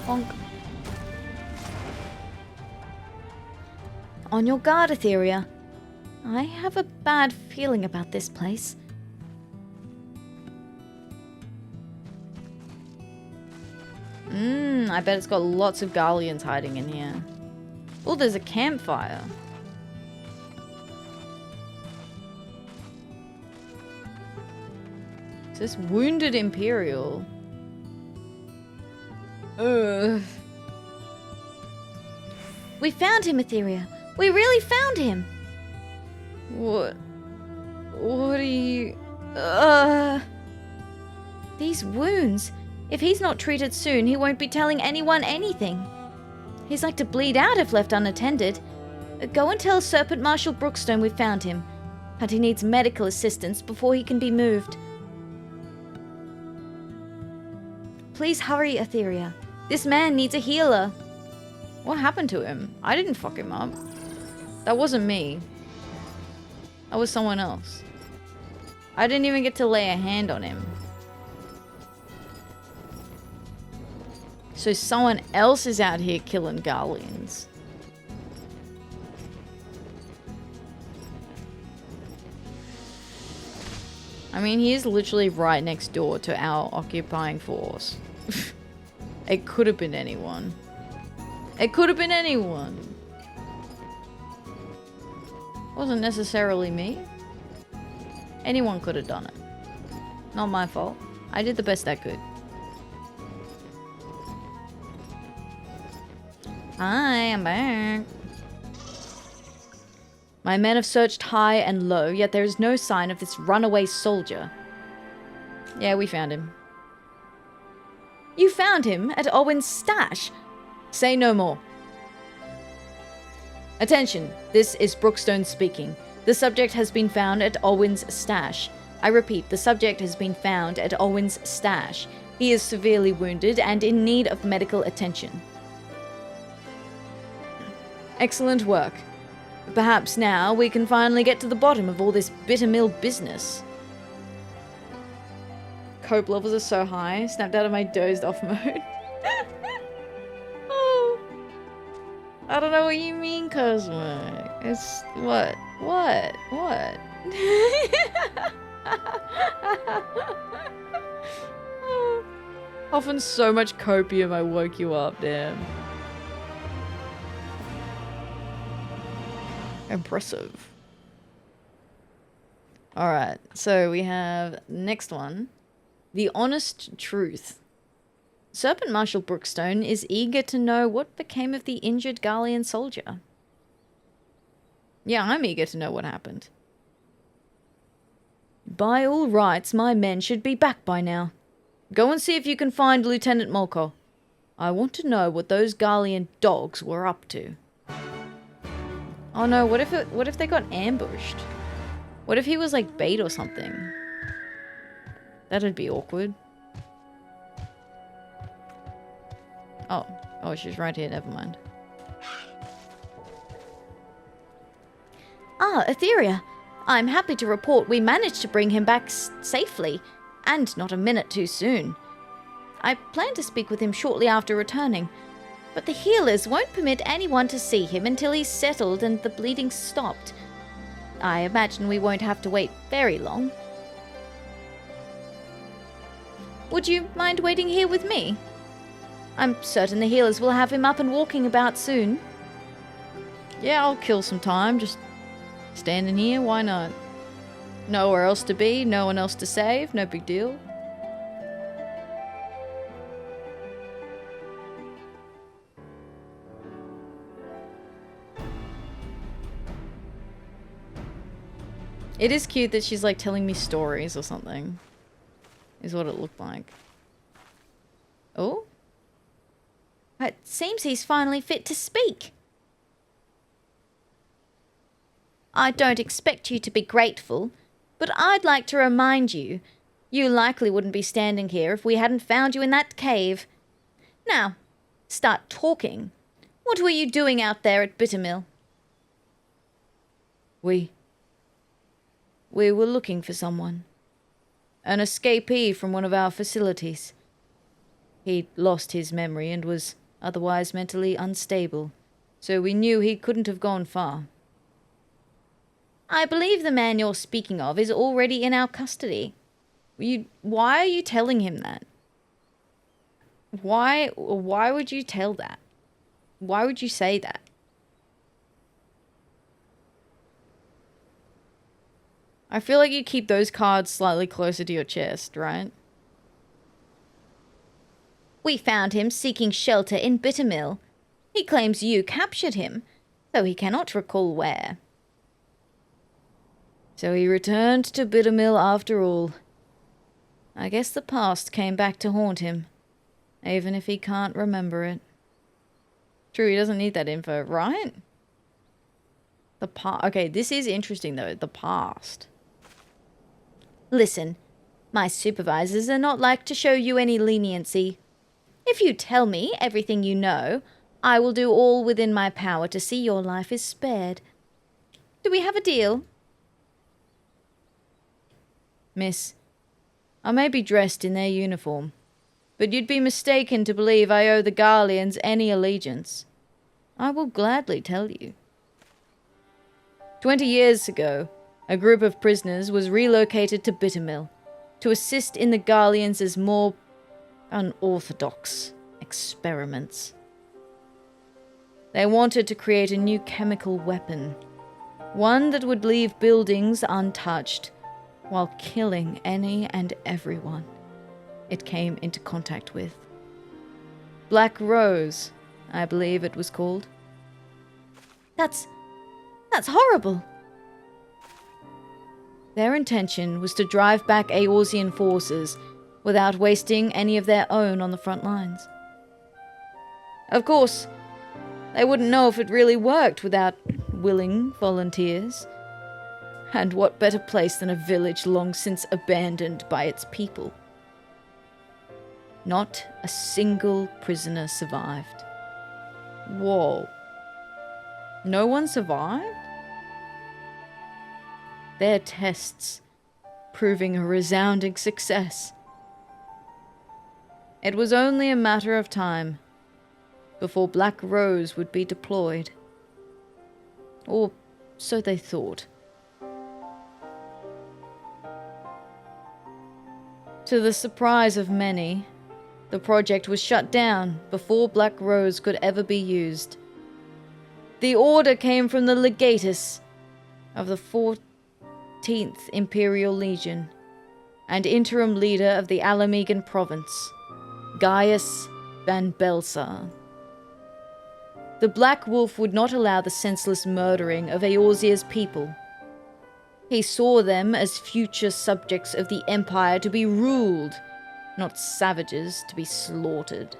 Bonk. On your guard, Atheria. I have a bad feeling about this place. I bet it's got lots of Garleans hiding in here. Oh, there's a campfire. Is this Wounded Imperial? Ugh. We found him, Atheria. We really found him. What? What are you... These wounds. If he's not treated soon, he won't be telling anyone anything. He's like to bleed out if left unattended. Go and tell Serpent Marshal Brookstone we found him, and he needs medical assistance before he can be moved. Please hurry, Atheria. This man needs a healer. What happened to him? I didn't fuck him up. That wasn't me. That was someone else. I didn't even get to lay a hand on him. So someone else is out here killing Garleans. I mean, he is literally right next door to our occupying force. It could have been anyone. It could have been anyone. Wasn't necessarily me. Anyone could have done it. Not my fault. I did the best I could. Hi, I'm back. My men have searched high and low, yet there is no sign of this runaway soldier. Yeah, we found him. You found him at Owen's stash? Say no more. Attention, this is Brookstone speaking. The subject has been found at Owen's stash. I repeat, the subject has been found at Owen's stash. He is severely wounded and in need of medical attention. Excellent work. Perhaps now we can finally get to the bottom of all this bittermill business. Cope levels are so high. Snapped out of my dozed off mode. Oh. I don't know what you mean, Cosmic. It's... What? What? What? Often so much copium I woke you up, damn. Impressive. Alright, so we have next one. The Honest Truth. Serpent Marshal Brookstone is eager to know what became of the injured Garlean soldier. Yeah, I'm eager to know what happened. By all rights, my men should be back by now. Go and see if you can find Lieutenant Molko. I want to know what those Garlean dogs were up to. Oh no, what if they got ambushed? What if he was like bait or something? That'd be awkward. Oh, she's right here, never mind. Ah, Atheria. I'm happy to report we managed to bring him back safely, and not a minute too soon. I plan to speak with him shortly after returning, but the healers won't permit anyone to see him until he's settled and the bleeding stopped. I imagine we won't have to wait very long. Would you mind waiting here with me? I'm certain the healers will have him up and walking about soon. Yeah, I'll kill some time, just standing here, why not? Nowhere else to be, no one else to save, no big deal. It is cute that she's like telling me stories or something. Is what it looked like. Oh? It seems he's finally fit to speak. I don't expect you to be grateful, but I'd like to remind you, you likely wouldn't be standing here if we hadn't found you in that cave. Now, start talking. What were you doing out there at Bittermill? We were looking for someone. An escapee from one of our facilities. He'd lost his memory and was otherwise mentally unstable, so we knew he couldn't have gone far. I believe the man you're speaking of is already in our custody. Why are you telling him that? Why would you tell that? Why would you say that? I feel like you keep those cards slightly closer to your chest, right? We found him seeking shelter in Bittermill. He claims you captured him, though he cannot recall where. So he returned to Bittermill after all. I guess the past came back to haunt him, even if he can't remember it. True, he doesn't need that info, right? Okay, this is interesting though, the past. Listen, my supervisors are not like to show you any leniency. If you tell me everything you know, I will do all within my power to see your life is spared. Do we have a deal? Miss, I may be dressed in their uniform, but you'd be mistaken to believe I owe the Garleans any allegiance. I will gladly tell you. 20 years ago, a group of prisoners was relocated to Bittermill to assist in the Garleans' more unorthodox experiments. They wanted to create a new chemical weapon, one that would leave buildings untouched while killing any and everyone it came into contact with. Black Rose, I believe it was called. That's horrible. Their intention was to drive back Eorzean forces without wasting any of their own on the front lines. Of course, they wouldn't know if it really worked without willing volunteers. And what better place than a village long since abandoned by its people? Not a single prisoner survived. Whoa. No one survived? Their tests proving a resounding success. It was only a matter of time before Black Rose would be deployed. Or so they thought. To the surprise of many, the project was shut down before Black Rose could ever be used. The order came from the legatus of the 14th Imperial Legion and interim leader of the Alamegan province, Gaius Van Belsar. The Black Wolf would not allow the senseless murdering of Eorzea's people. He saw them as future subjects of the Empire to be ruled, not savages to be slaughtered.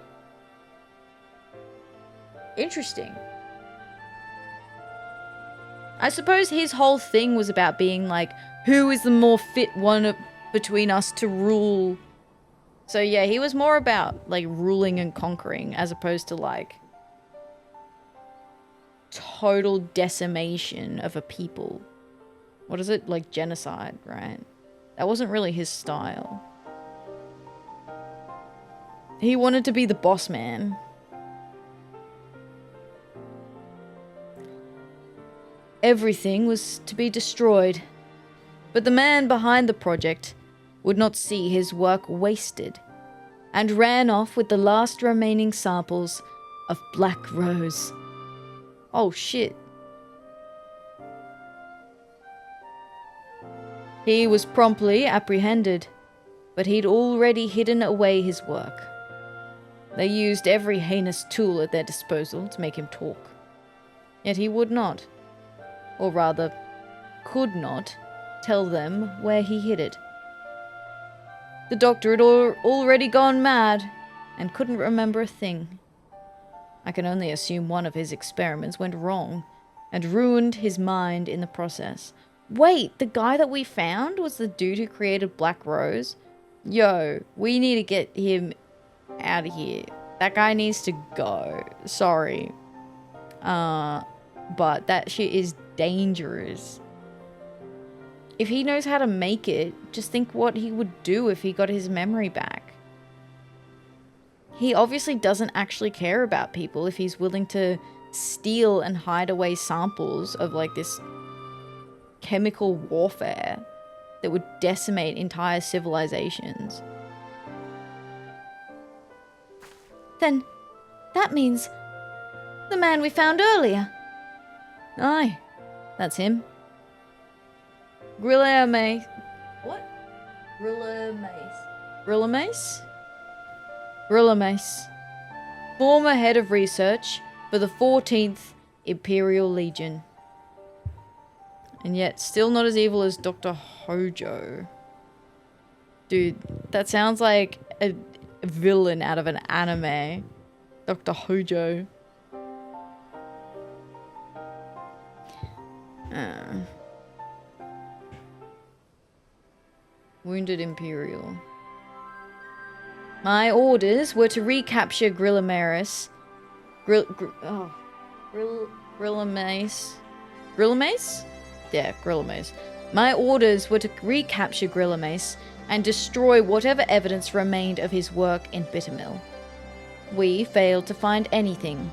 Interesting. I suppose his whole thing was about being like, who is the more fit one between us to rule? So yeah, he was more about like ruling and conquering as opposed to like total decimation of a people. What is it? Like genocide, right? That wasn't really his style. He wanted to be the boss man. Everything was to be destroyed, but the man behind the project would not see his work wasted, and ran off with the last remaining samples of Black Rose. Oh shit. He was promptly apprehended, but he'd already hidden away his work. They used every heinous tool at their disposal to make him talk. Yet he would not, or rather, could not, tell them where he hid it. The doctor had already gone mad and couldn't remember a thing. I can only assume one of his experiments went wrong and ruined his mind in the process. Wait, the guy that we found was the dude who created Black Rose? Yo, we need to get him out of here. That guy needs to go. Sorry. But that shit is dangerous. If he knows how to make it, just think what he would do if he got his memory back. He obviously doesn't actually care about people if he's willing to steal and hide away samples of like this chemical warfare that would decimate entire civilizations. Then that means the man we found earlier. Aye, that's him. Grilla Mace. What? Grilla Mace. Grilla Mace? Grilla Mace. Former head of research for the 14th Imperial Legion. And yet, still not as evil as Dr. Hojo. Dude, that sounds like a villain out of an anime. Dr. Hojo. Wounded Imperial. My orders were to recapture Grillamaris. Grillamace? Grillamace? Yeah, Grillamace. My orders were to recapture Grillamace and destroy whatever evidence remained of his work in Bittermill. We failed to find anything.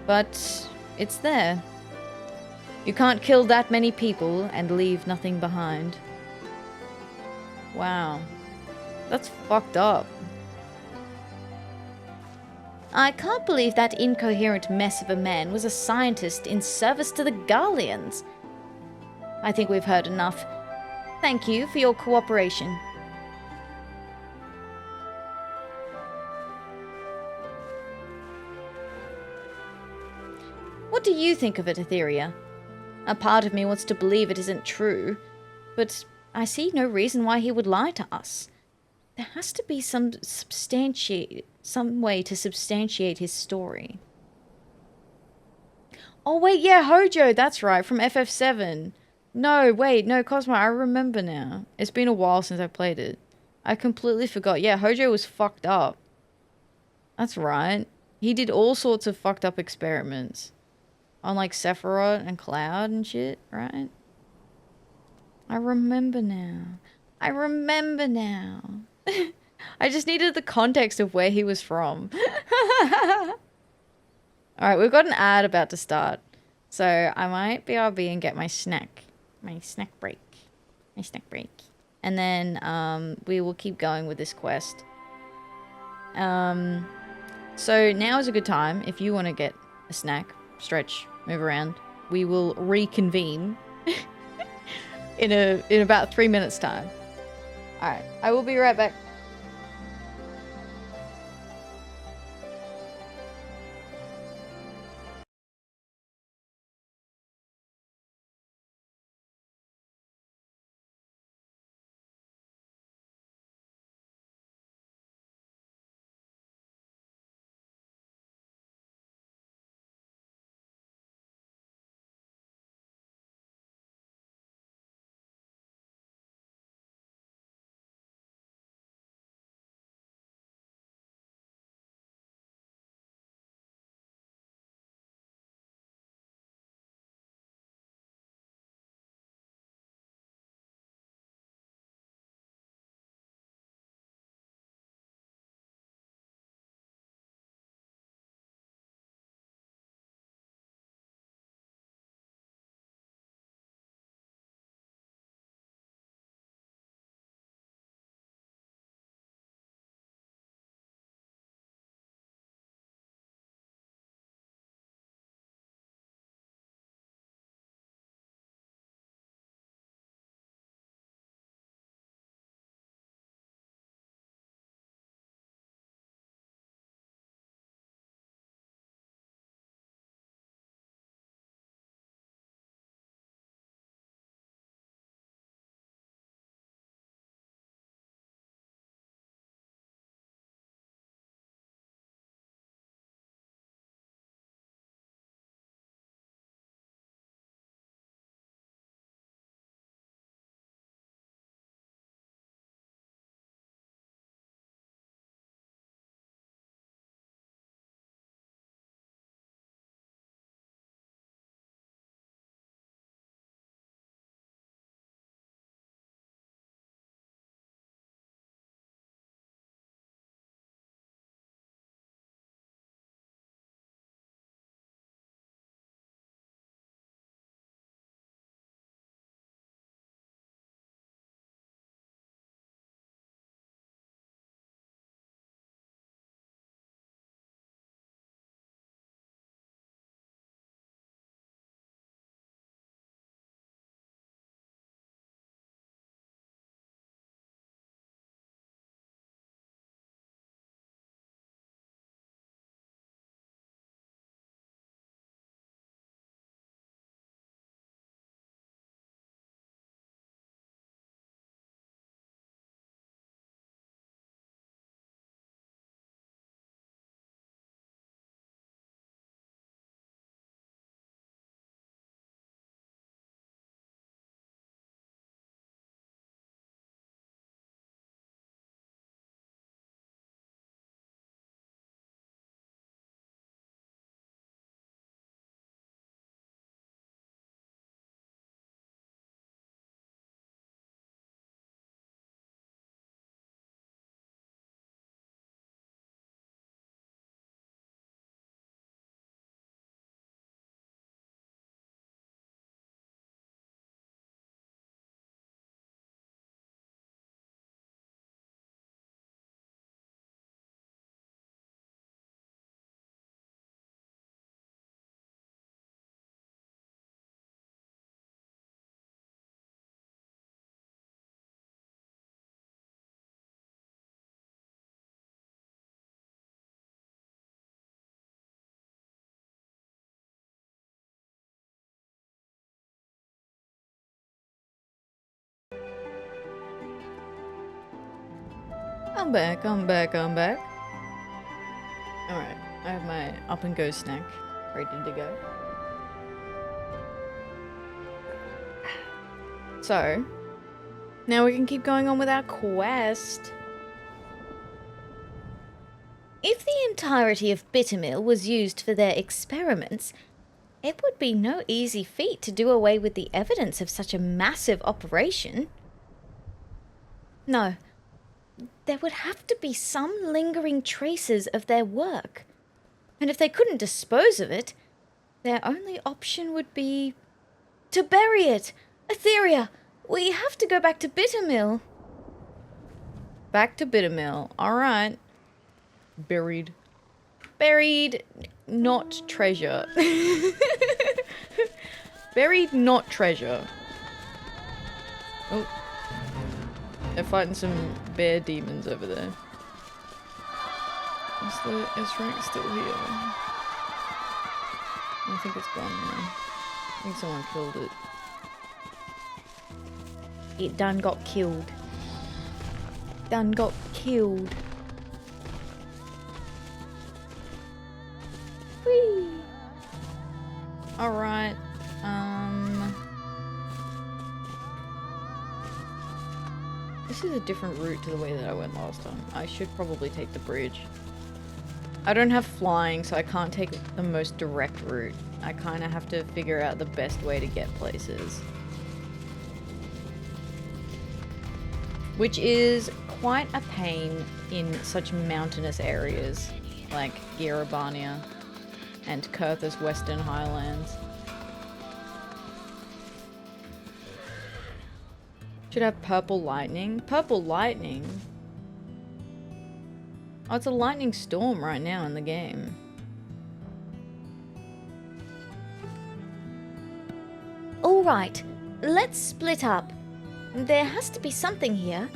But it's there. You can't kill that many people and leave nothing behind. Wow. That's fucked up. I can't believe that incoherent mess of a man was a scientist in service to the Garleans. I think we've heard enough. Thank you for your cooperation. What do you think of it, Atheria? A part of me wants to believe it isn't true, but I see no reason why he would lie to us. There has to be some way to substantiate his story. Oh wait, yeah, Hojo, that's right, from FF7. No, wait, no, Cosmo, I remember now. It's been a while since I played it. I completely forgot. Yeah, Hojo was fucked up. That's right. He did all sorts of fucked up experiments. On like Sephiroth and Cloud and shit, right? I remember now. I remember now. I just needed the context of where he was from. Alright, we've got an ad about to start. So I might BRB and get my snack. My snack break. My snack break. And then we will keep going with this quest. So now is a good time if you want to get a snack, stretch, move around. We will reconvene in about 3 minutes time. Alright, I will be right back. I'm back, I'm back, I'm back. Alright, I have my up and go snack ready to go. So, now we can keep going on with our quest. If the entirety of Bittermill was used for their experiments, it would be no easy feat to do away with the evidence of such a massive operation. No, there would have to be some lingering traces of their work. And if they couldn't dispose of it, their only option would be to bury it. Atheria, we have to go back to Bittermill. Back to Bittermill. Alright. Buried. Buried, not treasure. Buried, not treasure. Oh. They're fighting some bear demons over there. Is the S-rank still here? I think it's gone now. I think someone killed it. It done got killed. Done got killed. Whee! Alright, this is a different route to the way that I went last time. I should probably take the bridge. I don't have flying, so I can't take the most direct route. I kind of have to figure out the best way to get places. Which is quite a pain in such mountainous areas like Girabania and Kurtha's Western Highlands. Should have purple lightning. Purple lightning? Oh, it's a lightning storm right now in the game. Alright, let's split up. There has to be something here,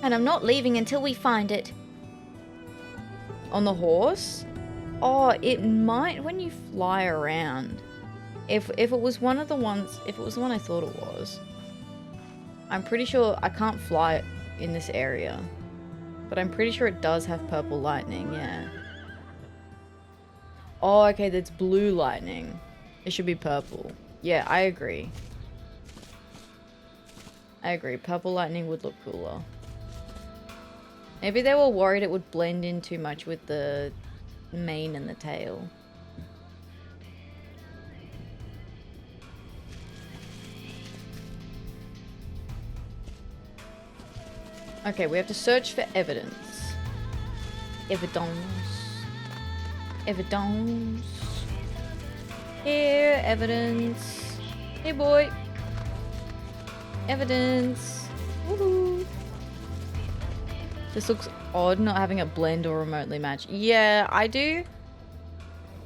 and I'm not leaving until we find it. On the horse? Oh, it might when you fly around. If it was one of the ones, if it was the one I thought it was. I'm pretty sure I can't fly it in this area. But I'm pretty sure it does have purple lightning, yeah. Oh, okay, that's blue lightning. It should be purple. Yeah, I agree. I agree. Purple lightning would look cooler. Maybe they were worried it would blend in too much with the mane and the tail. Okay, we have to search for evidence. Evidence. Evidence. Here, evidence. Hey, boy. Evidence. Woohoo. This looks odd not having it blend or remotely match. Yeah, I do.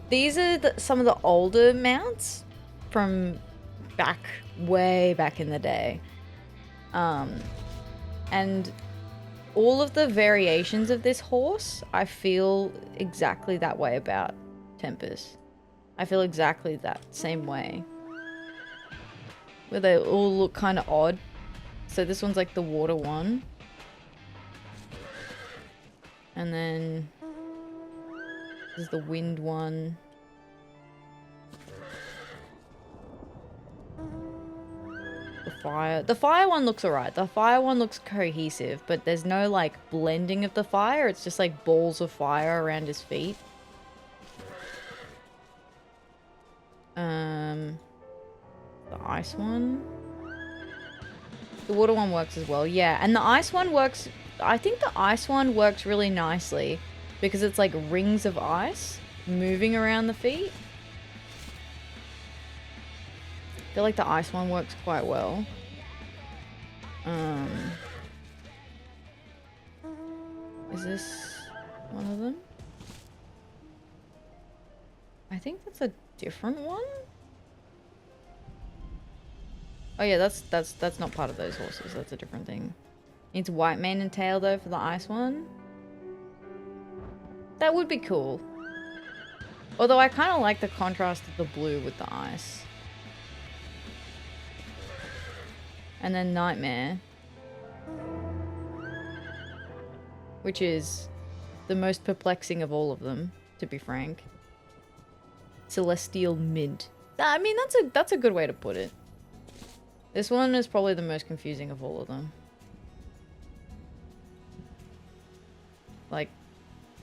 These are some of the older mounts from way back in the day. And all of the variations of this horse, I feel exactly that way about Tempest. I feel exactly that same way. Where they all look kind of odd. So this one's like the water one. And then there's the wind one. The fire one looks alright. The fire one looks cohesive, but there's no like blending of the fire. It's just like balls of fire around his feet. The ice one. The water one works as well. Yeah, and the ice one works. I think the ice one works really nicely because it's like rings of ice moving around the feet. I feel like the ice one works quite well. Is this one of them? I think that's a different one. Oh yeah, that's not part of those horses. That's a different thing. Needs white mane and tail though for the ice one. That would be cool. Although I kind of like the contrast of the blue with the ice. And then Nightmare. which is the most perplexing of all of them, to be frank. Celestial Mint. I mean, that's a good way to put it. This one is probably the most confusing of all of them. Like,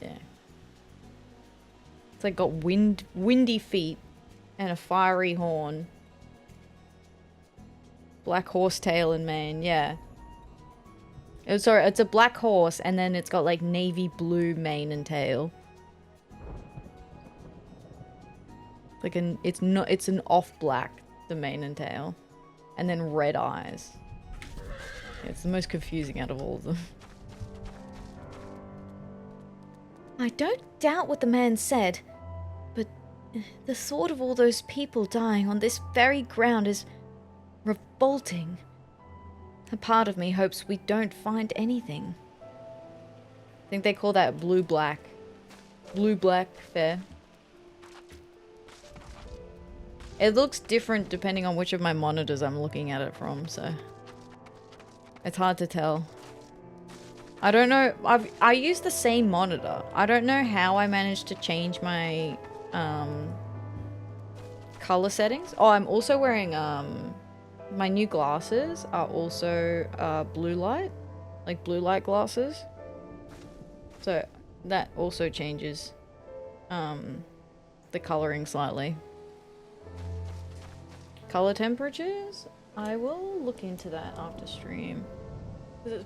yeah. It's like got windy feet and a fiery horn. Black horse tail and mane, yeah. Oh, sorry, it's a black horse and then it's got like navy blue mane and tail. Like it's an off black, the mane and tail. And then red eyes. Yeah, it's the most confusing out of all of them. I don't doubt what the man said, but the thought of all those people dying on this very ground is revolting. A part of me hopes we don't find anything. I think they call that blue-black. Blue-black fair. It looks different depending on which of my monitors I'm looking at it from, so... It's hard to tell. I don't know, I use the same monitor. I don't know how I managed to change my color settings. Oh, I'm also wearing my new glasses are also blue light, like blue light glasses. So that also changes the coloring slightly. Color temperatures? I will look into that after stream. Because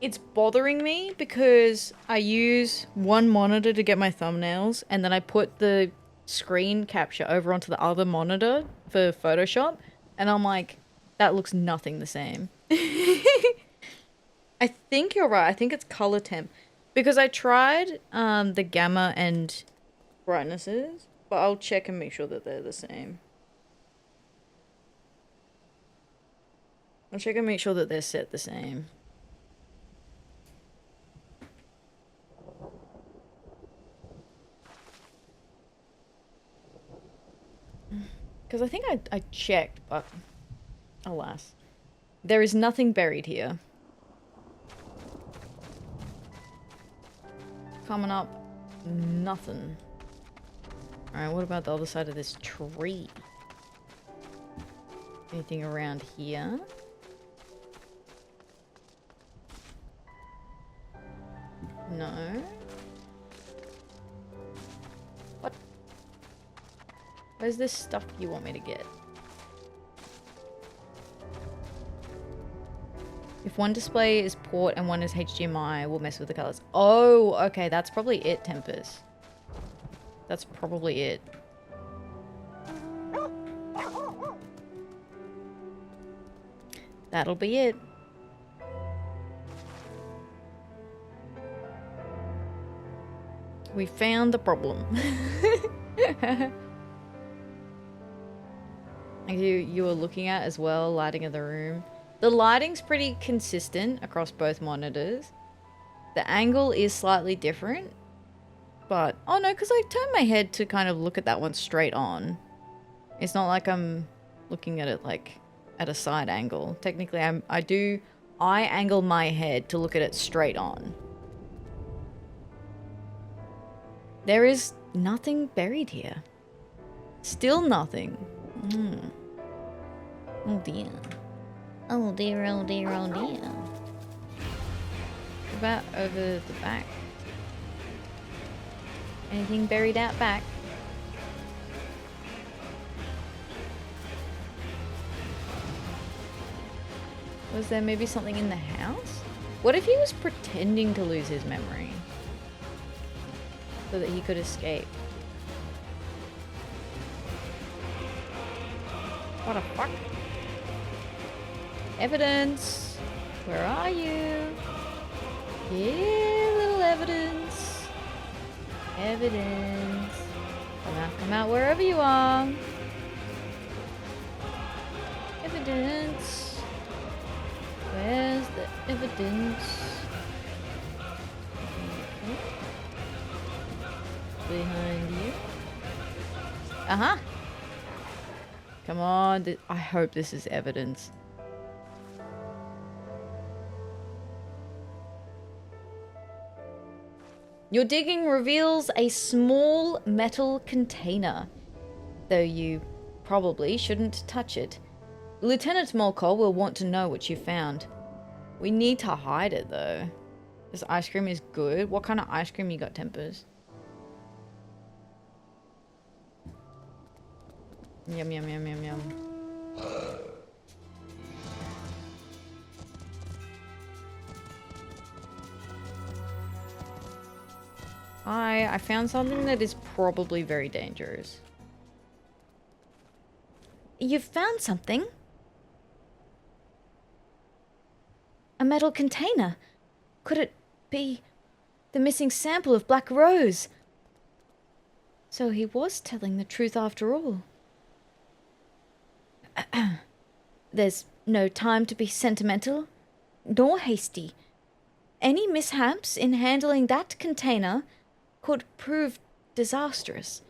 it's bothering me because I use one monitor to get my thumbnails and then I put the screen capture over onto the other monitor for Photoshop and I'm like, that looks nothing the same. I think you're right. I think it's color temp because I tried the gamma and brightnesses, but I'll check and make sure that they're the same. I'll check and make sure that they're set the same. Because I think I checked, but alas. There is nothing buried here. Coming up, nothing. Alright, what about the other side of this tree? Anything around here? No. What? Where's this stuff you want me to get? If one display is port and one is HDMI, we'll mess with the colors. Oh, okay, that's probably it, Tempest. That's probably it. That'll be it. We found the problem. You were looking at as well, lighting of the room. The lighting's pretty consistent across both monitors. The angle is slightly different. But, oh no, because I turned my head to kind of look at that one straight on. It's not like I'm looking at it like at a side angle. Technically, I angle my head to look at it straight on. There is nothing buried here. Still nothing. Oh dear. Oh dear, oh dear, oh dear. What about over the back? Anything buried out back? Was there maybe something in the house? What if he was pretending to lose his memory? So that he could escape. What the fuck? Evidence! Where are you? Yeah, little evidence. Evidence. Come out wherever you are. Evidence. Where's the evidence? Okay. Behind you. Uh-huh. Come on. I hope this is evidence. Your digging reveals a small metal container, though you probably shouldn't touch it. Lieutenant Molko will want to know what you found. We need to hide it, though. This ice cream is good. What kind of ice cream you got, Tempers? Yum, yum, yum, yum, yum. I found something that is probably very dangerous. You've found something? A metal container. Could it be the missing sample of Black Rose? So he was telling the truth after all. There's no time to be sentimental, nor hasty. Any mishaps in handling that container could prove disastrous.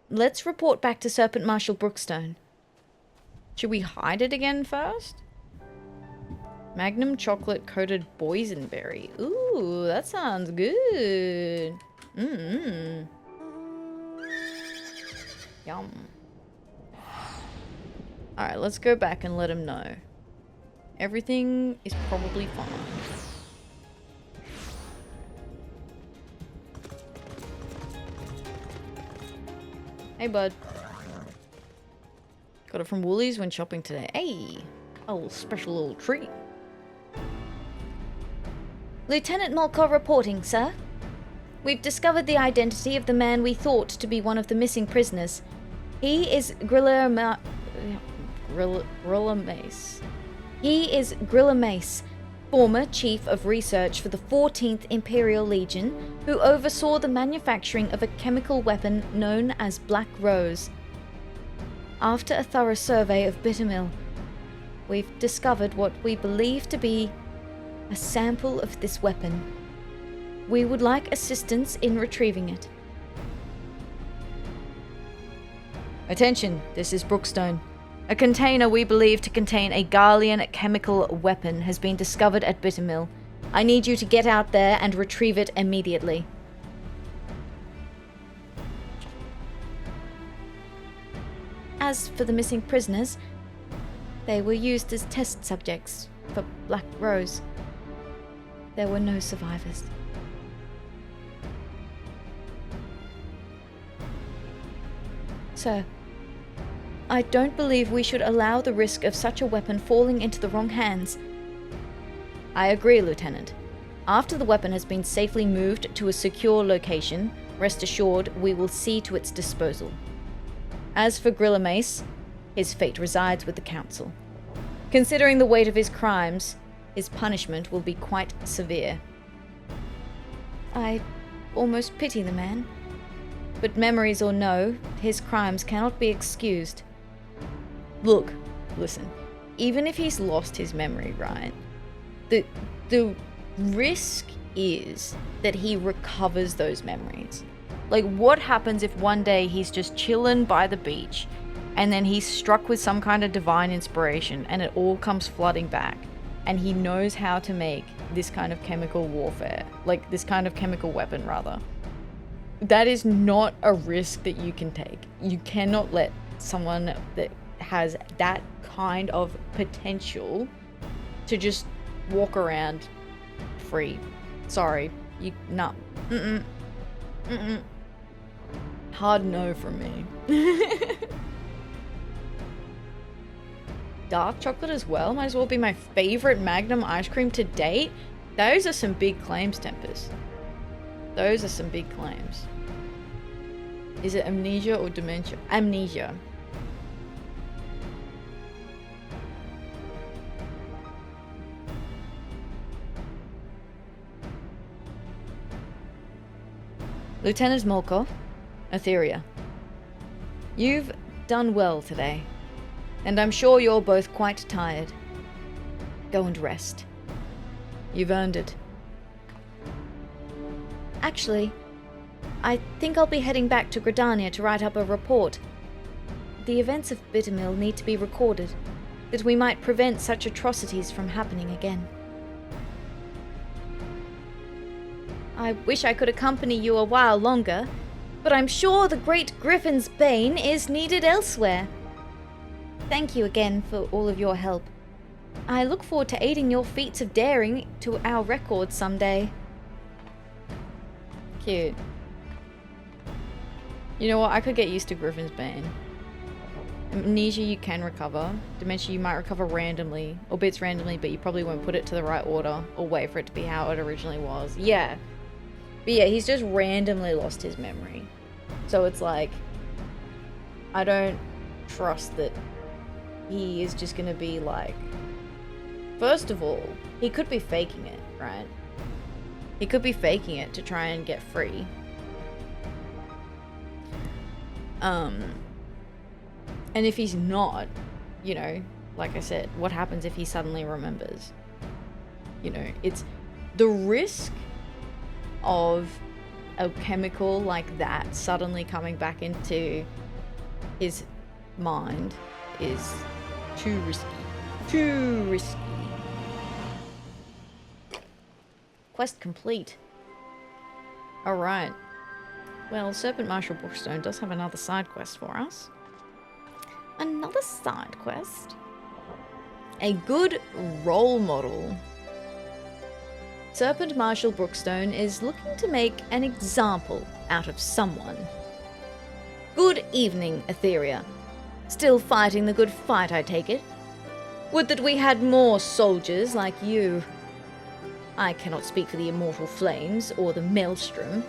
Let's report back to Serpent Marshal Brookstone. Should we hide it again first? Magnum chocolate coated boysenberry. Ooh, that sounds good. Yum. Alright, let's go back and let him know. Everything is probably fine. Hey, bud. Got it from Woolies when shopping today. Hey, a little special little treat. Lieutenant Molko reporting, sir. We've discovered the identity of the man we thought to be one of the missing prisoners. He is Grilla Mace. He is Grilla Mace, former chief of research for the 14th Imperial Legion, who oversaw the manufacturing of a chemical weapon known as Black Rose. After a thorough survey of Bittermill, we've discovered what we believe to be a sample of this weapon. We would like assistance in retrieving it. Attention, this is Brookstone. A container we believe to contain a Garlean chemical weapon has been discovered at Bittermill. I need you to get out there and retrieve it immediately. As for the missing prisoners, they were used as test subjects for Black Rose. There were no survivors. Sir, I don't believe we should allow the risk of such a weapon falling into the wrong hands. I agree, Lieutenant. After the weapon has been safely moved to a secure location, rest assured we will see to its disposal. As for Grilla Mace, his fate resides with the Council. Considering the weight of his crimes, his punishment will be quite severe. I almost pity the man. But memories or no, his crimes cannot be excused. Look, listen, even if he's lost his memory, right? The risk is that he recovers those memories. Like, what happens if one day he's just chilling by the beach and then he's struck with some kind of divine inspiration and it all comes flooding back and he knows how to make this kind of chemical warfare, like this kind of chemical weapon rather. That is not a risk that you can take. You cannot let someone that has that kind of potential to just walk around free. Sorry. You, nah. Hard no from me. Dark chocolate as well. Might as well be my favorite Magnum ice cream to date. Those are some big claims, Tempest. Those are some big claims. Is it amnesia or dementia? Amnesia. Lieutenant Molko, Atheria. You've done well today, and I'm sure you're both quite tired. Go and rest. You've earned it. Actually, I think I'll be heading back to Gridania to write up a report. The events of Bittermill need to be recorded, that we might prevent such atrocities from happening again. I wish I could accompany you a while longer, but I'm sure the great Griffin's bane is needed elsewhere. Thank you again for all of your help. I look forward to aiding your feats of daring to our records someday. Cute. You know what? I could get used to Griffin's Bane. Amnesia you can recover. Dementia you might recover randomly, or bits randomly, but you probably won't put it to the right order, or wait for it to be how it originally was. Yeah. But yeah, he's just randomly lost his memory. So it's like, I don't trust that he is just gonna be like... First of all, he could be faking it, right? He could be faking it to try and get free. And if he's not, you know, like I said, what happens if he suddenly remembers? You know, it's the risk of a chemical like that suddenly coming back into his mind is too risky. Too risky. Quest complete. Alright. Well, Serpent Marshal Brookstone does have another side quest for us. Another side quest? A good role model. Serpent Marshal Brookstone is looking to make an example out of someone. Good evening, Atheria. Still fighting the good fight, I take it? Would that we had more soldiers like you. I cannot speak for the Immortal Flames or the Maelstrom,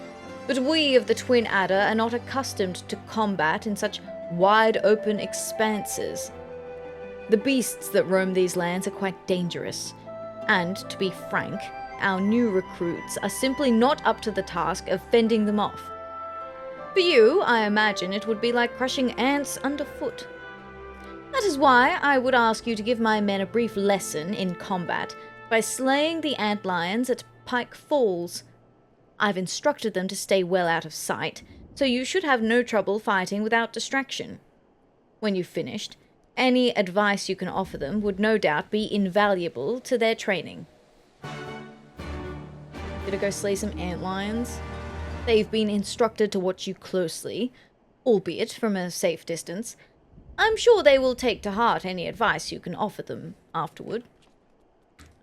but we of the Twin Adder are not accustomed to combat in such wide open expanses. The beasts that roam these lands are quite dangerous, and, to be frank, our new recruits are simply not up to the task of fending them off. For you, I imagine it would be like crushing ants underfoot. That is why I would ask you to give my men a brief lesson in combat by slaying the antlions at Pike Falls. I've instructed them to stay well out of sight, so you should have no trouble fighting without distraction. When you've finished, any advice you can offer them would no doubt be invaluable to their training. Gonna go slay some antlions? They've been instructed to watch you closely, albeit from a safe distance. I'm sure they will take to heart any advice you can offer them afterward.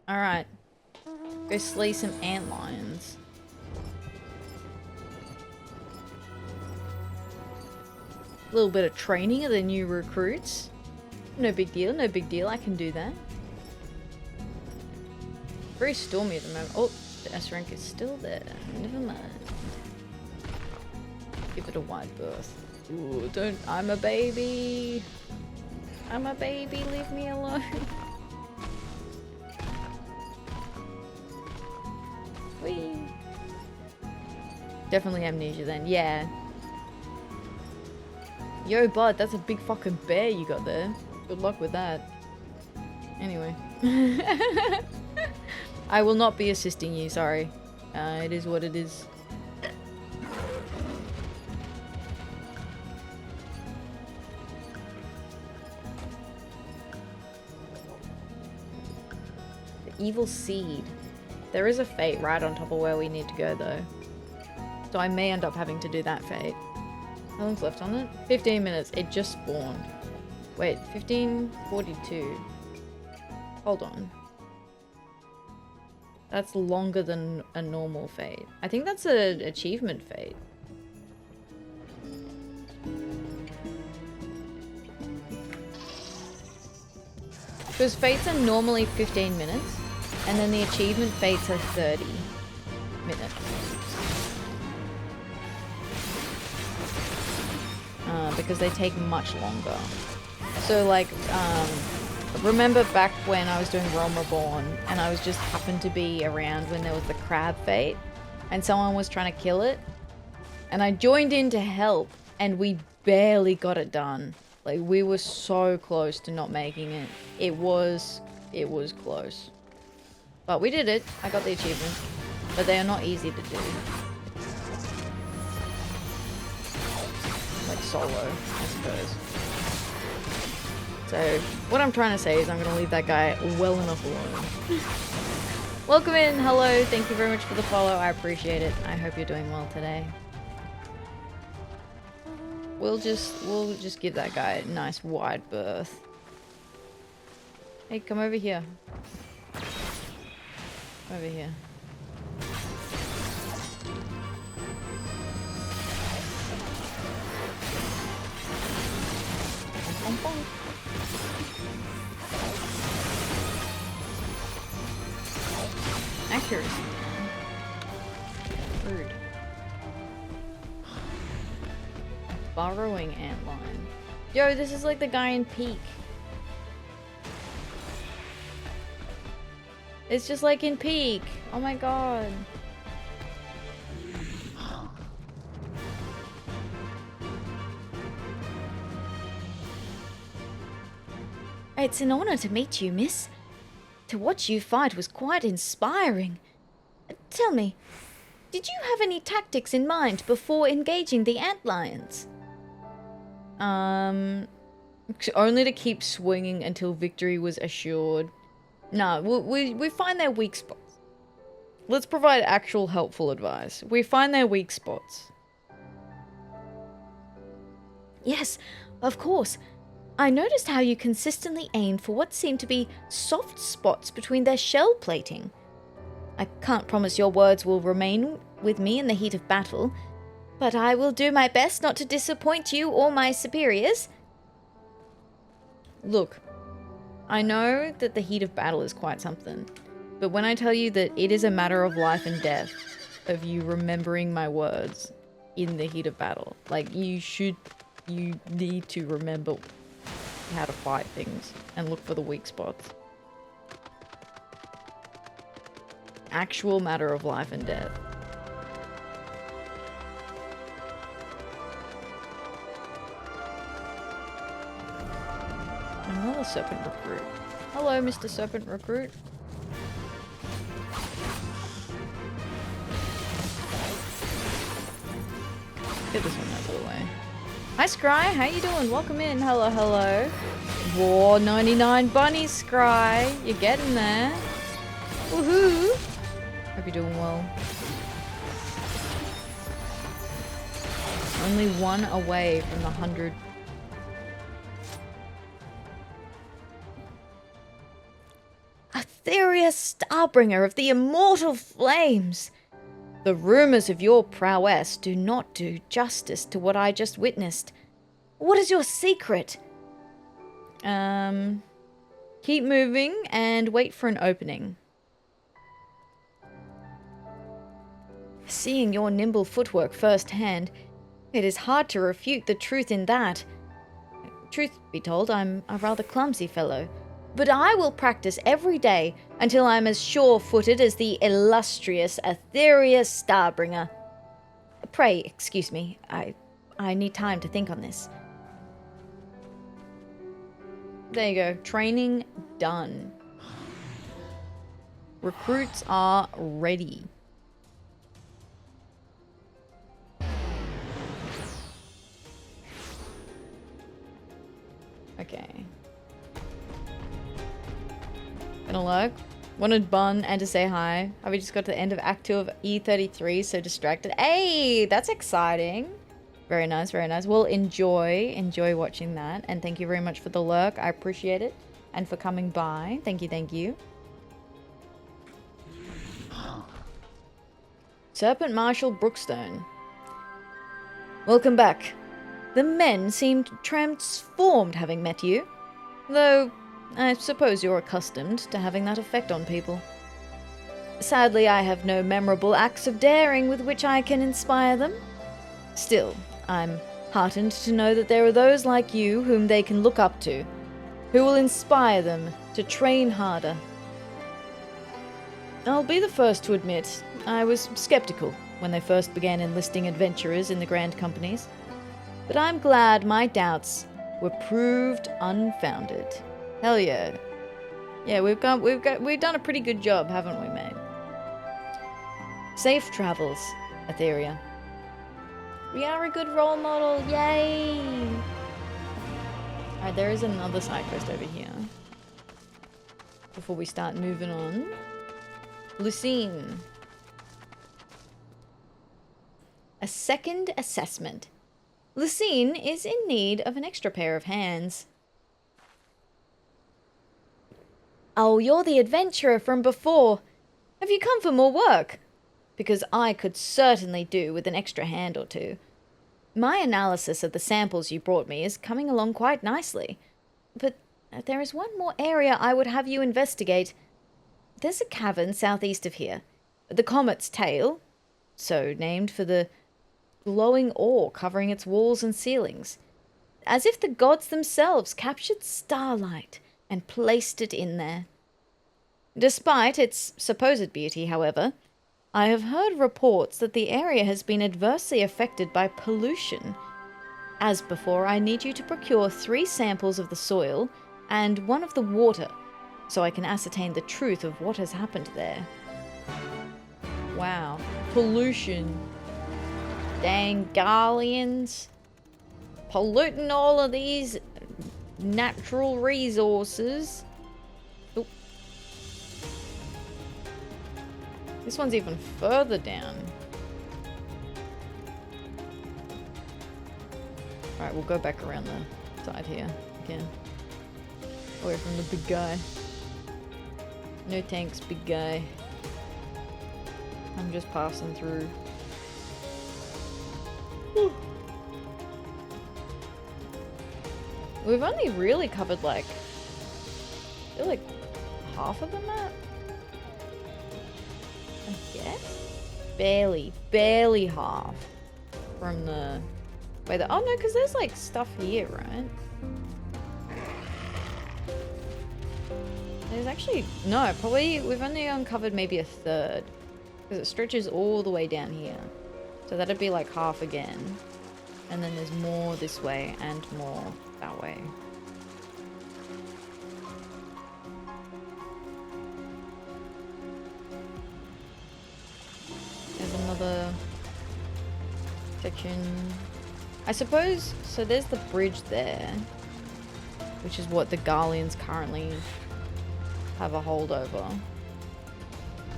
Alright. Go slay some antlions. A little bit of training of the new recruits. No big deal, no big deal. I can do that. Very stormy at the moment. Oh, the S rank is still there. Never mind. Give it a wide berth. Ooh, don't. I'm a baby. I'm a baby. Leave me alone. Whee. Definitely amnesia then. Yeah. Yo, bud, that's a big fucking bear you got there. Good luck with that. Anyway. I will not be assisting you, sorry. It is what it is. The evil seed. There is a fate right on top of where we need to go, though. So I may end up having to do that fate. How long's left on it? 15 minutes. It just spawned. Wait, 15:42. Hold on. That's longer than a normal fate. I think that's an achievement fate. Because fates are normally 15 minutes, and then the achievement fates are 30 minutes. Because they take much longer. So like, remember back when I was doing Realm Reborn and I was just happened to be around when there was the crab fate and someone was trying to kill it and I joined in to help and we barely got it done. Like we were so close to not making it. It was close. But we did it. I got the achievement. But they are not easy to do. Like solo, I suppose. So, what I'm trying to say is I'm going to leave that guy well enough alone. Welcome in. Hello. Thank you very much for the follow. I appreciate it. I hope you're doing well today. We'll just give that guy a nice wide berth. Hey, come over here. Over here. Bum, bum, bum. Accuracy. Rude. Burrowing antlion. Yo, this is like the guy in Peak. It's just like in Peak. Oh my god. It's an honor to meet you, miss. To watch you fight was quite inspiring. Tell me, did you have any tactics in mind before engaging the antlions? Only to keep swinging until victory was assured. No, we find their weak spots. Let's provide actual helpful advice. We find their weak spots. Yes, of course. I noticed how you consistently aimed for what seemed to be soft spots between their shell plating. I can't promise your words will remain with me in the heat of battle, but I will do my best not to disappoint you or my superiors. Look, I know that the heat of battle is quite something, but when I tell you that it is a matter of life and death, of you remembering my words in the heat of battle, like you need to remember how to fight things and look for the weak spots. Actual matter of life and death. Another serpent recruit. Hello, Mr. Serpent Recruit. Get this one out of the way. Hi, Scry. How you doing? Welcome in. Hello, hello. Whoa, 99 bunnies, Scry. You're getting there. Woohoo. Hope you're doing well. Only one away from the 100. Atheria, Starbringer of the immortal flames! The rumors of your prowess do not do justice to what I just witnessed. What is your secret? Keep moving and wait for an opening. Seeing your nimble footwork firsthand, it is hard to refute the truth in that. Truth be told, I'm a rather clumsy fellow, but I will practice every day until I'm as sure-footed as the illustrious Atheria Starbringer. Pray, excuse me, I need time to think on this. There you go. Training done. Recruits are ready. Okay. Gonna look. Wanted Bun and to say hi. Have we just got to the end of Act 2 of E33, so distracted. Hey, that's exciting. Very nice, very nice. Well, enjoy watching that. And thank you very much for the lurk. I appreciate it. And for coming by. Thank you, thank you. Serpent Marshal Brookstone. Welcome back. The men seemed transformed having met you. Though, I suppose you're accustomed to having that effect on people. Sadly, I have no memorable acts of daring with which I can inspire them. Still, I'm heartened to know that there are those like you whom they can look up to, who will inspire them to train harder. I'll be the first to admit, I was skeptical when they first began enlisting adventurers in the Grand Companies, but I'm glad my doubts were proved unfounded. Hell yeah. Yeah, we've done a pretty good job, haven't we, mate? Safe travels, Atheria. We are a good role model, yay! Alright, there is another side quest over here. Before we start moving on. Lucine. A second assessment. Lucine is in need of an extra pair of hands. Oh, you're the adventurer from before. Have you come for more work? Because I could certainly do with an extra hand or two. My analysis of the samples you brought me is coming along quite nicely. But there is one more area I would have you investigate. There's a cavern southeast of here. The Comet's Tail, so named for the glowing ore covering its walls and ceilings. As if the gods themselves captured starlight and placed it in there. Despite its supposed beauty, however, I have heard reports that the area has been adversely affected by pollution. As before, I need you to procure 3 samples of the soil and 1 of the water, so I can ascertain the truth of what has happened there. Wow. Pollution. Dang Garleans. Polluting all of these natural resources. Oop. This one's even further down. Alright, we'll go back around the side here again. Away from the big guy. No tanks, big guy. I'm just passing through. Whew. We've only really covered like, I feel like half of the map. I guess? Barely half from the way that, oh no, because there's like stuff here, right? There's actually, no, probably we've only uncovered maybe a third because it stretches all the way down here. So that'd be like half again. And then there's more this way and more that way. There's another section. I suppose, so there's the bridge there, which is what the Garleans currently have a hold over.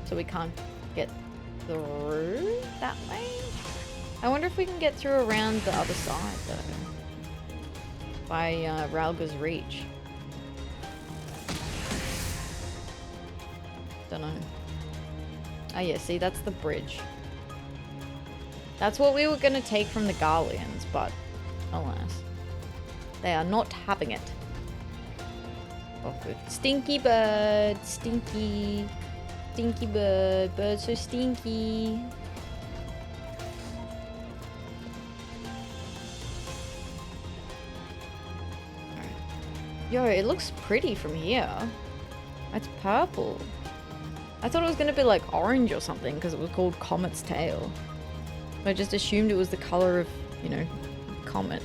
So we can't get through that way? I wonder if we can get through around the other side though. By Ralga's Reach. Don't know. Oh yeah, see, that's the bridge. That's what we were gonna take from the Garleans, but alas. They are not having it. Oh, good. Stinky bird, stinky. Stinky bird, bird so stinky. Yo, it looks pretty from here. It's purple. I thought it was gonna be like orange or something because it was called Comet's Tail. I just assumed it was the color of, you know, comet.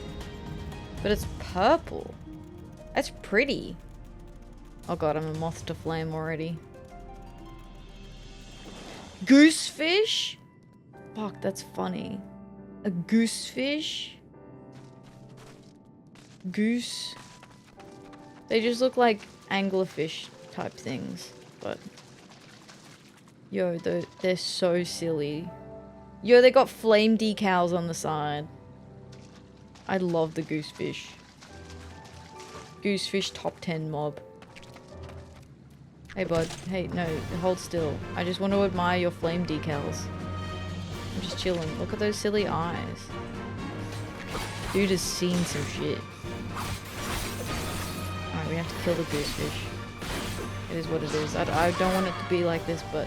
But it's purple. That's pretty. Oh god, I'm a moth to flame already. Goosefish? Fuck, that's funny. A goosefish? Goose? They just look like anglerfish type things, but yo, they're so silly. Yo, they got flame decals on the side. I love the goosefish. Goosefish top 10 mob. Hey bud, hey, no, hold still. I just want to admire your flame decals. I'm just chilling. Look at those silly eyes. Dude has seen some shit. Alright, we have to kill the goosefish. It is what it is. I don't want it to be like this, but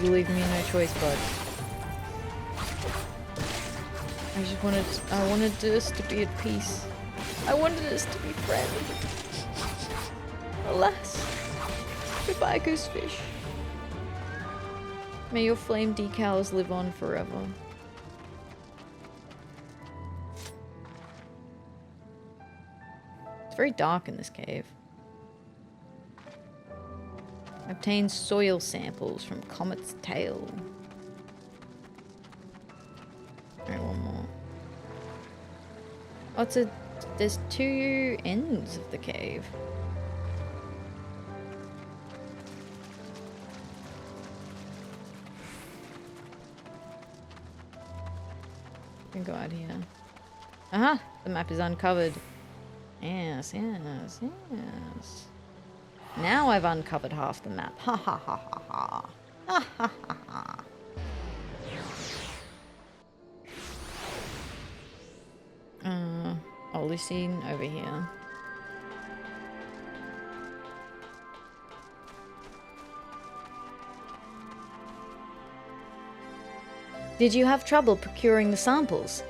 you leave me no choice, bud. I wanted us to be at peace. I wanted us to be friends. Alas. Goodbye, goosefish. May your flame decals live on forever. It's very dark in this cave. Obtain soil samples from Comet's Tail. Alright, one more. Oh, there's 2 ends of the cave. can go out here. Aha! The map is uncovered. Yes, yes, yes. Now I've uncovered half the map. Ha ha ha ha ha. Ha ha ha ha. Olisine over here. Did you have trouble procuring the samples?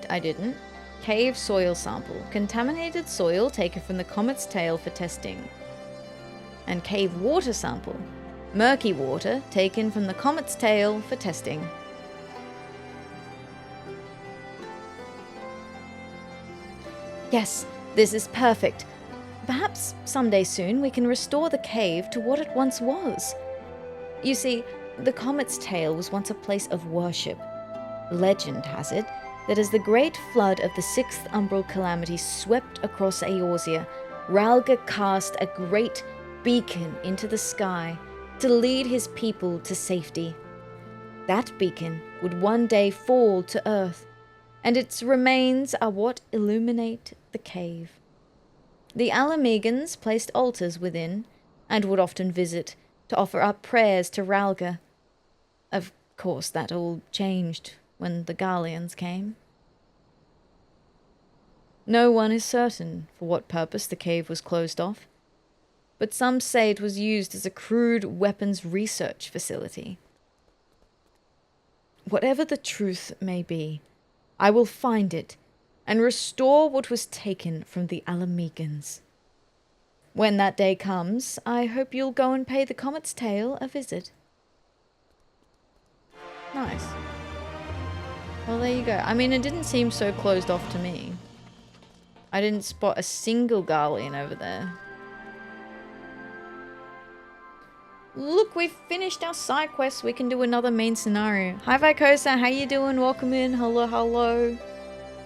I didn't. Cave soil sample. Contaminated soil taken from the comet's tail for testing. And cave water sample. Murky water taken from the comet's tail for testing. Yes, this is perfect. Perhaps someday soon we can restore the cave to what it once was. You see, the comet's tail was once a place of worship. Legend has it that as the great flood of the 6th umbral calamity swept across Eorzea, Rhalga cast a great beacon into the sky to lead his people to safety. That beacon would one day fall to earth, and its remains are what illuminate the cave. The Alamegans placed altars within, and would often visit to offer up prayers to Rhalga. Of course, that all changed when the Garleans came. No one is certain for what purpose the cave was closed off, but some say it was used as a crude weapons research facility. Whatever the truth may be, I will find it and restore what was taken from the Alamegans. When that day comes, I hope you'll go and pay the Comet's Tail a visit. Nice. Well, there you go. I mean, it didn't seem so closed off to me. I didn't spot a single Garlean over there. Look, we've finished our side quest. We can do another main scenario. Hi, Vykosa. How you doing? Welcome in. Hello, hello.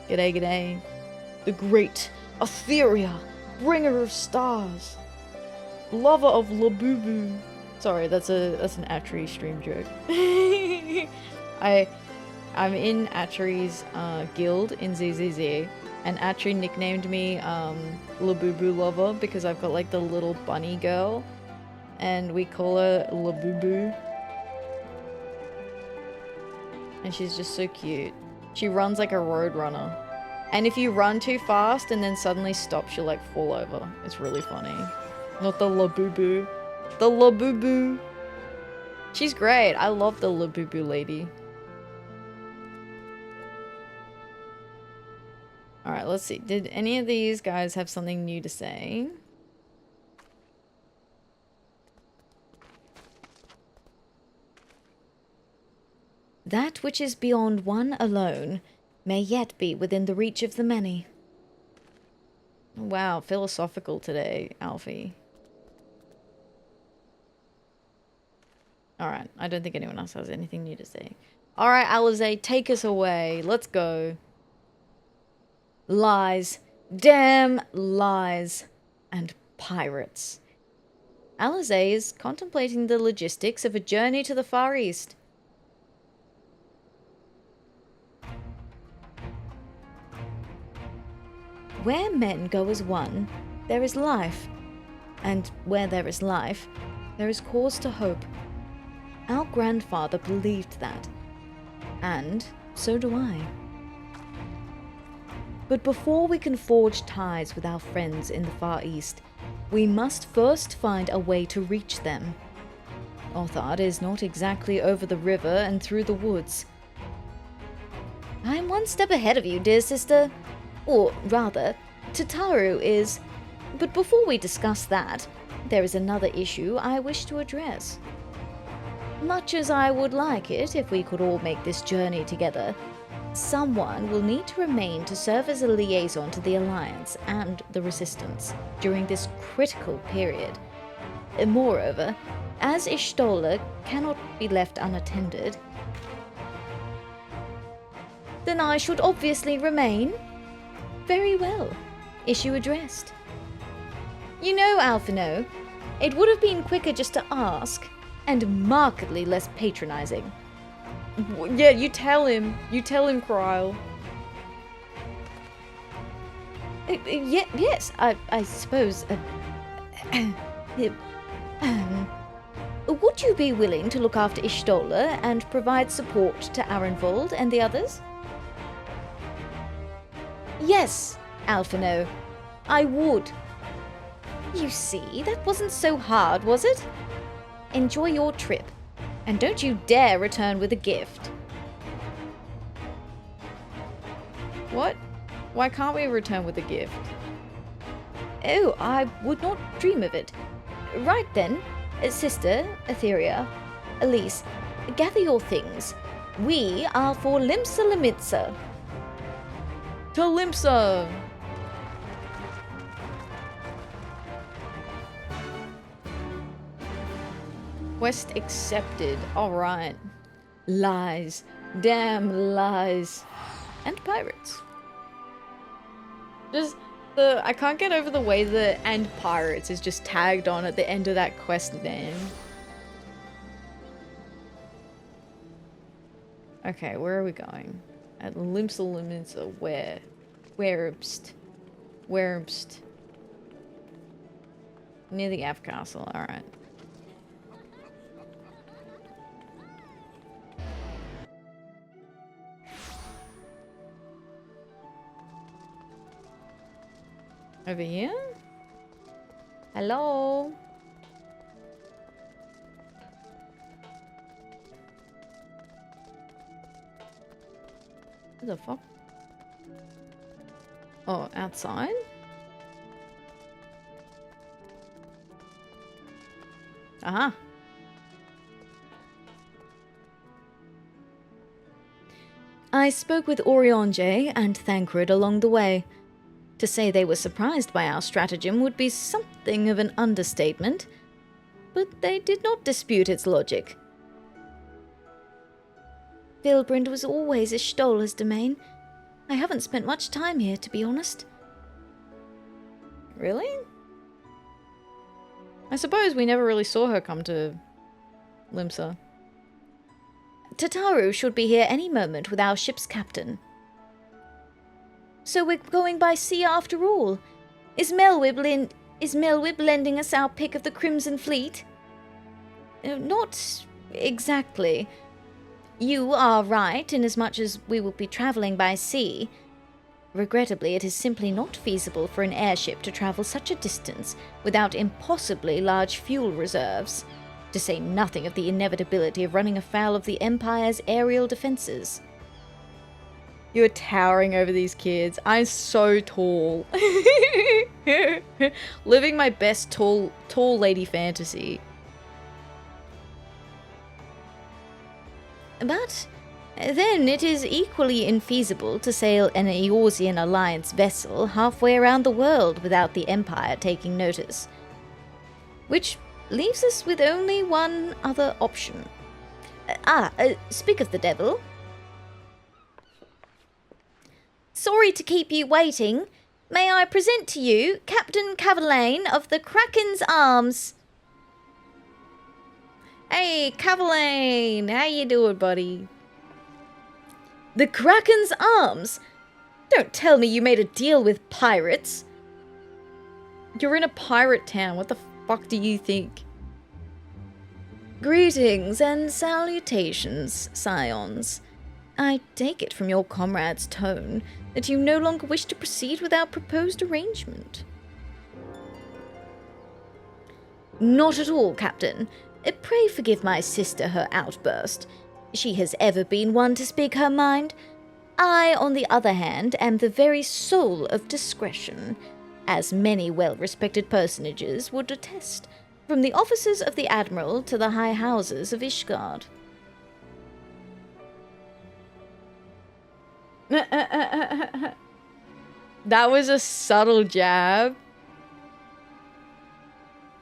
G'day, g'day. The great Atheria, bringer of stars, lover of Labubu. Sorry, that's an Atri stream joke. I'm in Atri's guild in ZZZ, and Atri nicknamed me Labubu Lover because I've got like the little bunny girl, and we call her Labubu. And she's just so cute. She runs like a road runner. And if you run too fast and then suddenly stop, she'll like fall over. It's really funny. Not the Labubu. The Labubu. She's great. I love the Labubu lady. Alright, let's see. Did any of these guys have something new to say? That which is beyond one alone may yet be within the reach of the many. Wow, philosophical today, Alfie. Alright, I don't think anyone else has anything new to say. Alright, Alizé, take us away. Let's go. Lies. Damn lies. And pirates. Alizé is contemplating the logistics of a journey to the Far East. Where men go as one, there is life. And where there is life, there is cause to hope. Our grandfather believed that. And so do I. But before we can forge ties with our friends in the Far East, we must first find a way to reach them. Othard is not exactly over the river and through the woods. I'm one step ahead of you, dear sister. Or rather, Tataru is. But before we discuss that, there is another issue I wish to address. Much as I would like it if we could all make this journey together, someone will need to remain to serve as a liaison to the Alliance and the Resistance during this critical period. Moreover, as Ishtola cannot be left unattended, then I should obviously remain. Very well. Issue addressed. You know, Alphino, it would have been quicker just to ask, and markedly less patronizing. Yeah, you tell him. You tell him, Kryle. Yes, I suppose. Would you be willing to look after Ishtola and provide support to Arenvold and the others? Yes, Alphino, I would. You see, that wasn't so hard, was it? Enjoy your trip, and don't you dare return with a gift. What? Why can't we return with a gift? Oh, I would not dream of it. Right then, Sister, Atheria, Elise, gather your things. We are for Limsa Limitsa. To Limsa! Quest accepted. Alright. Lies. Damn lies. And pirates. Just I can't get over the way the "and pirates" is just tagged on at the end of that quest name. Okay, where are we going? At Limsa Limitsa, where? Where'bst? Near the Av Castle, alright. Over here? Hello? What the fuck? Oh, outside? Aha. I spoke with Orionje and Thancred along the way. To say they were surprised by our stratagem would be something of an understatement, but they did not dispute its logic. Vilbrand was always Ishtola's domain. I haven't spent much time here, to be honest. Really? I suppose we never really saw her come to Limsa. Tataru should be here any moment with our ship's captain. So we're going by sea after all. Is Melwib lending us our pick of the Crimson Fleet? Not exactly. You are right, inasmuch as we will be travelling by sea. Regrettably, it is simply not feasible for an airship to travel such a distance without impossibly large fuel reserves, to say nothing of the inevitability of running afoul of the Empire's aerial defences. You're towering over these kids. I'm so tall. Living my best tall lady fantasy. But then it is equally infeasible to sail an Eorzean Alliance vessel halfway around the world without the Empire taking notice. Which leaves us with only one other option. Speak of the devil. Sorry to keep you waiting. May I present to you Captain Cavalaine of the Kraken's Arms. Hey, Cavalaine! How you doing, buddy? The Kraken's Arms? Don't tell me you made a deal with pirates. You're in a pirate town. What the fuck do you think? Greetings and salutations, scions. I take it from your comrade's tone that you no longer wish to proceed with our proposed arrangement. Not at all, Captain. Pray forgive my sister her outburst. She has ever been one to speak her mind. I, on the other hand, am the very soul of discretion, as many well-respected personages would attest, from the officers of the Admiral to the high houses of Ishgard. That was a subtle jab.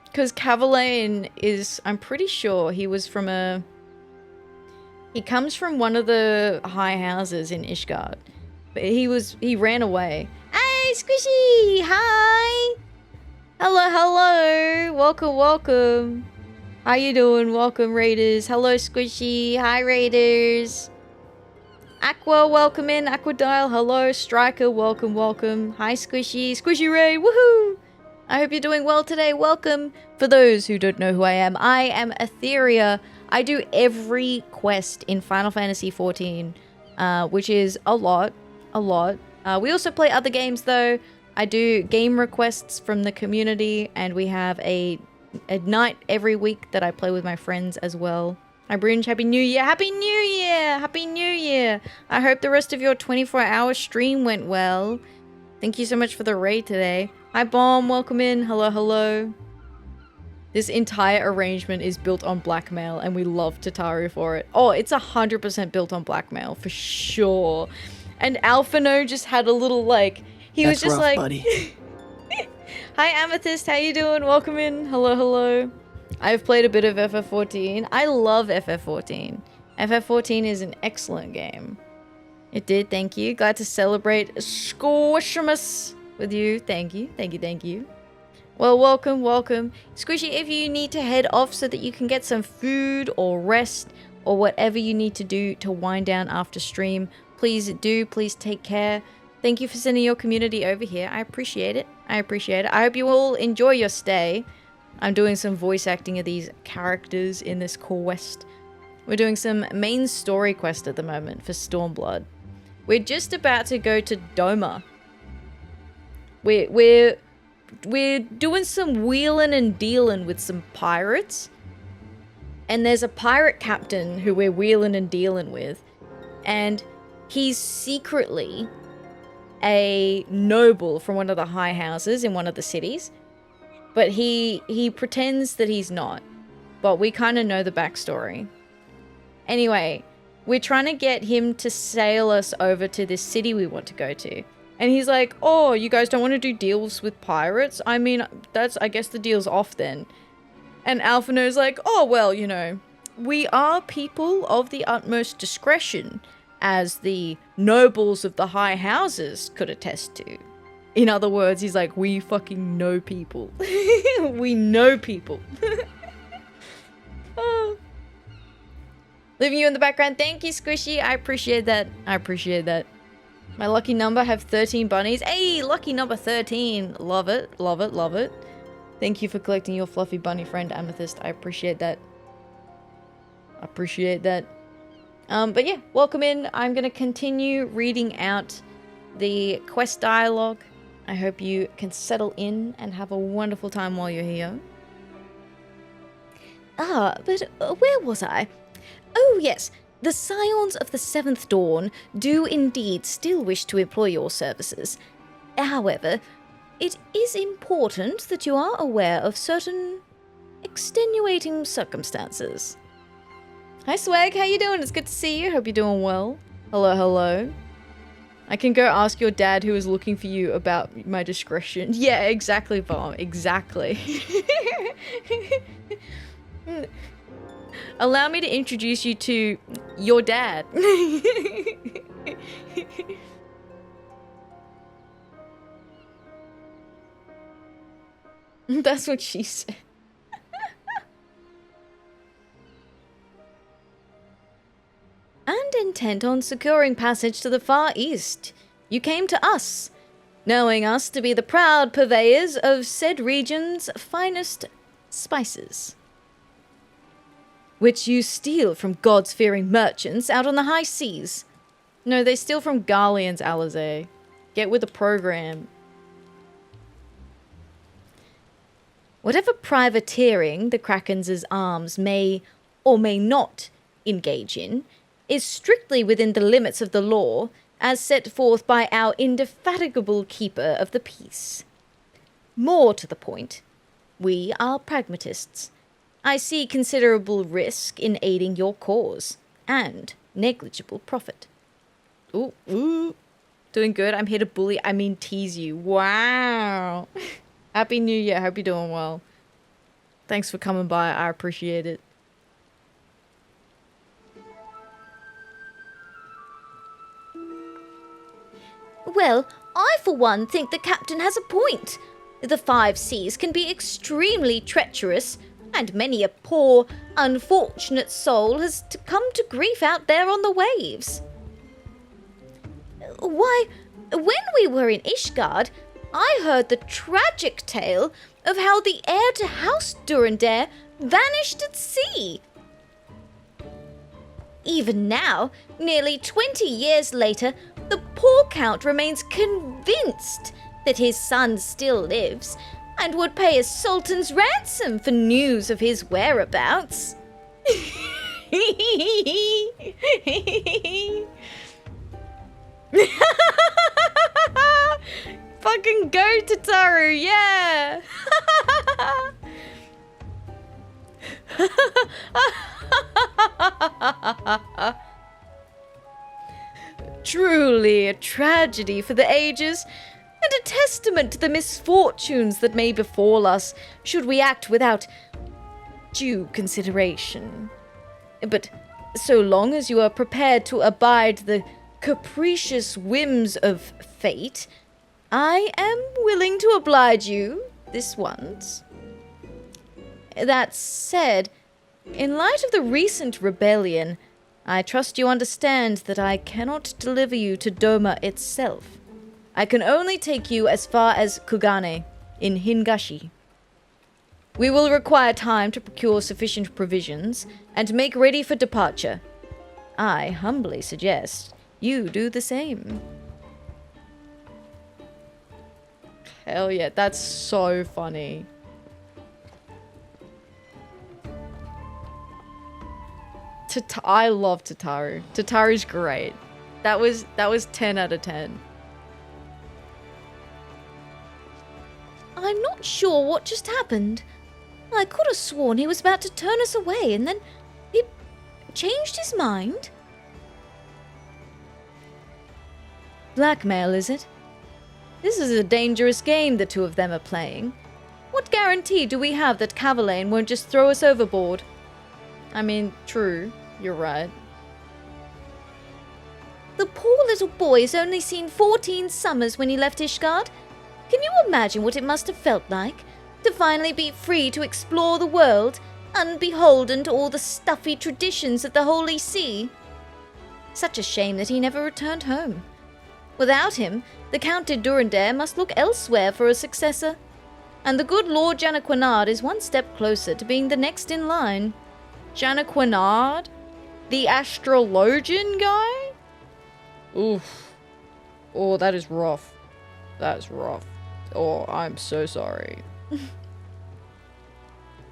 Because Cavalaine is, I'm pretty sure he was from he comes from one of the high houses in Ishgard. But he ran away. Hey, Squishy! Hi! Hello, hello! Welcome, welcome. How you doing? Welcome, Raiders. Hello, Squishy. Hi, Raiders. Aqua, welcome in. Aquadial, hello. Striker, welcome, welcome. Hi, Squishy. Squishy Ray, woohoo! I hope you're doing well today. Welcome. For those who don't know who I am Atheria. I do every quest in Final Fantasy XIV, which is a lot. We also play other games, though. I do game requests from the community, and we have a night every week that I play with my friends as well. Hi, Bringe. Happy New Year. Happy New Year. Happy New Year. I hope the rest of your 24-hour stream went well. Thank you so much for the raid today. Hi, Bomb. Welcome in. Hello, hello. This entire arrangement is built on blackmail, and we love Tataru for it. Oh, it's 100% built on blackmail, for sure. And Alphino just had a little, like... He was just rough, like... buddy. Hi, Amethyst. How you doing? Welcome in. Hello, hello. I've played a bit of FF14. I love FF14. FF14 is an excellent game. It did, thank you. Glad to celebrate Squishamus with you. Thank you, thank you, thank you. Well, welcome, welcome. Squishy, if you need to head off so that you can get some food or rest or whatever you need to do to wind down after stream, please do. Please take care. Thank you for sending your community over here. I appreciate it. I appreciate it. I hope you all enjoy your stay. I'm doing some voice acting of these characters in this quest. We're doing some main story quest at the moment for Stormblood. We're just about to go to Doma. We're doing some wheeling and dealing with some pirates. And there's a pirate captain who we're wheeling and dealing with. And he's secretly a noble from one of the high houses in one of the cities. But he pretends that he's not. But we kind of know the backstory. Anyway, we're trying to get him to sail us over to this city we want to go to. And he's like, oh, you guys don't want to do deals with pirates? I mean, I guess the deal's off then. And Alphino's like, oh, well, you know, we are people of the utmost discretion, as the nobles of the high houses could attest to. In other words, he's like, we fucking know people. We know people. Oh. Leaving you in the background. Thank you, Squishy. I appreciate that. I appreciate that. My lucky number have 13 bunnies. Hey, lucky number 13. Love it. Love it. Love it. Thank you for collecting your fluffy bunny friend, Amethyst. I appreciate that. I appreciate that. But yeah, welcome in. I'm going to continue reading out the quest dialogue. I hope you can settle in and have a wonderful time while you're here. But where was I? Oh, yes. The Scions of the Seventh Dawn do indeed still wish to employ your services. However, it is important that you are aware of certain extenuating circumstances. Hi, Swag. How you doing? It's good to see you. Hope you're doing well. Hello, hello. I can go ask your dad who is looking for you about my discretion. Yeah, exactly, Bomb. Exactly. Allow me to introduce you to your dad. That's what she said. And intent on securing passage to the Far East, you came to us, knowing us to be the proud purveyors of said region's finest spices, which you steal from God-fearing merchants out on the high seas. No, they steal from Garleans, Alizé. Get with the program. Whatever privateering the Kraken's arms may or may not engage in is strictly within the limits of the law as set forth by our indefatigable keeper of the peace. More to the point, we are pragmatists. I see considerable risk in aiding your cause, and negligible profit. Ooh. Doing good. I'm here to bully, I mean tease you. Wow. Happy New Year. Hope you're doing well. Thanks for coming by. I appreciate it. Well, I for one think the captain has a point. The 5 seas can be extremely treacherous, and many a poor, unfortunate soul has come to grief out there on the waves. Why, when we were in Ishgard, I heard the tragic tale of how the heir to House Durandare vanished at sea. Even now, nearly 20 years later, the poor Count remains convinced that his son still lives and would pay a sultan's ransom for news of his whereabouts. Fucking go, Tataru, yeah! Truly a tragedy for the ages, and a testament to the misfortunes that may befall us should we act without due consideration. But so long as you are prepared to abide the capricious whims of fate, I am willing to oblige you this once. That said, in light of the recent rebellion, I trust you understand that I cannot deliver you to Doma itself. I can only take you as far as Kugane, in Hingashi. We will require time to procure sufficient provisions and make ready for departure. I humbly suggest you do the same. Hell yeah, that's so funny. I love Tataru. Tataru's great. That was 10 out of 10. I'm not sure what just happened. I could have sworn he was about to turn us away and then he changed his mind. Blackmail, is it? This is a dangerous game the two of them are playing. What guarantee do we have that Cavalain won't just throw us overboard? I mean, true. You're right. The poor little boy has only seen 14 summers when he left Ishgard. Can you imagine what it must have felt like to finally be free to explore the world, unbeholden to all the stuffy traditions of the Holy See? Such a shame that he never returned home. Without him, the Count de Durandare must look elsewhere for a successor. And the good Lord Janaquinard is one step closer to being the next in line. Janaquinard? The astrologian guy? Oof. Oh, that is rough. That is rough. Oh, I'm so sorry.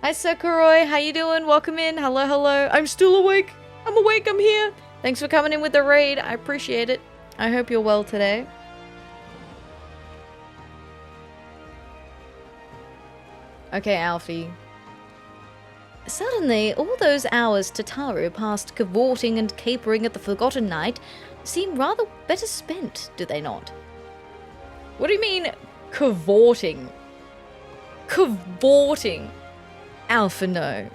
Hi, Sakuroi. How you doing? Welcome in. Hello, hello. I'm still awake. I'm awake. I'm here. Thanks for coming in with the raid. I appreciate it. I hope you're well today. Okay, Alfie. Suddenly, all those hours Tataru passed cavorting and capering at the Forgotten Night seem rather better spent, do they not? What do you mean, cavorting? Cavorting. Alpha, no.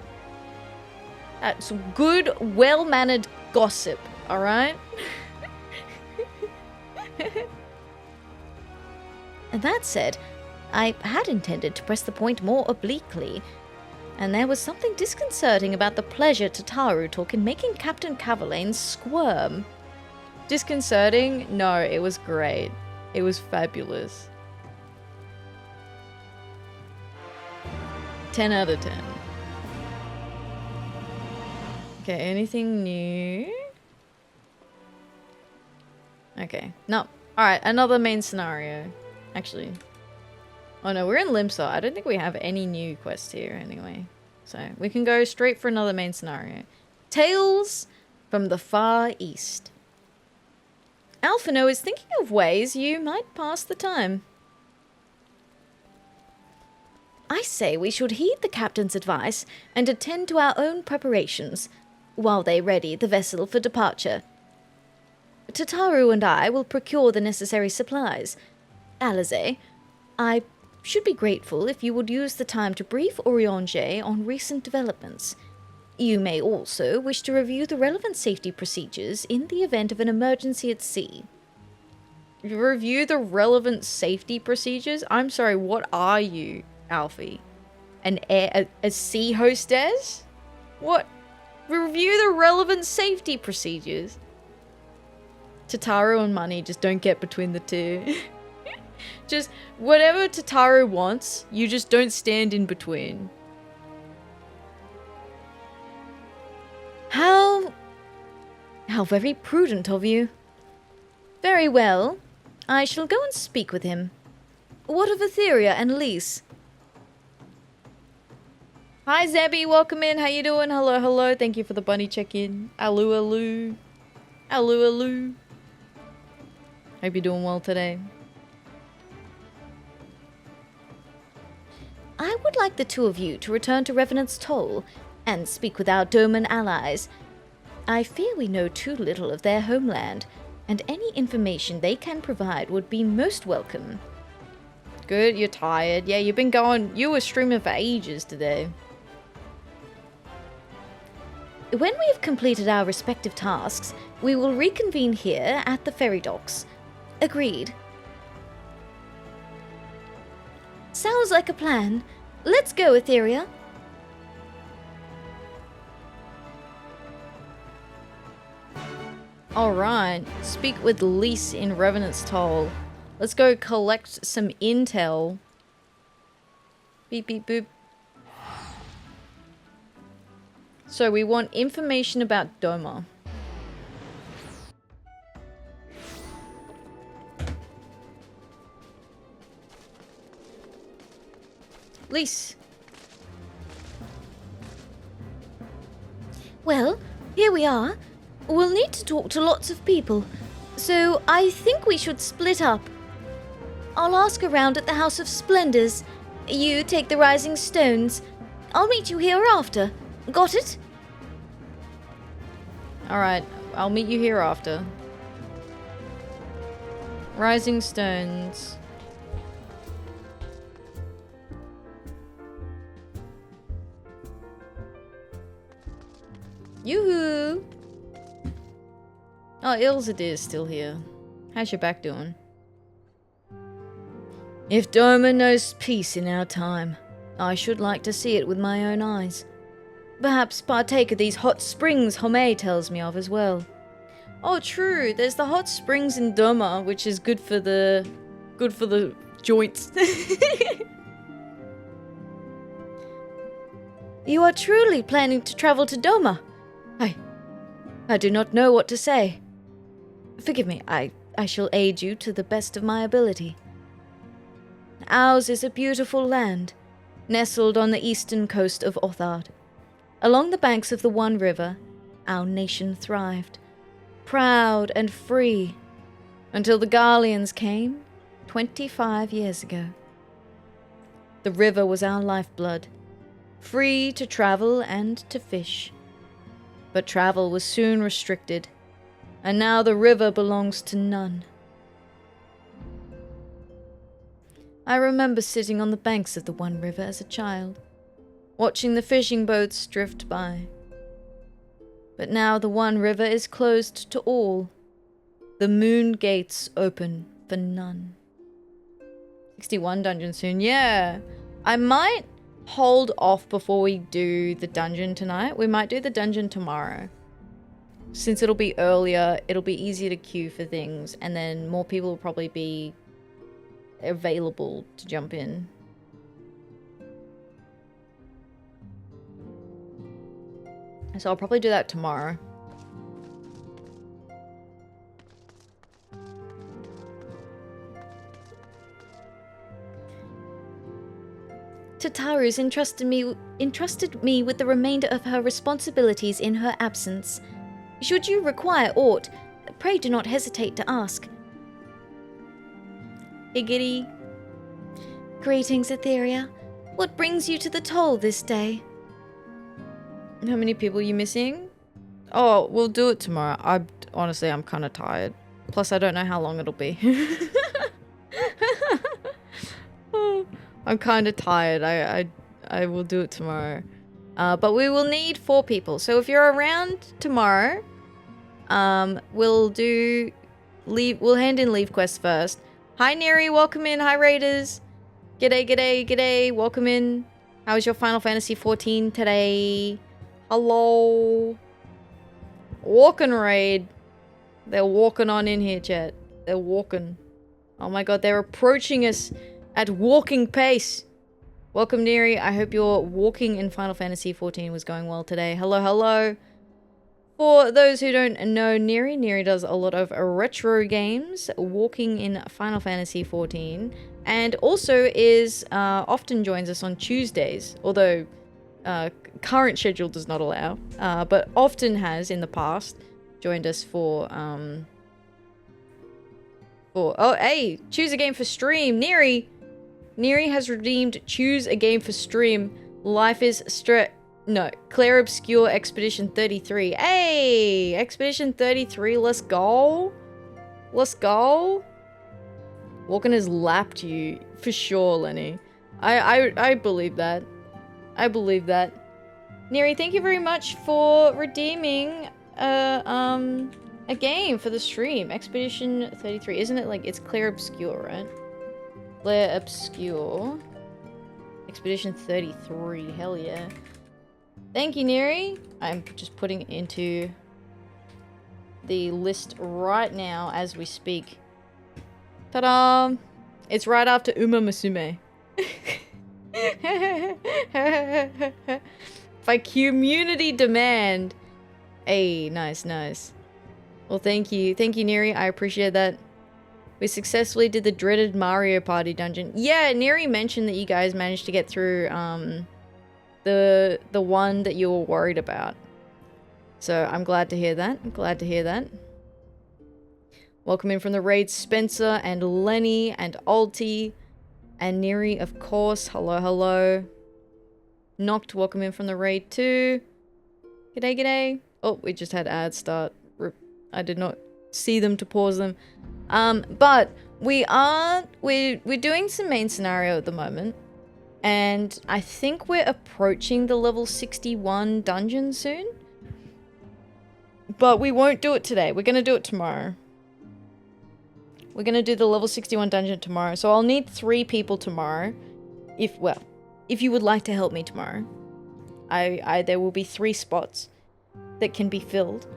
That's good, well-mannered gossip, alright? And that said, I had intended to press the point more obliquely, and there was something disconcerting about the pleasure Tataru took in making Captain Cavalain squirm. Disconcerting? No, it was great. It was fabulous. 10 out of 10. Okay, anything new? Okay, no. Alright, another main scenario. Actually. Oh no, we're in Limsa. I don't think we have any new quests here anyway. So, we can go straight for another main scenario. Tales from the Far East. Alphino is thinking of ways you might pass the time. I say we should heed the captain's advice and attend to our own preparations, while they ready the vessel for departure. Tataru and I will procure the necessary supplies. Alize, I should be grateful if you would use the time to brief Oriange on recent developments. You may also wish to review the relevant safety procedures in the event of an emergency at sea. Review the relevant safety procedures? I'm sorry, what are you, Alfie? a sea hostess? What? Review the relevant safety procedures. Tataru and money just don't get between the two. Just whatever Tataru wants, you just don't stand in between. How very prudent of you. Very well. I shall go and speak with him. What of Atheria and Lise? Hi Zebby, welcome in. How you doing? Hello, hello. Thank you for the bunny check-in. Alu, alu. Alu, alu. Hope you're doing well today. I would like the two of you to return to Revenant's Toll and speak with our Doman allies. I fear we know too little of their homeland, and any information they can provide would be most welcome. Good, you're tired. Yeah, you were streaming for ages today. When we have completed our respective tasks, we will reconvene here at the ferry docks. Agreed. Sounds like a plan. Let's go, Atheria. Alright, speak with Lise in Revenant's Toll. Let's go collect some intel. Beep beep boop. So we want information about Doma. Lise. Well, here we are. We'll need to talk to lots of people, so I think we should split up. I'll ask around at the House of Splendors. You take the Rising Stones. I'll meet you here after. Got it? Alright, I'll meet you here after. Rising Stones. Yoo-hoo! Oh, Ilzadir is still here. How's your back doing? If Doma knows peace in our time, I should like to see it with my own eyes. Perhaps partake of these hot springs Homei tells me of as well. Oh, true. There's the hot springs in Doma, which is good for the joints. You are truly planning to travel to Doma? I do not know what to say. Forgive me, I shall aid you to the best of my ability. Ours is a beautiful land, nestled on the eastern coast of Othard. Along the banks of the One River, our nation thrived, proud and free, until the Garleans came 25 years ago. The river was our lifeblood, free to travel and to fish. But travel was soon restricted, and now the river belongs to none. I remember sitting on the banks of the One River as a child, watching the fishing boats drift by. But now the One River is closed to all. The moon gates open for none. 61 dungeon soon, yeah. I might hold off before we do the dungeon tonight. We might do the dungeon tomorrow. Since it'll be earlier, it'll be easier to queue for things, and then more people will probably be available to jump in. So I'll probably do that tomorrow. Tataru's entrusted me with the remainder of her responsibilities in her absence. Should you require aught, pray do not hesitate to ask. Higgity. Greetings, Atheria. What brings you to the toll this day? How many people are you missing? Oh, we'll do it tomorrow. Honestly, I'm kind of tired. Plus, I don't know how long it'll be. I'm kind of tired. I will do it tomorrow. But we will need 4 people. So if you're around tomorrow, we'll hand in leave quests first. Hi Neigh, welcome in. Hi Raiders. G'day, g'day, g'day. Welcome in. How was your Final Fantasy 14 today? Hello. Walking raid. They're walking on in here, chat. They're walking. Oh my god, they're approaching us at walking pace. Welcome, Neigh. I hope your walking in Final Fantasy 14 was going well today. Hello, hello. For those who don't know Neigh does a lot of retro games, walking in Final Fantasy 14, and also is often joins us on Tuesdays, although current schedule does not allow, but often has in the past joined us for oh hey, choose a game for stream. Neigh has redeemed choose a game for stream. Life is Claire Obscure Expedition 33. Hey! Expedition 33, let's go. Let's go. Walken has lapped you. For sure, Lenny. I believe that. I believe that. Neigh, thank you very much for redeeming a game for the stream. Expedition 33. Isn't it like, it's Claire Obscure, right? Claire Obscure. Expedition 33. Hell yeah. Thank you, Neigh. I'm just putting it into the list right now as we speak. Ta-da! It's right after Uma Musume. By community demand. Hey, nice, nice. Well, thank you. Thank you, Neigh. I appreciate that. We successfully did the dreaded Mario Party dungeon. Yeah, Neigh mentioned that you guys managed to get through, the one that you were worried about. So I'm glad to hear that. I'm glad to hear that. Welcome in from the raid, Spencer and Lenny and Alti and Neigh, of course. Hello, hello. Noct, welcome in from the raid too. G'day, g'day. Oh, we just had ads start. I did not see them to pause them. But we're doing some main scenario at the moment. And I think we're approaching the level 61 dungeon soon. But we won't do it today. We're going to do it tomorrow. We're going to do the level 61 dungeon tomorrow. So I'll need 3 people tomorrow. If you would like to help me tomorrow. There will be 3 spots that can be filled.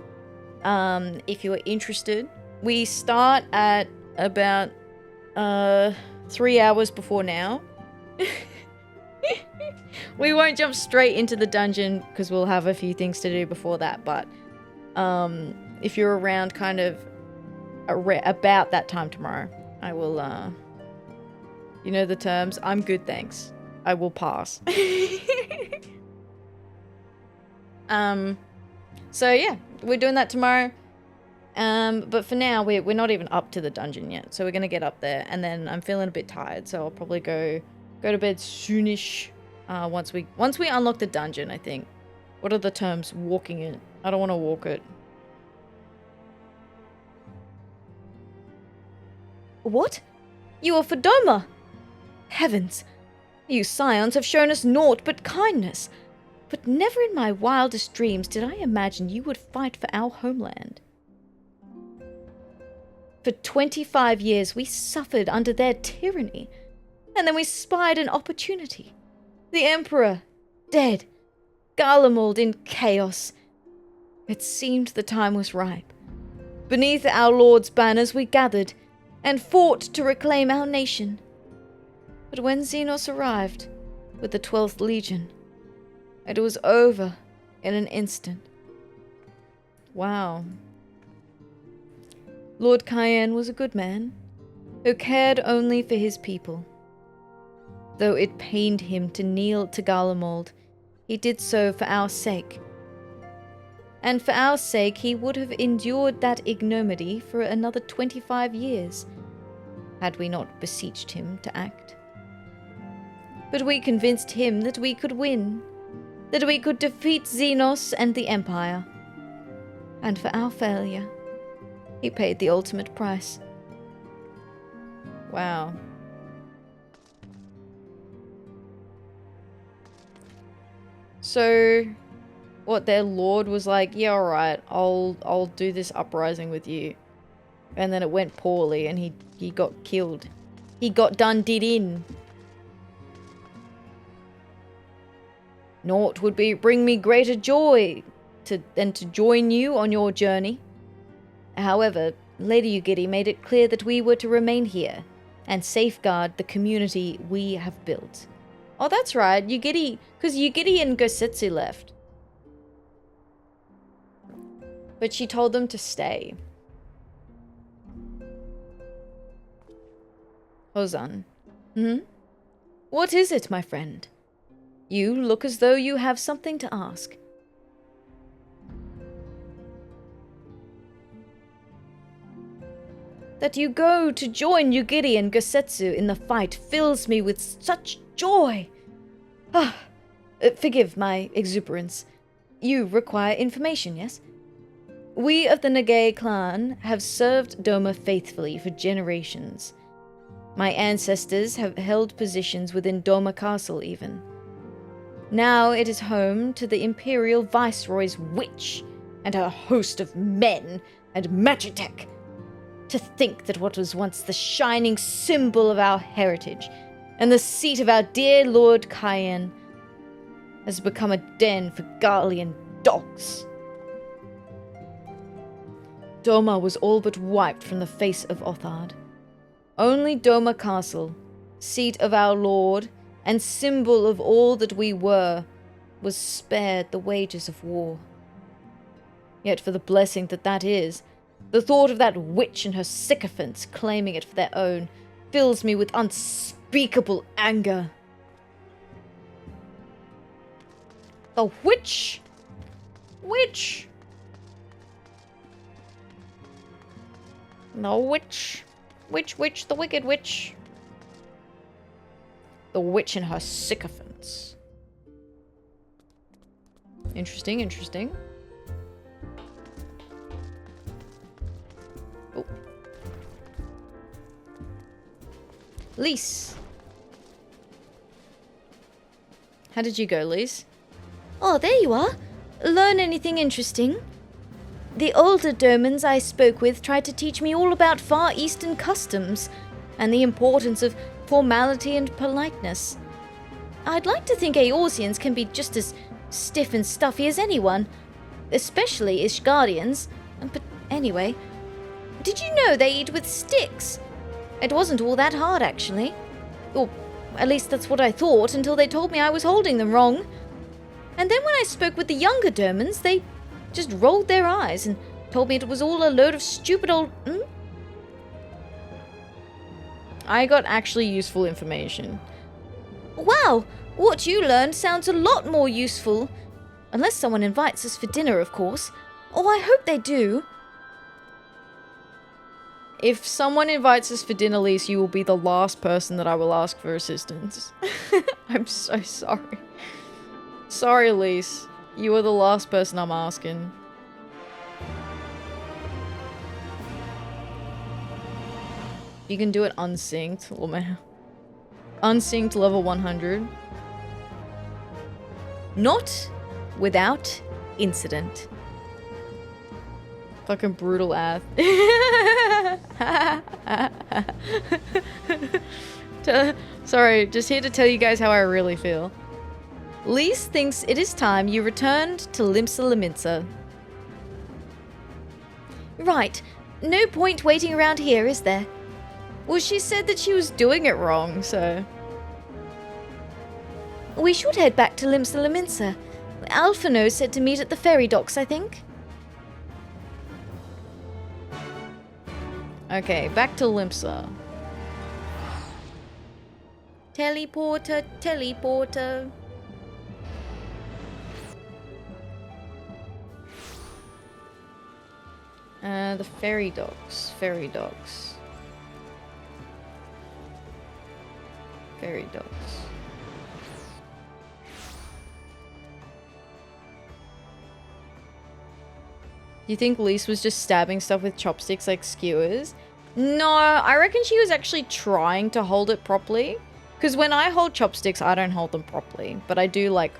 If you are interested. We start at about 3 hours before now. We won't jump straight into the dungeon because we'll have a few things to do before that, but if you're around kind of about that time tomorrow, I will, you know the terms, I'm good, thanks. I will pass. So yeah, we're doing that tomorrow. But for now, we're not even up to the dungeon yet, so we're gonna get up there, and then I'm feeling a bit tired, so I'll probably go to bed soonish. Once we unlock the dungeon, I think. What are the terms? Walking it. I don't want to walk it. What? You are Fodoma! Heavens! You scions have shown us naught but kindness. But never in my wildest dreams did I imagine you would fight for our homeland. For 25 years we suffered under their tyranny, and then we spied an opportunity. The Emperor, dead. Garlemald in chaos. It seemed the time was ripe. Beneath our Lord's banners we gathered, and fought to reclaim our nation. But when Xenos arrived, with the 12th Legion, it was over in an instant. Wow. Lord Cayenne was a good man, who cared only for his people. Though it pained him to kneel to Garlemald, he did so for our sake. And for our sake he would have endured that ignominy for another 25 years, had we not beseeched him to act. But we convinced him that we could win, that we could defeat Xenos and the Empire. And for our failure, he paid the ultimate price. Wow. So, what, their lord was like, yeah, alright, I'll do this uprising with you. And then it went poorly and he got killed. He got done did in. Naught would bring me greater joy than to join you on your journey. However, Lady Ugidi made it clear that we were to remain here and safeguard the community we have built. Oh, that's right. Ugidi, because Ugidi and Gosetsu left. But she told them to stay. Hozan. What is it, my friend? You look as though you have something to ask. That you go to join Ugidi and Gosetsu in the fight fills me with such joy. Forgive my exuberance. You require information, yes? We of the Neigh clan have served Doma faithfully for generations. My ancestors have held positions within Doma Castle even. Now it is home to the Imperial Viceroy's witch and her host of men and Magitech. To think that what was once the shining symbol of our heritage and the seat of our dear Lord Cayenne has become a den for Garlean dogs. Doma was all but wiped from the face of Othard. Only Doma Castle, seat of our Lord and symbol of all that we were, was spared the wages of war. Yet for the blessing that is, the thought of that witch and her sycophants claiming it for their own fills me with unspeakable anger. The witch! Witch! No witch. Witch, the wicked witch. The witch and her sycophants. Interesting. Oh. Lise. How did you go, Lise? Oh, there you are. Learn anything interesting? The older Domans I spoke with tried to teach me all about Far Eastern customs and the importance of formality and politeness. I'd like to think Eorzeans can be just as stiff and stuffy as anyone, especially Ishgardians. But anyway, did you know they eat with sticks? It wasn't all that hard, actually. Or at least that's what I thought until they told me I was holding them wrong. And then when I spoke with the younger Domans, they just rolled their eyes and told me it was all a load of stupid old... I got actually useful information. Wow, what you learned sounds a lot more useful. Unless someone invites us for dinner, of course. Oh, I hope they do. If someone invites us for dinner, Lise, you will be the last person that I will ask for assistance. I'm so sorry. Sorry, Lise. You are the last person I'm asking. You can do it unsynced. Oh man. Unsynced level 100. Not without incident. Fucking brutal ass. Sorry, just here to tell you guys how I really feel. Lise thinks it is time you returned to Limsa Lominsa. Right. No point waiting around here, is there? Well, she said that she was doing it wrong, so... We should head back to Limsa Lominsa. Alphino said to meet at the ferry docks, I think. Okay, back to Limsa. Teleporter, teleporter. The ferry docks. Ferry docks. Ferry docks. You think Lise was just stabbing stuff with chopsticks like skewers? No, I reckon she was actually trying to hold it properly. Because when I hold chopsticks, I don't hold them properly. But I do like,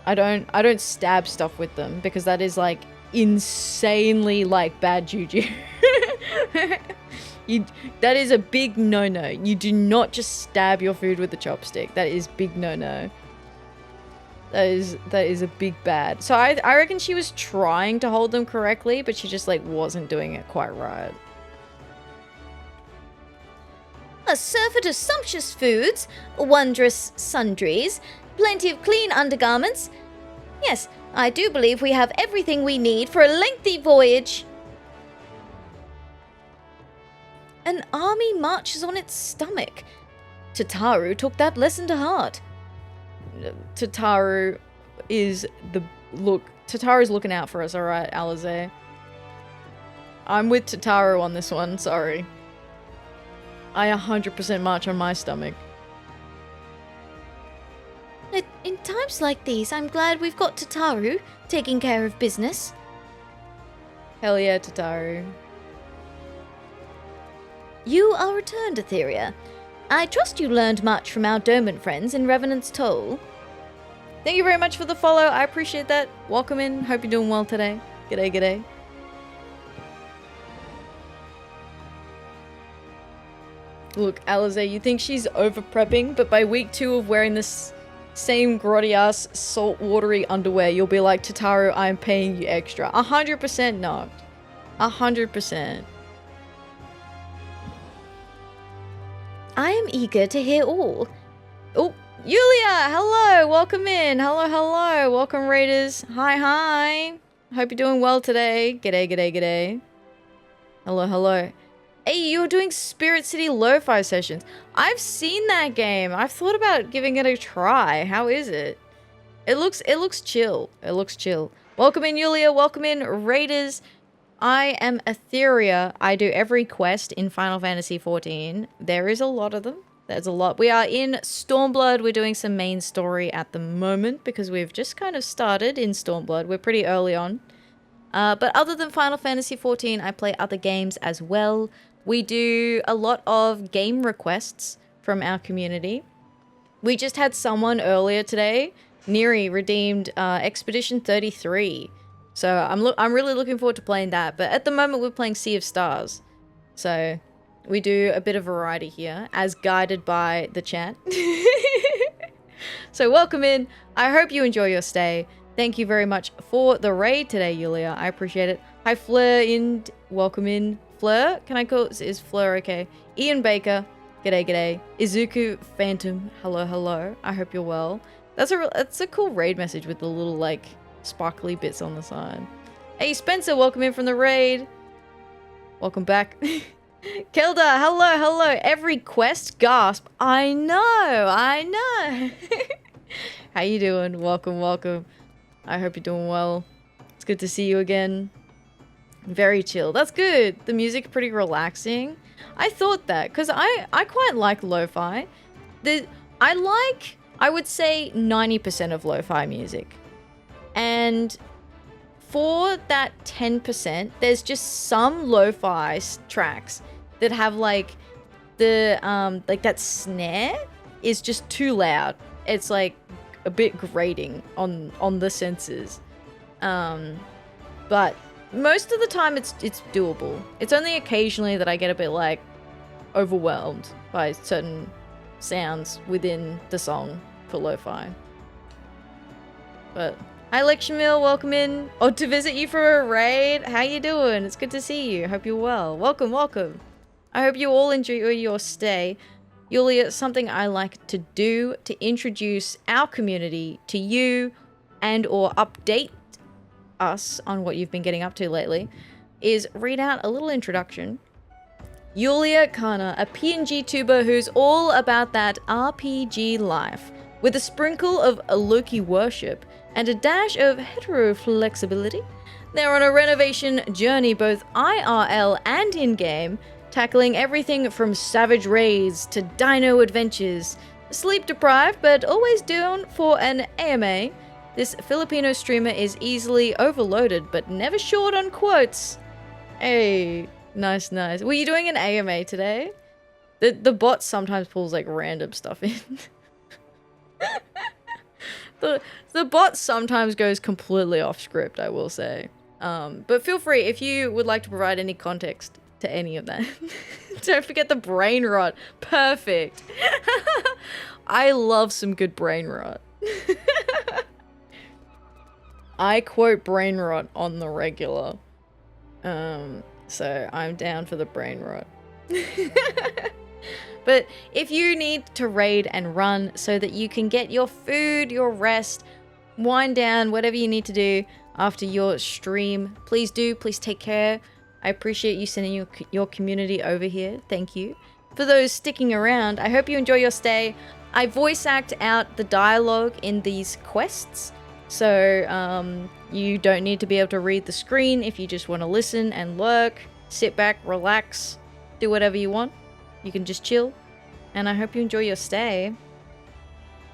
I don't stab stuff with them because that is like insanely like bad juju. That is a big no-no. You do not just stab your food with a chopstick. That is big no-no. That is a big bad. So I reckon she was trying to hold them correctly, but she just like wasn't doing it quite right. A surfeit of sumptuous foods, wondrous sundries, plenty of clean undergarments. Yes, I do believe we have everything we need for a lengthy voyage. An army marches on its stomach. Tataru took that lesson to heart. Tataru is the... Look, Tataru's looking out for us, alright, Alize. I'm with Tataru on this one, sorry. I 100% march on my stomach. In times like these, I'm glad we've got Tataru taking care of business. Hell yeah, Tataru. You are returned, Atheria. I trust you learned much from our Doman friends in Revenant's Toll. Thank you very much for the follow. I appreciate that. Welcome in. Hope you're doing well today. G'day, g'day. Look, Alize, you think she's over-prepping, but by week 2 of wearing this same grotty-ass, salt-watery underwear, you'll be like, Tataru, I'm paying you extra. 100% knocked. 100%. I am eager to hear all. Oh, Yulia, hello, welcome in. Hello, hello, welcome Raiders. Hi, hi. Hope you're doing well today. G'day, g'day, g'day. Hello, hello. Hey, you're doing Spirit City Lo-Fi sessions. I've seen that game. I've thought about giving it a try. How is it? It looks chill. It looks chill. Welcome in, Yulia. Welcome in, Raiders. I am Atheria. I do every quest in Final Fantasy XIV. There is a lot of them. There's a lot. We are in Stormblood. We're doing some main story at the moment because we've just kind of started in Stormblood. We're pretty early on. But other than Final Fantasy XIV, I play other games as well. We do a lot of game requests from our community. We just had someone earlier today, Neigh, redeemed Expedition 33. So I'm really looking forward to playing that. But at the moment, we're playing Sea of Stars. So we do a bit of variety here, as guided by the chat. So welcome in. I hope you enjoy your stay. Thank you very much for the raid today, Yulia. I appreciate it. Hi, Fleur. Welcome in. Fleur? Can I call... Is Fleur okay? Ian Baker. G'day, g'day. Izuku Phantom. Hello, hello. I hope you're well. That's a cool raid message with the little, like, sparkly bits on the side. Hey, Spencer. Welcome in from the raid. Welcome back. Kelda. Hello, hello. Every quest. Gasp. I know. How you doing? Welcome, welcome. I hope you're doing well. It's good to see you again. Very chill. That's good. The music pretty relaxing. I thought that because I quite like lo-fi. I would say 90% of lo-fi music. And for that 10%, there's just some lo-fi tracks that have like the like that snare is just too loud. It's like a bit grating on the senses. But most of the time it's doable. It's only occasionally that I get a bit like overwhelmed by certain sounds within the song for lo-fi. But hi Lexamil, welcome in. Oh, to visit you for a raid. How you doing? It's good to see you. Hope you're well. Welcome, welcome. I hope you all enjoy your stay. Yulia, something I like to do to introduce our community to you and or update us on what you've been getting up to lately is read out a little introduction. Yulia Kana, a PNG tuber who's all about that RPG life, with a sprinkle of Loki worship and a dash of hetero flexibility. They're on a renovation journey both IRL and in-game, tackling everything from savage raids to dino adventures. Sleep deprived, but always down for an AMA. This Filipino streamer is easily overloaded, but never short on quotes. Hey, nice, nice. Were you doing an AMA today? The bot sometimes pulls like random stuff in. the bot sometimes goes completely off script, I will say. But feel free if you would like to provide any context to any of that. Don't forget the brain rot. Perfect. I love some good brain rot. I quote brain rot on the regular. So I'm down for the brain rot. But if you need to raid and run so that you can get your food, your rest, wind down, whatever you need to do after your stream, please do. Please take care. I appreciate you sending your community over here. Thank you. For those sticking around, I hope you enjoy your stay. I voice act out the dialogue in these quests, so you don't need to be able to read the screen if you just want to listen and lurk, sit back, relax, do whatever you want. You can just chill, and I hope you enjoy your stay.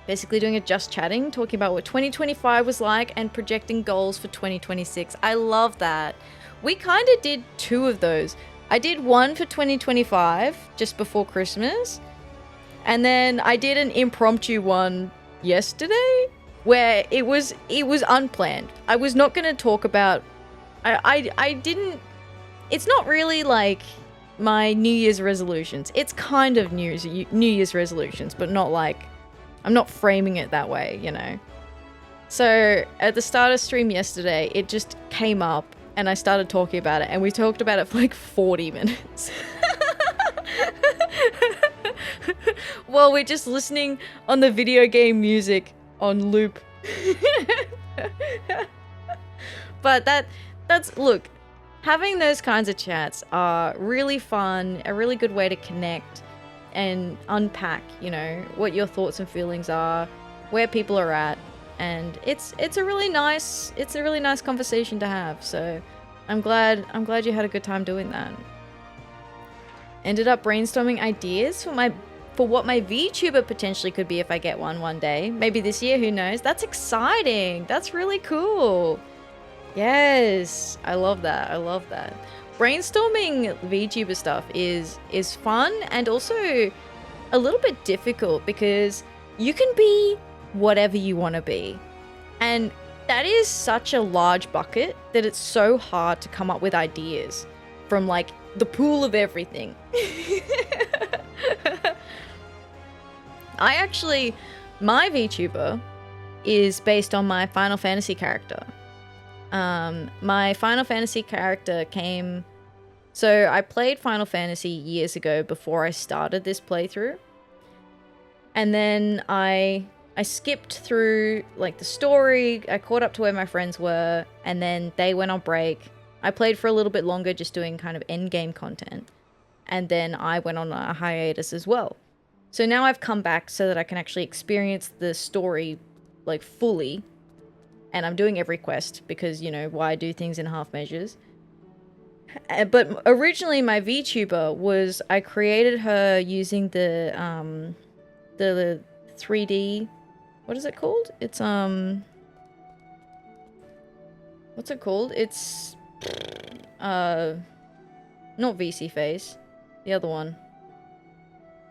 Basically doing a just chatting, talking about what 2025 was like and projecting goals for 2026. I love that. We kind of did 2 of those. I did one for 2025 just before Christmas, and then I did an impromptu one yesterday where it was unplanned. I was not going to talk about I didn't. It's not really like my New Year's resolutions. It's kind of New Year's resolutions, but not like, I'm not framing it that way, you know. So at the start of stream yesterday, it just came up and I started talking about it, and we talked about it for like 40 minutes. Well, we're just listening on the video game music on loop. But that's look, having those kinds of chats are really fun, a really good way to connect and unpack, you know, what your thoughts and feelings are, where people are at, and it's a really nice conversation to have. So I'm glad you had a good time doing that. Ended up brainstorming ideas for what my VTuber potentially could be if I get one day. Maybe this year, who knows? That's exciting. That's really cool. Yes, I love that. I love that. Brainstorming VTuber stuff is fun and also a little bit difficult because you can be whatever you want to be. And that is such a large bucket that it's so hard to come up with ideas from like the pool of everything. My VTuber is based on my Final Fantasy character. My Final Fantasy character so I played Final Fantasy years ago before I started this playthrough. And then I skipped through like the story, I caught up to where my friends were, and then they went on break. I played for a little bit longer just doing kind of endgame content. And then I went on a hiatus as well. So now I've come back so that I can actually experience the story like fully. And I'm doing every quest because, you know, why do things in half measures? But originally my VTuber was, I created her using the 3D, what is it called? It's, what's it called? It's, not VC Face, the other one.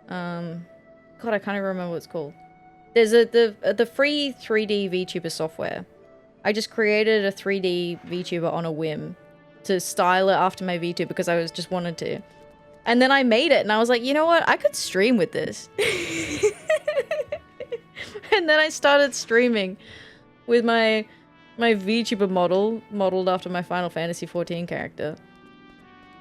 God, I can't even remember what it's called. There's the free 3D VTuber software. I just created a 3D VTuber on a whim to style it after my VTuber because I just wanted to. And then I made it and I was like, you know what? I could stream with this. And then I started streaming with my VTuber modeled after my Final Fantasy XIV character.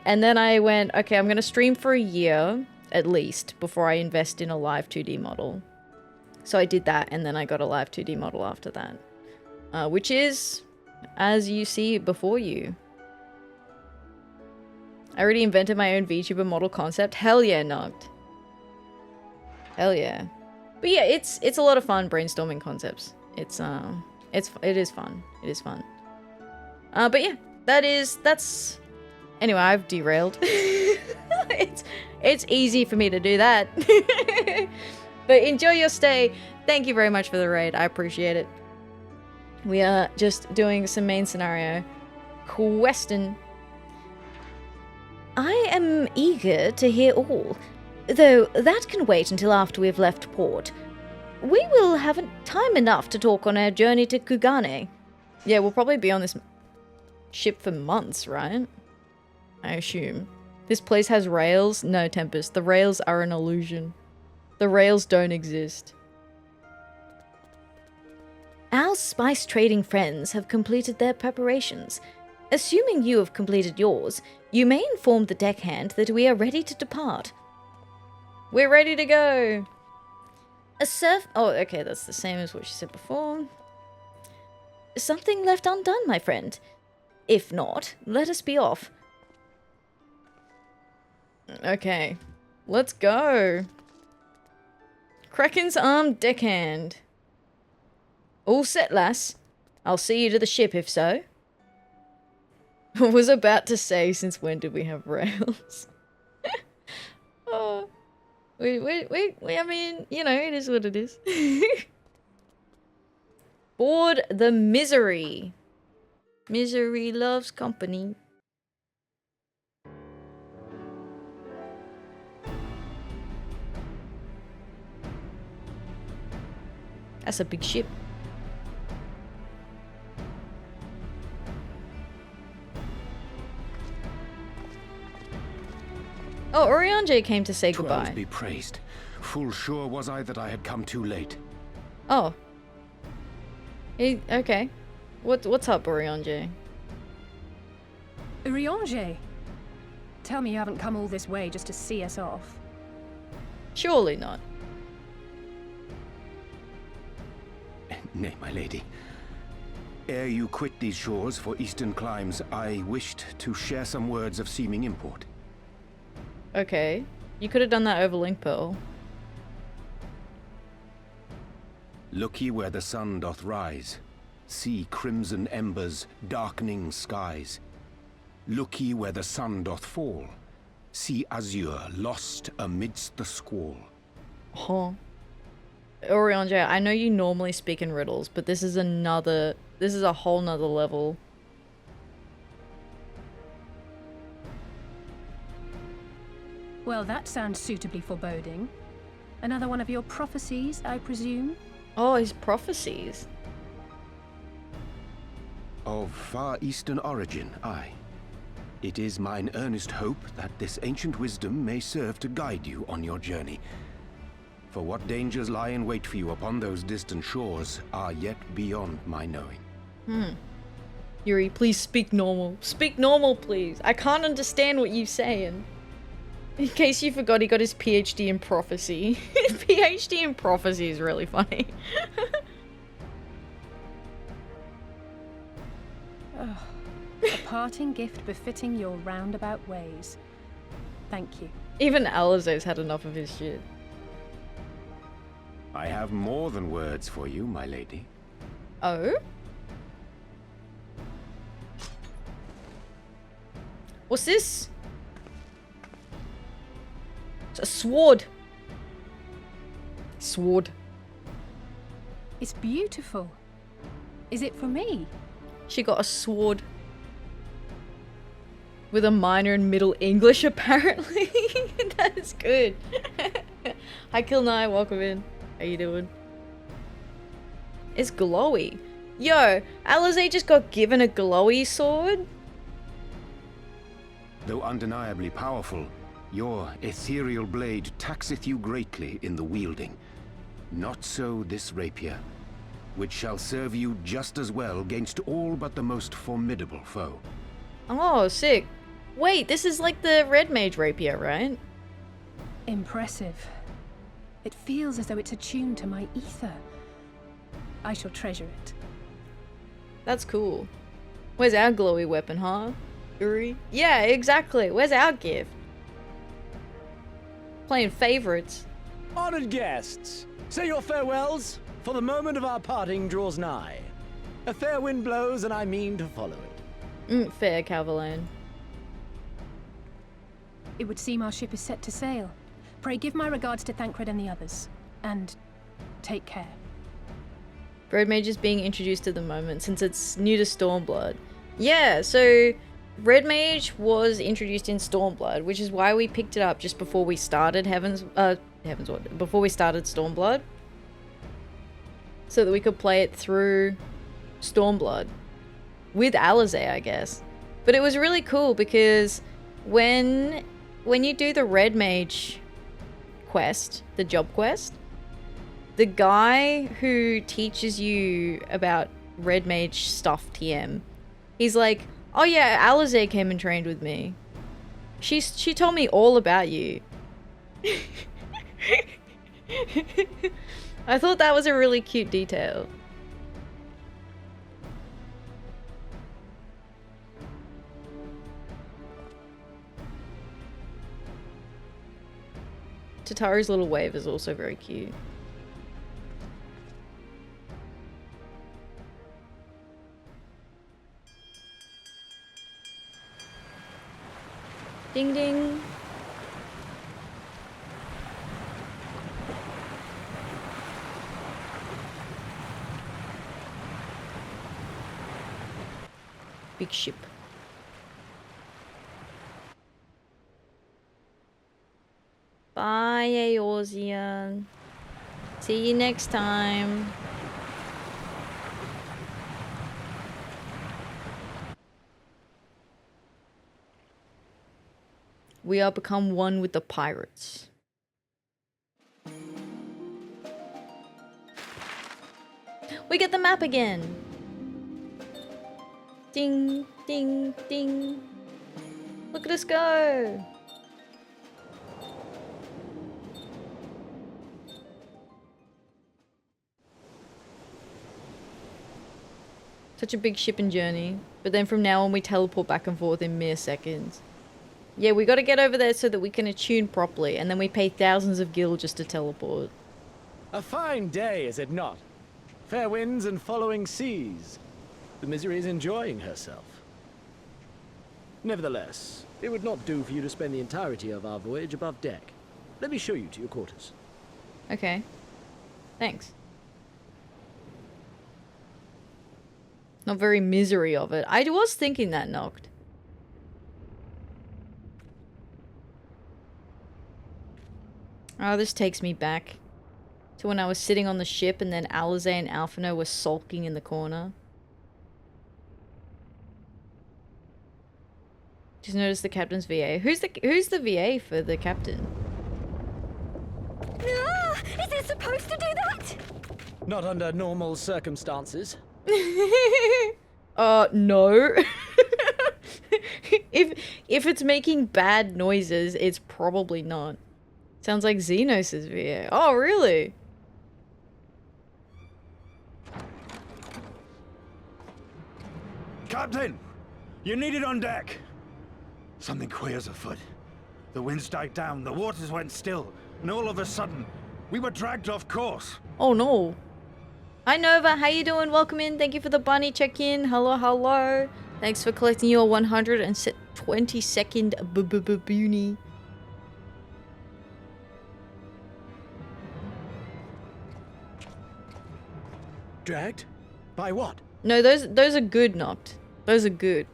And then I went, okay, I'm going to stream for a year at least before I invest in a live 2D model. So I did that, and then I got a live 2D model after that. Which is, as you see before you. I already invented my own VTuber model concept. Hell yeah, Nogged. Hell yeah. But yeah, it's a lot of fun brainstorming concepts. It is fun. It is fun. But yeah, that's... Anyway, I've derailed. It's easy for me to do that. But enjoy your stay. Thank you very much for the raid. I appreciate it. We are just doing some main scenario questing. I am eager to hear all, though that can wait until after we've left port. We will have time enough to talk on our journey to Kugane. Yeah, we'll probably be on this ship for months, right? I assume. This place has rails? No, Tempest. The rails are an illusion. The rails don't exist. Our spice trading friends have completed their preparations. Assuming you have completed yours, you may inform the deckhand that we are ready to depart. We're ready to go. Oh, okay, that's the same as what she said before. Something left undone, my friend. If not, let us be off. Okay, let's go. Kraken's armed deckhand. All set, lass. I'll see you to the ship if so. I was about to say, since when did we have rails? Oh, I mean, you know, it is what it is. Board the Misery. Misery loves company. That's a big ship. Oh, Oriange came to say goodbye. Twelve be praised. Full sure was I that I had come too late. Oh. Okay. What's up, Oriange? Uriange? Tell me you haven't come all this way just to see us off. Surely not. Nay, my lady. Ere you quit these shores for eastern climes, I wished to share some words of seeming import. Okay. You could have done that over Link Pearl. Look ye where the sun doth rise. See crimson embers, darkening skies. Look ye where the sun doth fall. See azure lost amidst the squall. Huh. Oriange, I know you normally speak in riddles, but this is a whole nother level. Well, that sounds suitably foreboding. Another one of your prophecies, I presume? Oh, his prophecies. Of far eastern origin, aye. It is mine earnest hope that this ancient wisdom may serve to guide you on your journey. For what dangers lie in wait for you upon those distant shores are yet beyond my knowing. Yuri, please speak normal. Speak normal, please. I can't understand what you're saying. In case you forgot, he got his PhD in prophecy. His PhD in prophecy is really funny. A parting gift befitting your roundabout ways. Thank you. Even Alize's had enough of his shit. I have more than words for you, my lady. Oh? What's this? It's a sword. Sword. It's beautiful. Is it for me? She got a sword. With a minor in Middle English, apparently. That is good. Hi, Kilnai. Welcome in. How you doing? It's glowy. Yo, Alize just got given a glowy sword? Though undeniably powerful, your ethereal blade taxeth you greatly in the wielding. Not so this rapier, which shall serve you just as well against all but the most formidable foe. Oh, sick. Wait, this is like the Red Mage rapier, right? Impressive. It feels as though it's attuned to my ether. I shall treasure it. That's cool. Where's our glowy weapon, huh? Uri? Yeah, exactly. Where's our gift? Playing favorites. Honored guests, say your farewells, for the moment of our parting draws nigh. A fair wind blows, and I mean to follow it. Fair, Calverlane. It would seem our ship is set to sail. Pray give my regards to Thancred and the others. And take care. Red Mage is being introduced at the moment since it's new to Stormblood. Yeah, so Red Mage was introduced in Stormblood, which is why we picked it up just before we started before we started Stormblood. So that we could play it through Stormblood. With Alize, I guess. But it was really cool because when you do the Red Mage quest, the job quest, The guy who teaches you about Red Mage stuff, TM, he's like, oh yeah, Alizé came and trained with me. She told me all about you. I thought that was a really cute detail. Tataru's little wave is also very cute. Ding ding. Big ship. Bye, Eorzean. See you next time. We are become one with the pirates. We get the map again. Ding, ding, ding. Look at us go. Such a big shipping journey. But then from now on we teleport back and forth in mere seconds. Yeah, we gotta get over there so that we can attune properly, and then we pay thousands of gil just to teleport. A fine day, is it not? Fair winds and following seas. The Misery is enjoying herself. Nevertheless, it would not do for you to spend the entirety of our voyage above deck. Let me show you to your quarters. Okay. Thanks. Not very Misery of it. I was thinking that, Noct. Oh, this takes me back to when I was sitting on the ship and then Alizé and Alphino were sulking in the corner. Just noticed the captain's VA. Who's the VA for the captain? Ah, is it supposed to do that? Not under normal circumstances. No. If it's making bad noises, it's probably not. Sounds like Xenos' VA. Oh, really? Captain! You're needed on deck! Something queer's afoot. The winds died down, the waters went still, and all of a sudden, we were dragged off course. Oh no. Hi Nova, how you doing? Welcome in. Thank you for the bunny check-in. Hello, hello. Thanks for collecting your 122nd boonie. Dragged? By what? No, those are good, Noct. Those are good.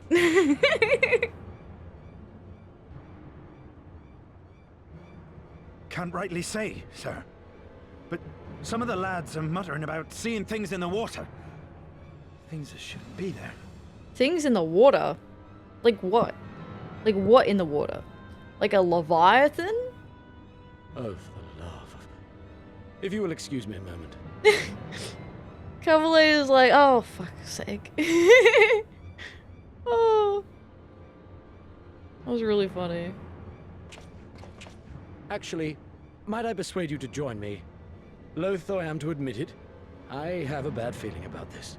Can't rightly say, sir. But some of the lads are muttering about seeing things in the water. Things that shouldn't be there. Things in the water? Like what? Like what in the water? Like a leviathan? Oh, for the love of... If you will excuse me a moment. Cavalier's like, oh, fuck's sake. Oh. That was really funny. Actually, might I persuade you to join me? Loath though I am to admit it, I have a bad feeling about this.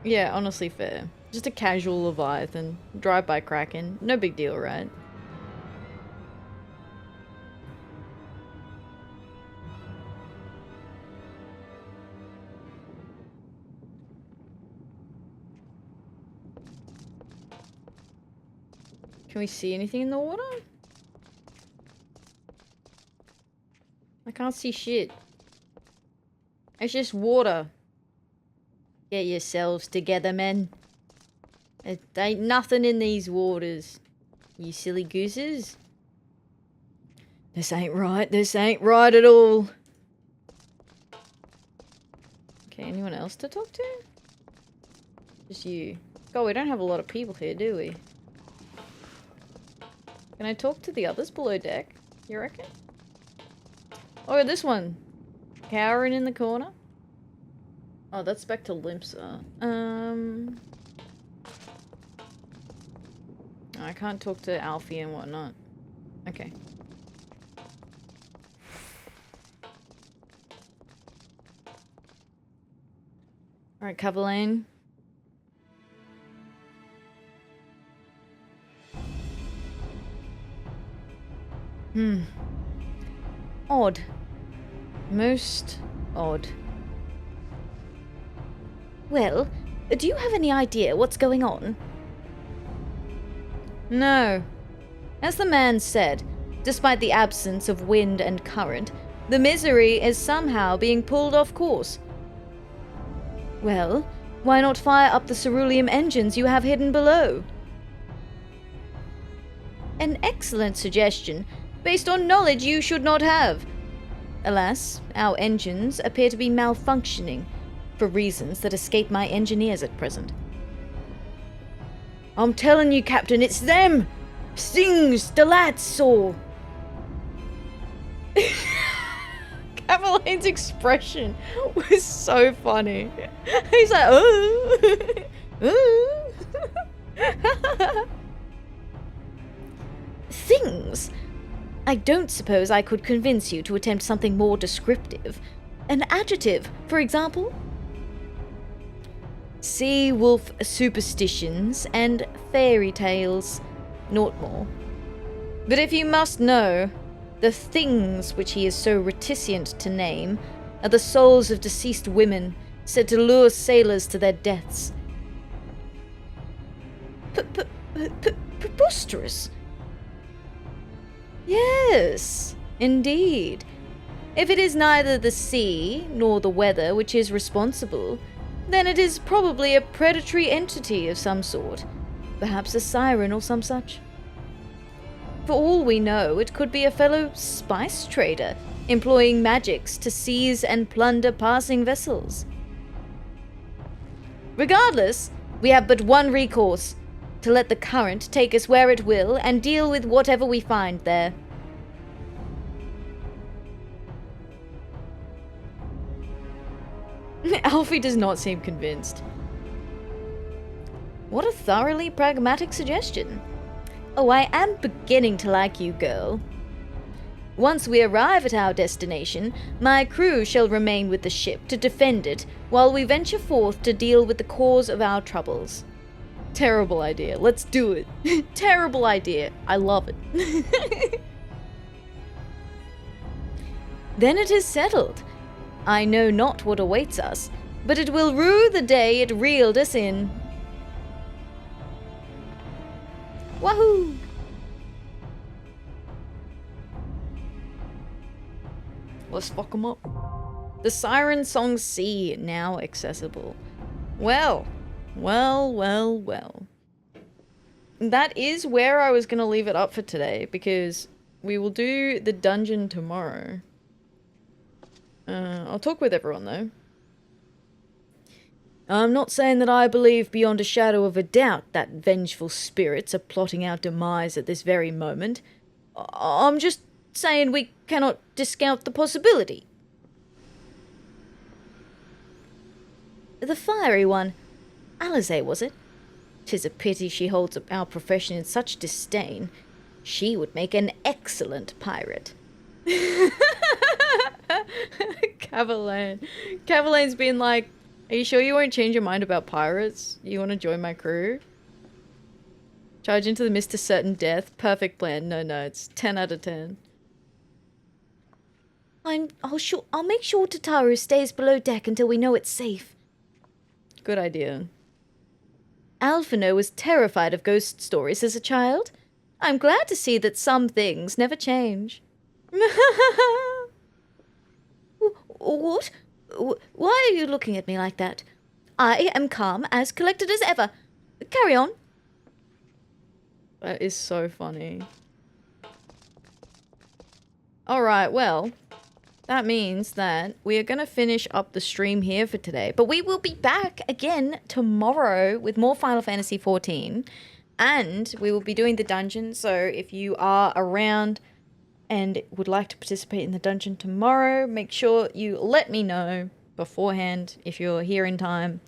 Yeah, honestly fair. Just a casual leviathan. Drive-by kraken. No big deal, right? Can we see anything in the water? I can't see shit. It's just water. Get yourselves together, men. There ain't nothing in these waters. You silly gooses. This ain't right. This ain't right at all. Okay, anyone else to talk to? Just you. God, we don't have a lot of people here, do we? Can I talk to the others below deck? You reckon? Oh, this one. Cowering in the corner? Oh, that's back to Limpsa. I can't talk to Alfie and whatnot. Okay. Alright, Cavalain. Odd. Most odd. Well, do you have any idea what's going on? No. As the man said, despite the absence of wind and current, the misery is somehow being pulled off course. Well, why not fire up the ceruleum engines you have hidden below? An excellent suggestion, based on knowledge you should not have. Alas, our engines appear to be malfunctioning, for reasons that escape my engineers at present. I'm telling you, Captain, it's them! Things the lads saw! Cavalain's expression was so funny. He's like, oh. Things? I don't suppose I could convince you to attempt something more descriptive. An adjective, for example? Sea wolf superstitions and fairy tales, naught more. But if you must know, the things which he is so reticent to name are the souls of deceased women, said to lure sailors to their deaths. Preposterous. Yes, indeed. If it is neither the sea nor the weather which is responsible, then it is probably a predatory entity of some sort, perhaps a siren or some such. For all we know, it could be a fellow spice trader, employing magics to seize and plunder passing vessels. Regardless, we have but one recourse, to let the current take us where it will and deal with whatever we find there. Alfie does not seem convinced. What a thoroughly pragmatic suggestion. Oh, I am beginning to like you, girl. Once we arrive at our destination, my crew shall remain with the ship to defend it while we venture forth to deal with the cause of our troubles. Terrible idea. Let's do it. Terrible idea. I love it. Then it is settled. I know not what awaits us, but it will rue the day it reeled us in. Wahoo! Let's fuck 'em up. The Siren Song Sea, now accessible. Well. That is where I was going to leave it up for today, because we will do the dungeon tomorrow. I'll talk with everyone, though. I'm not saying that I believe beyond a shadow of a doubt that vengeful spirits are plotting our demise at this very moment. I'm just saying we cannot discount the possibility. The fiery one. Alize, was it? 'Tis a pity she holds our profession in such disdain. She would make an excellent pirate. Cavalain's been like, are you sure you won't change your mind about pirates? You want to join my crew? Charge into the mist to certain death. Perfect plan. No, it's 10 out of 10. I'll make sure Tataru stays below deck until we know it's safe. Good idea. Alphino was terrified of ghost stories as a child. I'm glad to see that some things never change. What? Why are you looking at me like that? I am calm, as collected as ever. Carry on. That is so funny. Alright, well, that means that we are going to finish up the stream here for today. But we will be back again tomorrow with more Final Fantasy XIV. And we will be doing the dungeon, so if you are around and would like to participate in the dungeon tomorrow, make sure you let me know beforehand if you're here in time.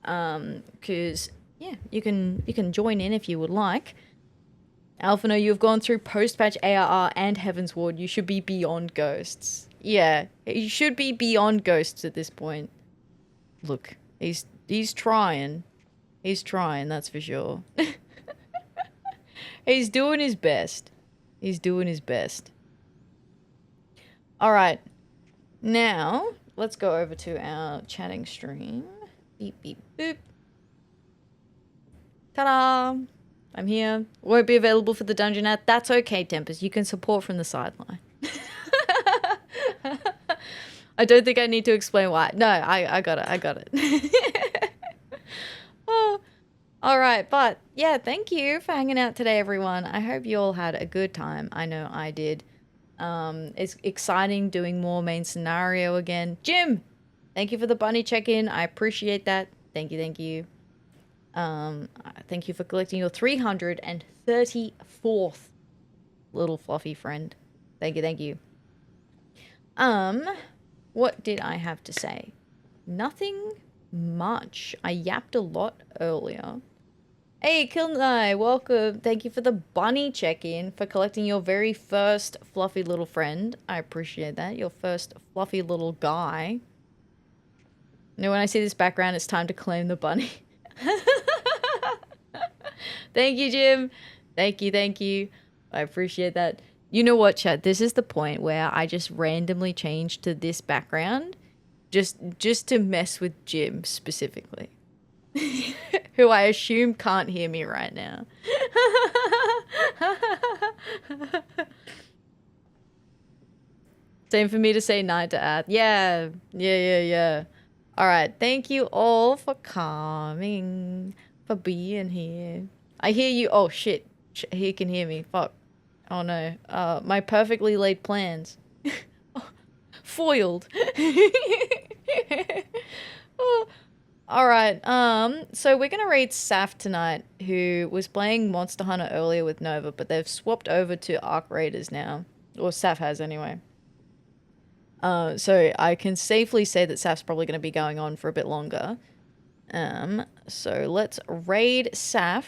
Because yeah, you can join in if you would like. Alphino, you've gone through post-patch ARR and Heavensward. You should be beyond ghosts. Yeah, you should be beyond ghosts at this point. Look, he's trying. He's trying, that's for sure. He's doing his best. He's doing his best. Alright. Now, let's go over to our chatting stream. Beep, beep, boop. Ta-da! I'm here. Won't be available for the dungeon ad. That's okay, Tempest. You can support from the sideline. I don't think I need to explain why. No, I got it. I got it. Oh, all right. But yeah, thank you for hanging out today, everyone. I hope you all had a good time. I know I did. It's exciting doing more main scenario again. Jim, thank you for the bunny check-in. I appreciate that. Thank you. Thank you. Thank you for collecting your 334th little fluffy friend. Thank you, thank you. What did I have to say? Nothing much. I yapped a lot earlier. Hey, Neigh, welcome. Thank you for the bunny check-in, for collecting your very first fluffy little friend. I appreciate that. Your first fluffy little guy. You know, when I see this background, it's time to claim the bunny. Thank you, Jim. Thank you, thank you. I appreciate that. You know what, chat? This is the point where I just randomly change to this background just to mess with Jim specifically. Who I assume can't hear me right now. Same for me to say night to Ath. Yeah. Alright, thank you all for coming, for being here. I hear you. Oh shit, he can hear me. Fuck. Oh no. My perfectly laid plans. Foiled. Oh. Alright, so we're gonna raid Saf tonight, who was playing Monster Hunter earlier with Nova, but they've swapped over to Arc Raiders now. Or Saf has anyway. So I can safely say that Saf's probably going to be going on for a bit longer. So let's raid Saf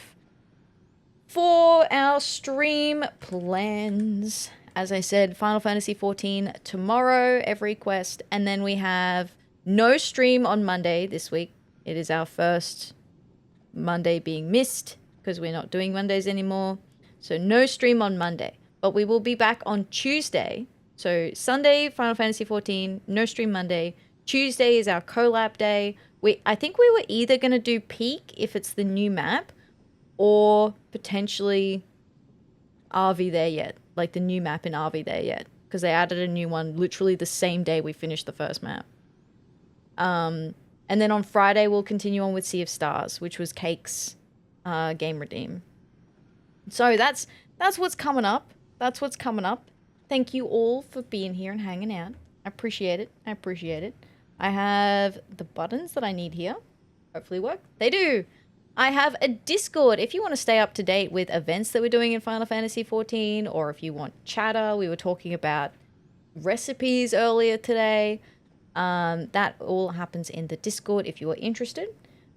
for our stream plans. As I said, Final Fantasy XIV tomorrow, every quest, and then we have no stream on Monday this week. It is our first Monday being missed, because we're not doing Mondays anymore. So no stream on Monday, but we will be back on Tuesday. So Sunday, Final Fantasy XIV, no stream Monday. Tuesday is our collab day. I think we were either going to do Peak, if it's the new map, or potentially RV There Yet. Like the new map in RV There Yet. Because they added a new one literally the same day we finished the first map. And then on Friday, we'll continue on with Sea of Stars, which was Cake's Game Redeem. So that's what's coming up. That's what's coming up. Thank you all for being here and hanging out. I appreciate it. I appreciate it. I have the buttons that I need here. Hopefully work. They do. I have a Discord. If you want to stay up to date with events that we're doing in Final Fantasy XIV, or if you want chatter, we were talking about recipes earlier today. That all happens in the Discord if you are interested.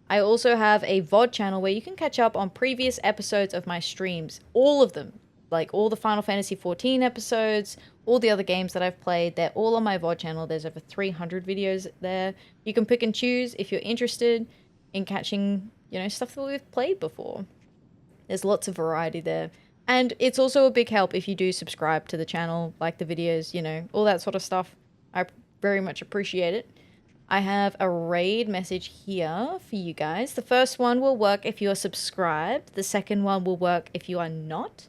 I also have a VOD channel where you can catch up on previous episodes of my streams. All of them. Like all the Final Fantasy XIV episodes, all the other games that I've played, they're all on my VOD channel. There's over 300 videos there. You can pick and choose if you're interested in catching, you know, stuff that we've played before. There's lots of variety there. And it's also a big help if you do subscribe to the channel, like the videos, you know, all that sort of stuff. I very much appreciate it. I have a raid message here for you guys. The first one will work if you're subscribed. The second one will work if you are not.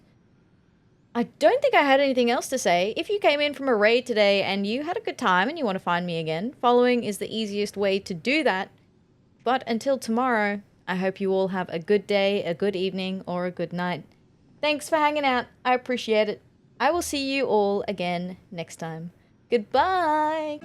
I don't think I had anything else to say. If you came in from a raid today and you had a good time and you want to find me again, following is the easiest way to do that. But until tomorrow, I hope you all have a good day, a good evening, or a good night. Thanks for hanging out. I appreciate it. I will see you all again next time. Goodbye!